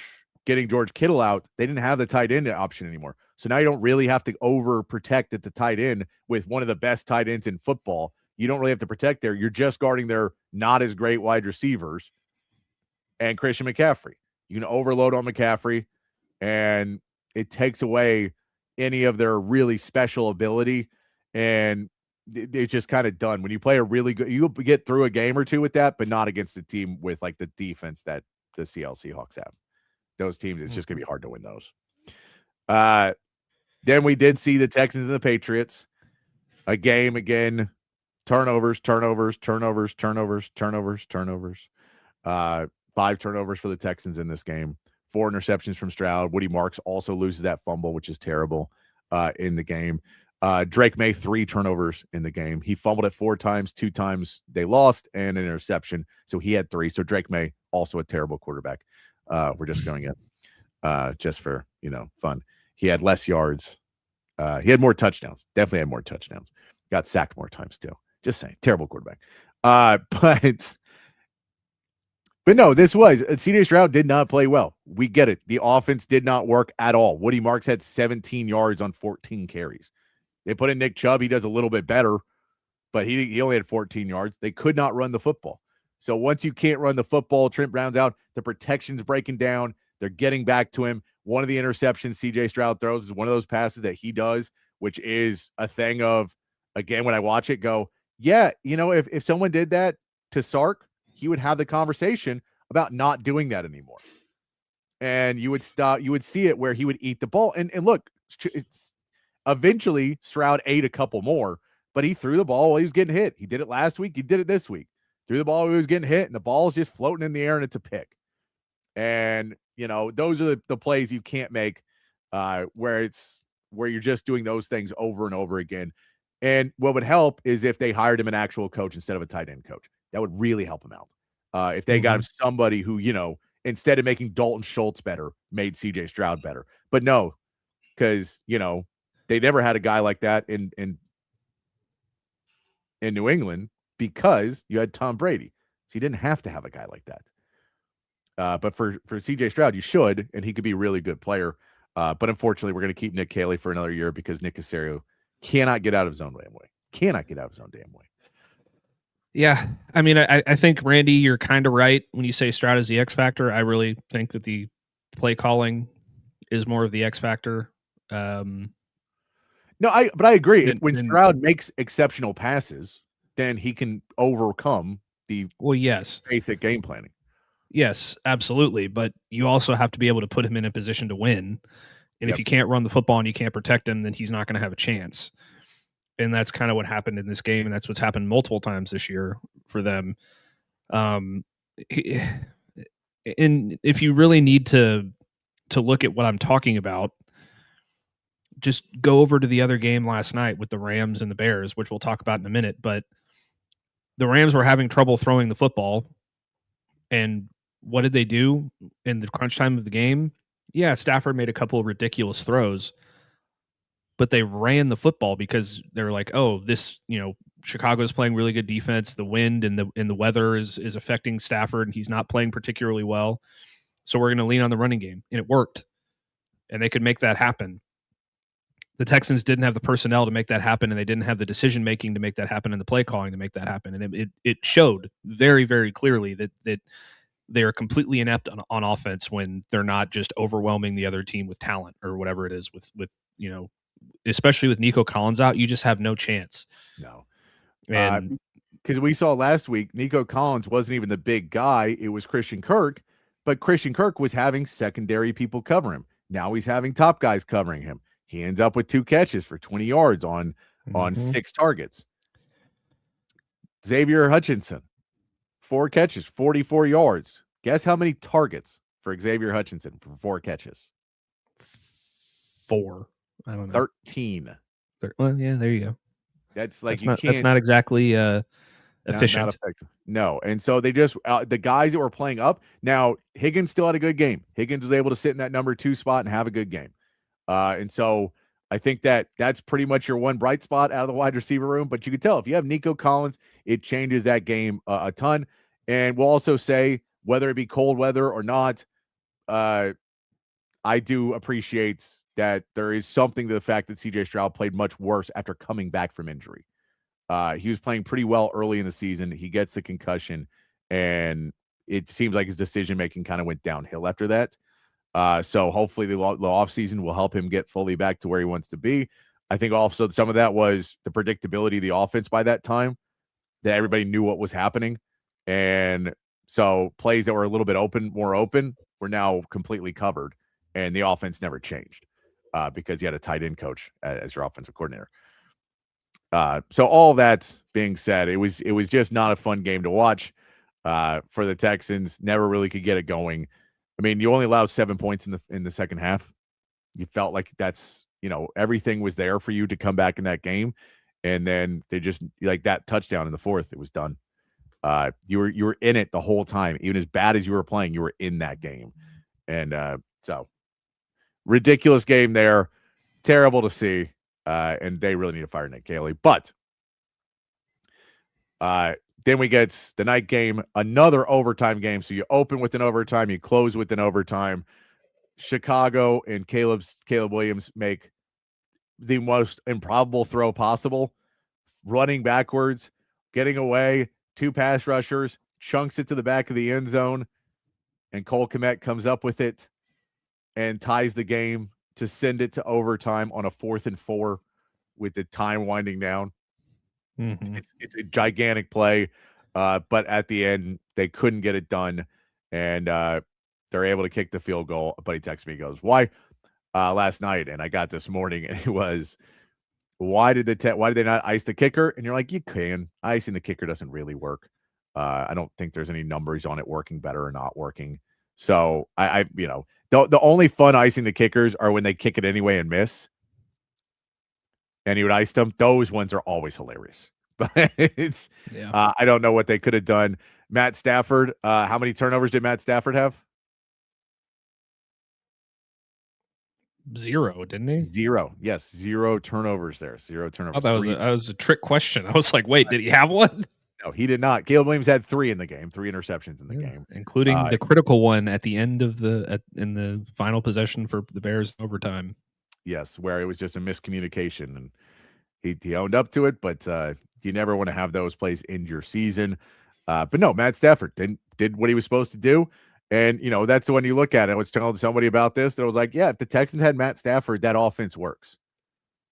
Kittle out, they didn't have the tight end option anymore. So now you don't really have to overprotect at the tight end with one of the best tight ends in football. You don't really have to protect there. You're just guarding their not as great wide receivers and Christian McCaffrey. You can overload on McCaffrey, and it takes away any of their really special ability, and it's just kind of done. When you play a really good, you'll get through a game or two with that, but not against a team with the defense that the Seattle Seahawks have. Those teams, it's just going to be hard to win those. Then we did see the Texans and the Patriots. A game again, turnovers. 5 turnovers for the Texans in this game. 4 interceptions from Stroud. Woody Marks also loses that fumble, which is terrible in the game. Drake May, 3 turnovers in the game. He fumbled it 4 times, 2 times they lost, and an interception. So he had 3. So Drake May, also a terrible quarterback. We're just going in. just for fun. He had less yards. He had more touchdowns. Definitely had more touchdowns. Got sacked more times too. Just saying, terrible quarterback. But no, this was C.J. Stroud did not play well. We get it. The offense did not work at all. Woody Marks had 17 yards on 14 carries. They put in Nick Chubb. He does a little bit better, but he only had 14 yards. They could not run the football. So once you can't run the football, Trent Brown's out. The protection's breaking down. They're getting back to him. One of the interceptions C.J. Stroud throws is one of those passes that he does, which is a thing of, again, when I watch it, go, yeah, if someone did that to Sark, he would have the conversation about not doing that anymore. And you would see it where he would eat the ball. And look, it's eventually Stroud ate a couple more, but he threw the ball while he was getting hit. He did it last week. He did it this week. Threw the ball while he was getting hit, and the ball's just floating in the air, and it's a pick. And, those are the plays you can't make where you're just doing those things over and over again. And what would help is if they hired him an actual coach instead of a tight end coach. That would really help him out. If they got him somebody who, instead of making Dalton Schultz better, made C.J. Stroud better. But no, because, they never had a guy like that in New England because you had Tom Brady. So you didn't have to have a guy like that. But for C.J. Stroud, you should, and he could be a really good player. But unfortunately, we're going to keep Nick Caley for another year because Nick Caserio cannot get out of his own damn way. Cannot get out of his own damn way. Yeah, I mean, I think, Randy, you're kind of right when you say Stroud is the X factor. I really think that the play calling is more of the X factor. But I agree. When Stroud makes exceptional passes, then he can overcome the basic game planning. Yes, absolutely. But you also have to be able to put him in a position to win. And if you can't run the football and you can't protect him, then he's not going to have a chance. And that's kind of what happened in this game, and that's what's happened multiple times this year for them. And if you really need to look at what I'm talking about, just go over to the other game last night with the Rams and the Bears, which we'll talk about in a minute. But the Rams were having trouble throwing the football, and what did they do in the crunch time of the game? Yeah, Stafford made a couple of ridiculous throws, but they ran the football because they're like, oh, this, Chicago's playing really good defense. The wind and the weather is affecting Stafford, and he's not playing particularly well. So we're going to lean on the running game, and it worked. And they could make that happen. The Texans didn't have the personnel to make that happen, and they didn't have the decision making to make that happen, and the play calling to make that happen. And it showed very, very clearly that they are completely inept on offense when they're not just overwhelming the other team with talent or whatever it is with especially with Nico Collins out, you just have no chance. No. And because we saw last week, Nico Collins wasn't even the big guy. It was Christian Kirk, but Christian Kirk was having secondary people cover him. Now he's having top guys covering him. He ends up with 2 catches for 20 yards on 6 targets. Xavier Hutchinson, 4 catches, 44 yards. Guess how many targets for Xavier Hutchinson for 4 catches? 4. I don't know. 13. Well, yeah, there you go. That's like that's not exactly efficient. Not effective. No, and so they just the guys that were playing up. Now Higgins still had a good game. Higgins was able to sit in that number 2 spot and have a good game. And so I think that's pretty much your one bright spot out of the wide receiver room. But you can tell if you have Nico Collins, it changes that game a ton. And we'll also say whether it be cold weather or not, I do appreciate that there is something to the fact that C.J. Stroud played much worse after coming back from injury. He was playing pretty well early in the season. He gets the concussion, and it seems like his decision-making kind of went downhill after that. So hopefully the offseason will help him get fully back to where he wants to be. I think also some of that was the predictability of the offense by that time, that everybody knew what was happening. And so plays that were a little bit more open, were now completely covered, and the offense never changed. Because you had a tight end coach as your offensive coordinator. So all that being said, it was just not a fun game to watch for the Texans. Never really could get it going. I mean, you only allowed 7 points in the second half. You felt like that's, everything was there for you to come back in that game. And then they just, like that touchdown in the fourth, it was done. You were in it the whole time. Even as bad as you were playing, you were in that game. And so ridiculous game there. Terrible to see. And they really need to fire Nick Caley. But then we get the night game, another overtime game. So you open with an overtime, you close with an overtime. Chicago and Caleb Williams make the most improbable throw possible, running backwards, getting away, 2 pass rushers, chunks it to the back of the end zone, and Cole Kmet comes up with it and ties the game to send it to overtime on a 4th and 4 with the time winding down. Mm-hmm. It's a gigantic play, but at the end, they couldn't get it done, and they're able to kick the field goal. A buddy texts me, he goes, why? Last night, and I got this morning, and it was, why did they not ice the kicker? And you're like, you can. Icing the kicker doesn't really work. I don't think there's any numbers on it working better or not working. So I the only fun icing the kickers are when they kick it anyway and miss. And you would ice them. Those ones are always hilarious. But it's I don't know what they could have done. Matt Stafford, how many turnovers did Matt Stafford have? 0, didn't he? 0. Yes, 0 turnovers there. 0 turnovers. Oh, that was a trick question. I was like, wait, did he have one? No, he did not. Caleb Williams had 3 in the game, 3 interceptions in the game, including the critical one at the end of in the final possession for the Bears overtime. Yes, where it was just a miscommunication, and he owned up to it. But you never want to have those plays end your season. But no, Matt Stafford did what he was supposed to do. And, that's the one you look at. I was telling somebody about this that I was like, yeah, if the Texans had Matt Stafford, that offense works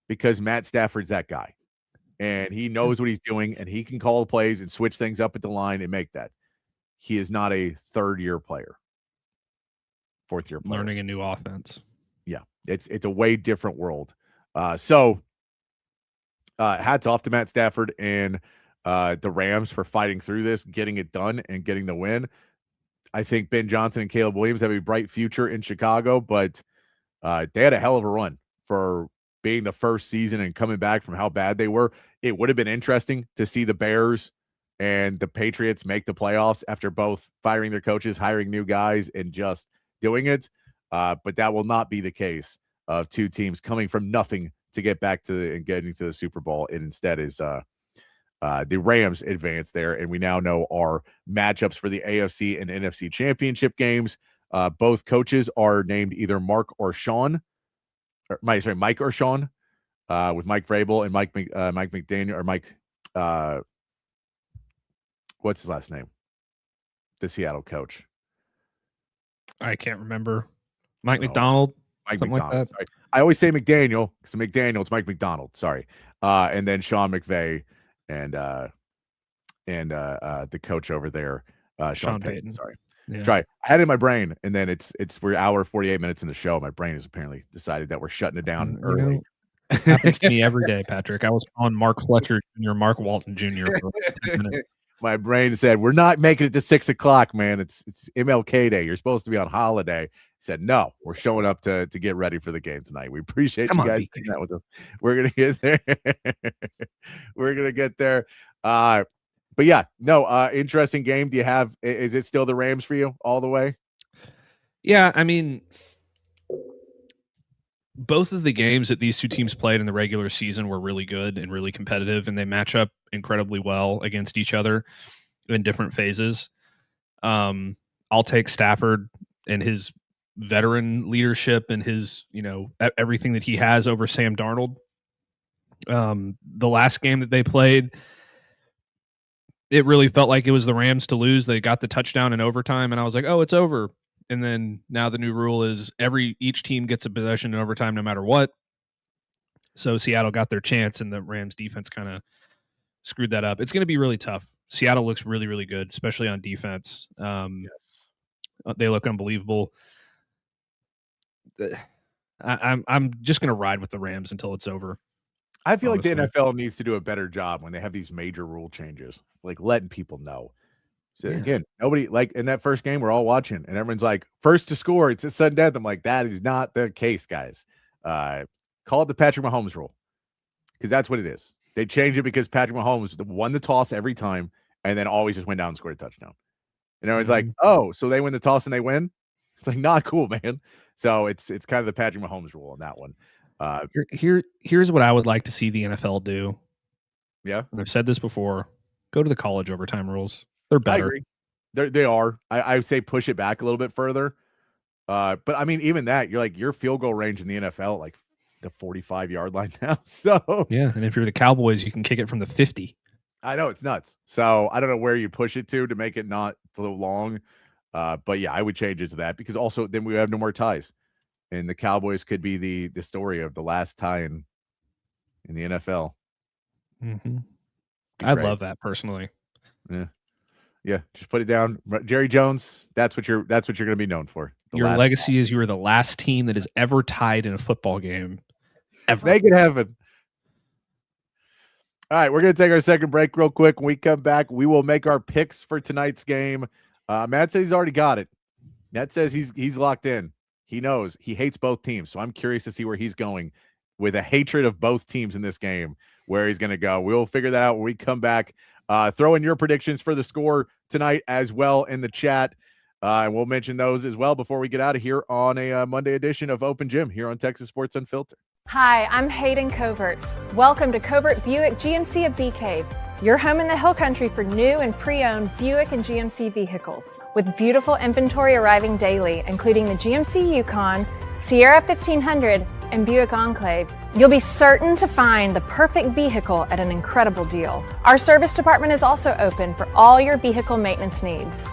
because Matt Stafford's that guy. And he knows what he's doing, and he can call the plays and switch things up at the line and make that. He is not a 3rd-year player, 4th-year player. Learning a new offense. Yeah, it's a way different world. So hats off to Matt Stafford and the Rams for fighting through this, getting it done, and getting the win. I think Ben Johnson and Caleb Williams have a bright future in Chicago, but they had a hell of a run for being the first season and coming back from how bad they were. It would have been interesting to see the Bears and the Patriots make the playoffs after both firing their coaches, hiring new guys, and just doing it. But that will not be the case of 2 teams coming from nothing to get back to and getting to the Super Bowl. It instead is the Rams advance there, and we now know our matchups for the AFC and NFC championship games. Both coaches are named either Mike or Sean, with Mike Vrabel and Mike McDaniel, or Mike, what's his last name? The Seattle coach. I can't remember. Mike McDonald. Mike McDonald. Like sorry. I always say McDaniel because McDaniel, it's Mike McDonald. Sorry. And then Sean McVay and the coach over there, Sean Payton. Sorry. Yeah. Try. I had it in my brain, and then we're hour 48 minutes in the show. My brain has apparently decided that we're shutting it down early. Happens to me every day, Patrick. I was on Mark Fletcher Jr., Mark Walton Jr. for 10 minutes. My brain said, we're not making it to 6 o'clock, man. It's MLK Day. You're supposed to be on holiday. I said, no, we're showing up to get ready for the game tonight. We appreciate you guys doing that with us. We're going to get there. We're going to get there. But yeah, no, interesting game. Is it still the Rams for you all the way? Yeah, I mean, both of the games that these 2 teams played in the regular season were really good and really competitive, and they match up incredibly well against each other in different phases. I'll take Stafford and his veteran leadership and his, everything that he has over Sam Darnold. The last game that they played, it really felt like it was the Rams to lose. They got the touchdown in overtime, and I was like, oh, it's over. And then now the new rule is each team gets a possession in overtime no matter what. So Seattle got their chance, and the Rams defense kind of screwed that up. It's going to be really tough. Seattle looks really, really good, especially on defense. Yes. They look unbelievable. I'm just going to ride with the Rams until it's over. I feel honestly. Like the NFL needs to do a better job when they have these major rule changes, like letting people know. So again, nobody in that first game, we're all watching, and everyone's like, first to score, it's a sudden death. I'm like, that is not the case, guys. Call it the Patrick Mahomes rule, because that's what it is. They changed it because Patrick Mahomes won the toss every time, and then always just went down and scored a touchdown. And everyone's like, oh, so they win the toss and they win? It's like not cool, man. So it's kind of the Patrick Mahomes rule on that one. Here's what I would like to see the NFL do. Yeah, And I've said this before. Go to the college overtime rules. They're better. I agree. They are. I would say push it back a little bit further. But I mean, even that, you're like your field goal range in the NFL, like the 45-yard line now. So yeah, and if you're the Cowboys, you can kick it from the 50. I know it's nuts. So I don't know where you push it to make it not so long. But yeah, I would change it to that because also then we have no more ties. And the Cowboys could be the story of the last tie in the NFL. Mm-hmm. I love that personally. Yeah. Just put it down, Jerry Jones. That's what you're going to be known for. Your legacy is you were the last team that has ever tied in a football game. Ever. Make it happen. All right, we're going to take our second break real quick. When we come back, we will make our picks for tonight's game. Matt says he's already got it. Matt says he's locked in. He knows he hates both teams, so I'm curious to see where he's going with a hatred of both teams in this game, where he's going to go. We'll figure that out when we come back. Throw in your predictions for the score tonight as well in the chat, and we'll mention those as well before we get out of here on a Monday edition of Open Gym here on Texas Sports Unfiltered. Hi, I'm Hayden Covert. Welcome to Covert Buick GMC of Bee Cave, your home in the Hill Country for new and pre-owned Buick and GMC vehicles. With beautiful inventory arriving daily, including the GMC Yukon, Sierra 1500, and Buick Enclave, you'll be certain to find the perfect vehicle at an incredible deal. Our service department is also open for all your vehicle maintenance needs.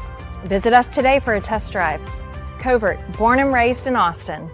Visit us today for a test drive. Covert, born and raised in Austin.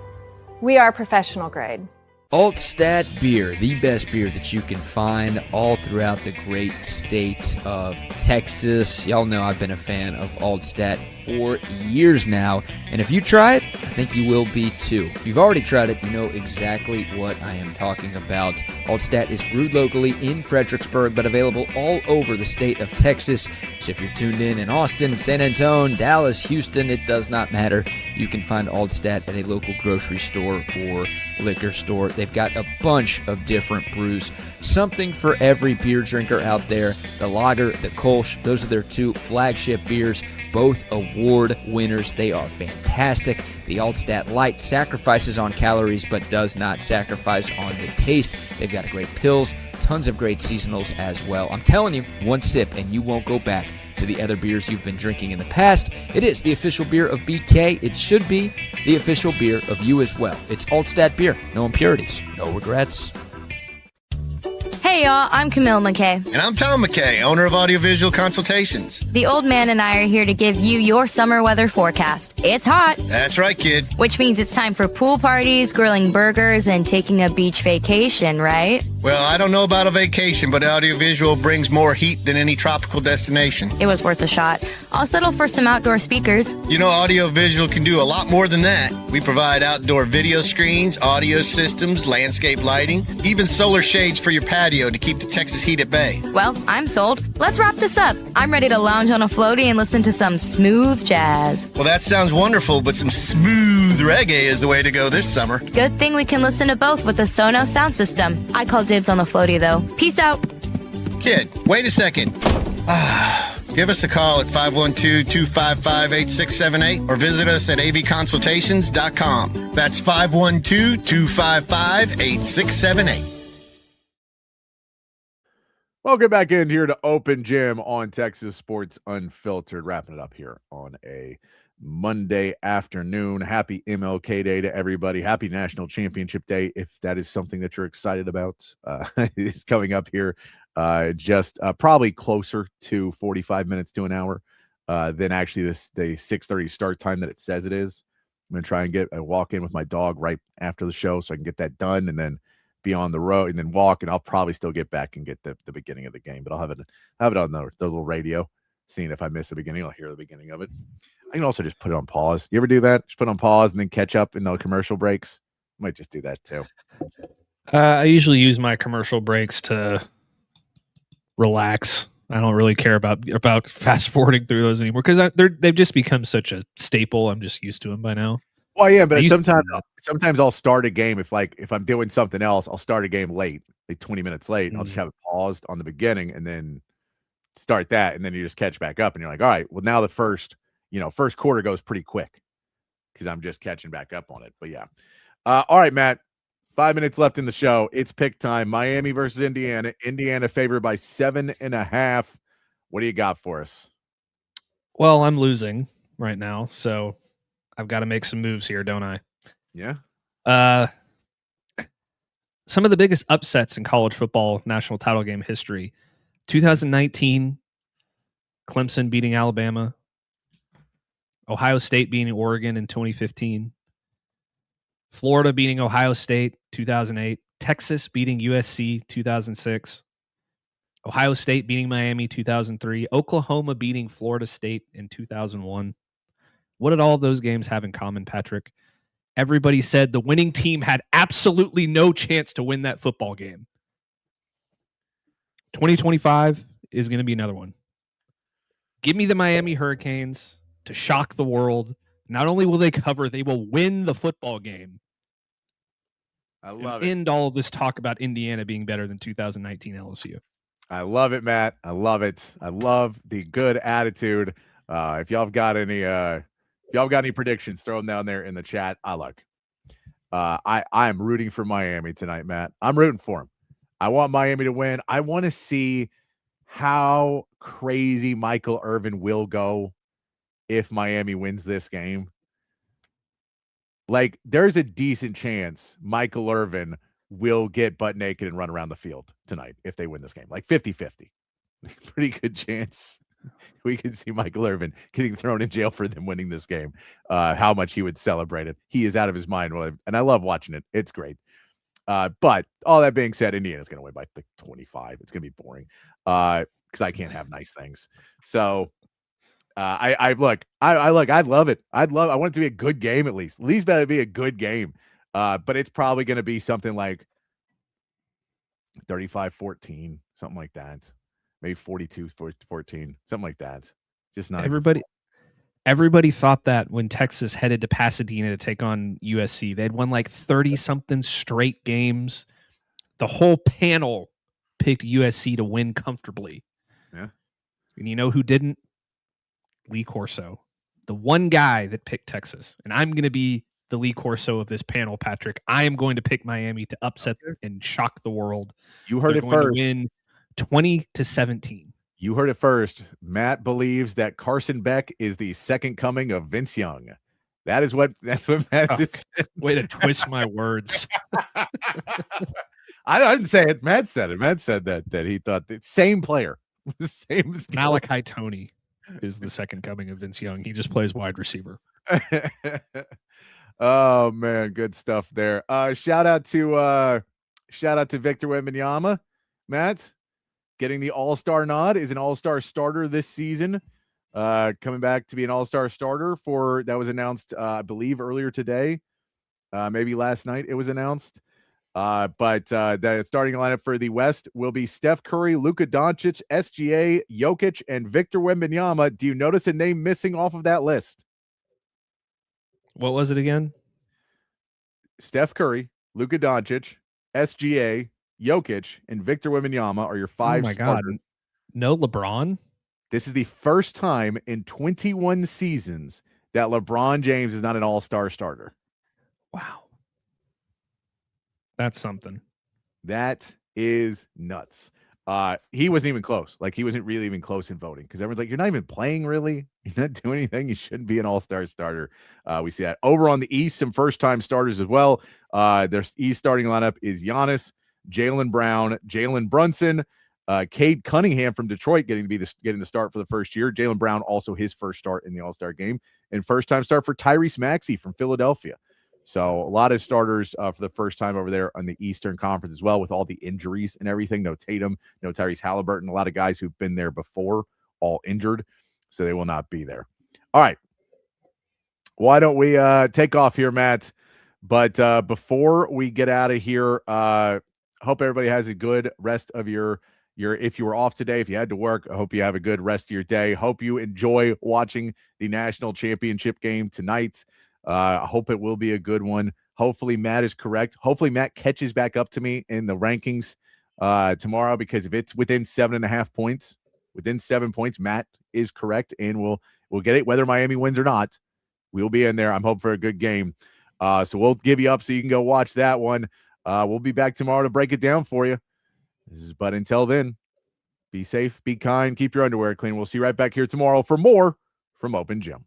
We are professional grade. Altstadt Beer, the best beer that you can find all throughout the great state of Texas. Y'all know I've been a fan of Altstadt for years now, and if you try it, I think you will be too. If you've already tried it, you know exactly what I am talking about. Altstadt is brewed locally in Fredericksburg, but available all over the state of Texas. So if you're tuned in Austin, San Antonio, Dallas, Houston, it does not matter. You can find Altstadt at a local grocery store or liquor store. They've got a bunch of different brews, something for every beer drinker out there. The Lager, the Kolsch, those are their two flagship beers, both award winners. They are fantastic. The Altstadt Light sacrifices on calories but does not sacrifice on the taste. They've got great pills, tons of great seasonals as well. I'm telling you, one sip and you won't go back to the other beers you've been drinking in the past. It is the official beer of BK. It should be the official beer of you as well. It's Altstadt Beer. No impurities, no regrets. Hey y'all, I'm Camille McKay. And I'm Tom McKay, owner of Audiovisual Consultations. The old man and I are here to give you your summer weather forecast. It's hot. That's right, kid. Which means it's time for pool parties, grilling burgers, and taking a beach vacation, right? Well, I don't know about a vacation, but Audiovisual brings more heat than any tropical destination. It was worth a shot. I'll settle for some outdoor speakers. You know, Audiovisual can do a lot more than that. We provide outdoor video screens, audio systems, landscape lighting, even solar shades for your patio to keep the Texas heat at bay. Well, I'm sold. Let's wrap this up. I'm ready to lounge on a floaty and listen to some smooth jazz. Well, that sounds wonderful, but some smooth reggae is the way to go this summer. Good thing we can listen to both with the Sonos sound system. I call dibs on the floaty, though. Peace out. Kid, wait a second. Give us a call at 512-255-8678 or visit us at avconsultations.com. That's 512-255-8678. Welcome back in here to Open Gym on Texas Sports Unfiltered. Wrapping it up here on a Monday afternoon. Happy MLK Day to everybody. Happy National Championship Day, if that is something that you're excited about. It's coming up here just probably closer to 45 minutes to an hour than actually the 6:30 start time that it says it is. I'm going to try and get a walk in with my dog right after the show so I can get that done and then be on the road and then walk, and I'll probably still get back and get the beginning of the game, but I'll have it on the little radio, seeing if I miss the beginning, I'll hear the beginning of it. I can also just put it on pause. You ever do that? Just put it on pause and then catch up in the commercial breaks. Might just do that too. I usually use my commercial breaks to relax. I don't really care about fast forwarding through those anymore because they've just become such a staple. I'm just used to them by now. Well, yeah, but sometimes I'll start a game if I'm doing something else, I'll start a game late, like 20 minutes late, and I'll just have it paused on the beginning and then start that, and then you just catch back up, and you're like, all right, well now the first quarter goes pretty quick because I'm just catching back up on it. But yeah. All right, Matt. 5 minutes left in the show. It's pick time. Miami versus Indiana. Indiana favored by 7.5. What do you got for us? Well, I'm losing right now, so I've got to make some moves here, don't I? Yeah. Some of the biggest upsets in college football national title game history. 2019, Clemson beating Alabama. Ohio State beating Oregon in 2015. Florida beating Ohio State 2008. Texas beating USC 2006. Ohio State beating Miami 2003. Oklahoma beating Florida State in 2001. What did all of those games have in common, Patrick? Everybody said the winning team had absolutely no chance to win that football game. 2025 is going to be another one. Give me the Miami Hurricanes to shock the world. Not only will they cover, they will win the football game. I love it. End all of this talk about Indiana being better than 2019 LSU. I love it, Matt. I love it. I love the good attitude. If y'all have got any predictions, throw them down there in the chat. I am rooting for Miami tonight, Matt. I'm rooting for them. I want Miami to win. I want to see how crazy Michael Irvin will go if Miami wins this game. Like, there's a decent chance Michael Irvin will get butt naked and run around the field tonight if they win this game. Like 50-50. Pretty good chance we could see Michael Irvin getting thrown in jail for them winning this game. How much he would celebrate it. He is out of his mind. And I love watching it. It's great. But all that being said, Indiana's going to win by like 25. It's going to be boring because I can't have nice things. So I love it. I want it to be a good game at least. At least better be a good game. But it's probably going to be something like 35-14, something like that. Maybe 42-14, something like that. Just not Everybody thought that when Texas headed to Pasadena to take on USC. They'd won like 30-something straight games. The whole panel picked USC to win comfortably. Yeah. And you know who didn't? Lee Corso. The one guy that picked Texas. And I'm going to be the Lee Corso of this panel, Patrick. I am going to pick Miami to upset and shock the world. You heard They're it going first. to win 20-17. You heard it first. Matt believes that Carson Beck is the second coming of Vince Young. That's what Matt just said. Way to twist my words. I didn't say it. Matt said it. Matt said that he thought the same player, the same skill. Malachi Toney is the second coming of Vince Young. He just plays wide receiver. Oh man, good stuff there. Shout out to Victor Wembanyama. Matt, getting the All-Star nod, is an All-Star starter this season. Coming back to be an All-Star starter that was announced, I believe, earlier today. Maybe last night it was announced. But the starting lineup for the West will be Steph Curry, Luka Doncic, SGA, Jokic, and Victor Wembanyama. Do you notice a name missing off of that list? What was it again? Steph Curry, Luka Doncic, SGA, Jokic, and Victor Wembanyama are your five. Oh my starters. God. No LeBron? This is the first time in 21 seasons that LeBron James is not an all-star starter. Wow. That's something. That is nuts. He wasn't even close. Like, he wasn't really even close in voting because everyone's like, you're not even playing, really? You're not doing anything. You shouldn't be an all-star starter. We see that. Over on the East, some first-time starters as well. Their East starting lineup is Giannis, Jaylen Brown, Jalen Brunson, Cade Cunningham from Detroit getting the start for the first year. Jaylen Brown also his first start in the All-Star game. And first-time start for Tyrese Maxey from Philadelphia. So a lot of starters for the first time over there on the Eastern Conference as well, with all the injuries and everything. No Tatum, no Tyrese Halliburton. A lot of guys who've been there before, all injured, so they will not be there. All right. Why don't we take off here, Matt? But before we get out of here, hope everybody has a good rest of your if you were off today, if you had to work, I hope you have a good rest of your day. Hope you enjoy watching the national championship game tonight. I hope it will be a good one. Hopefully Matt is correct. Hopefully Matt catches back up to me in the rankings tomorrow, because if it's within 7.5 points, within 7 points, Matt is correct, and we'll get it whether Miami wins or not. we'll be in there. I'm hoping for a good game. So we'll give you up so you can go watch that one. We'll be back tomorrow to break it down for you. But until then, be safe, be kind, keep your underwear clean. We'll see you right back here tomorrow for more from Open Gym.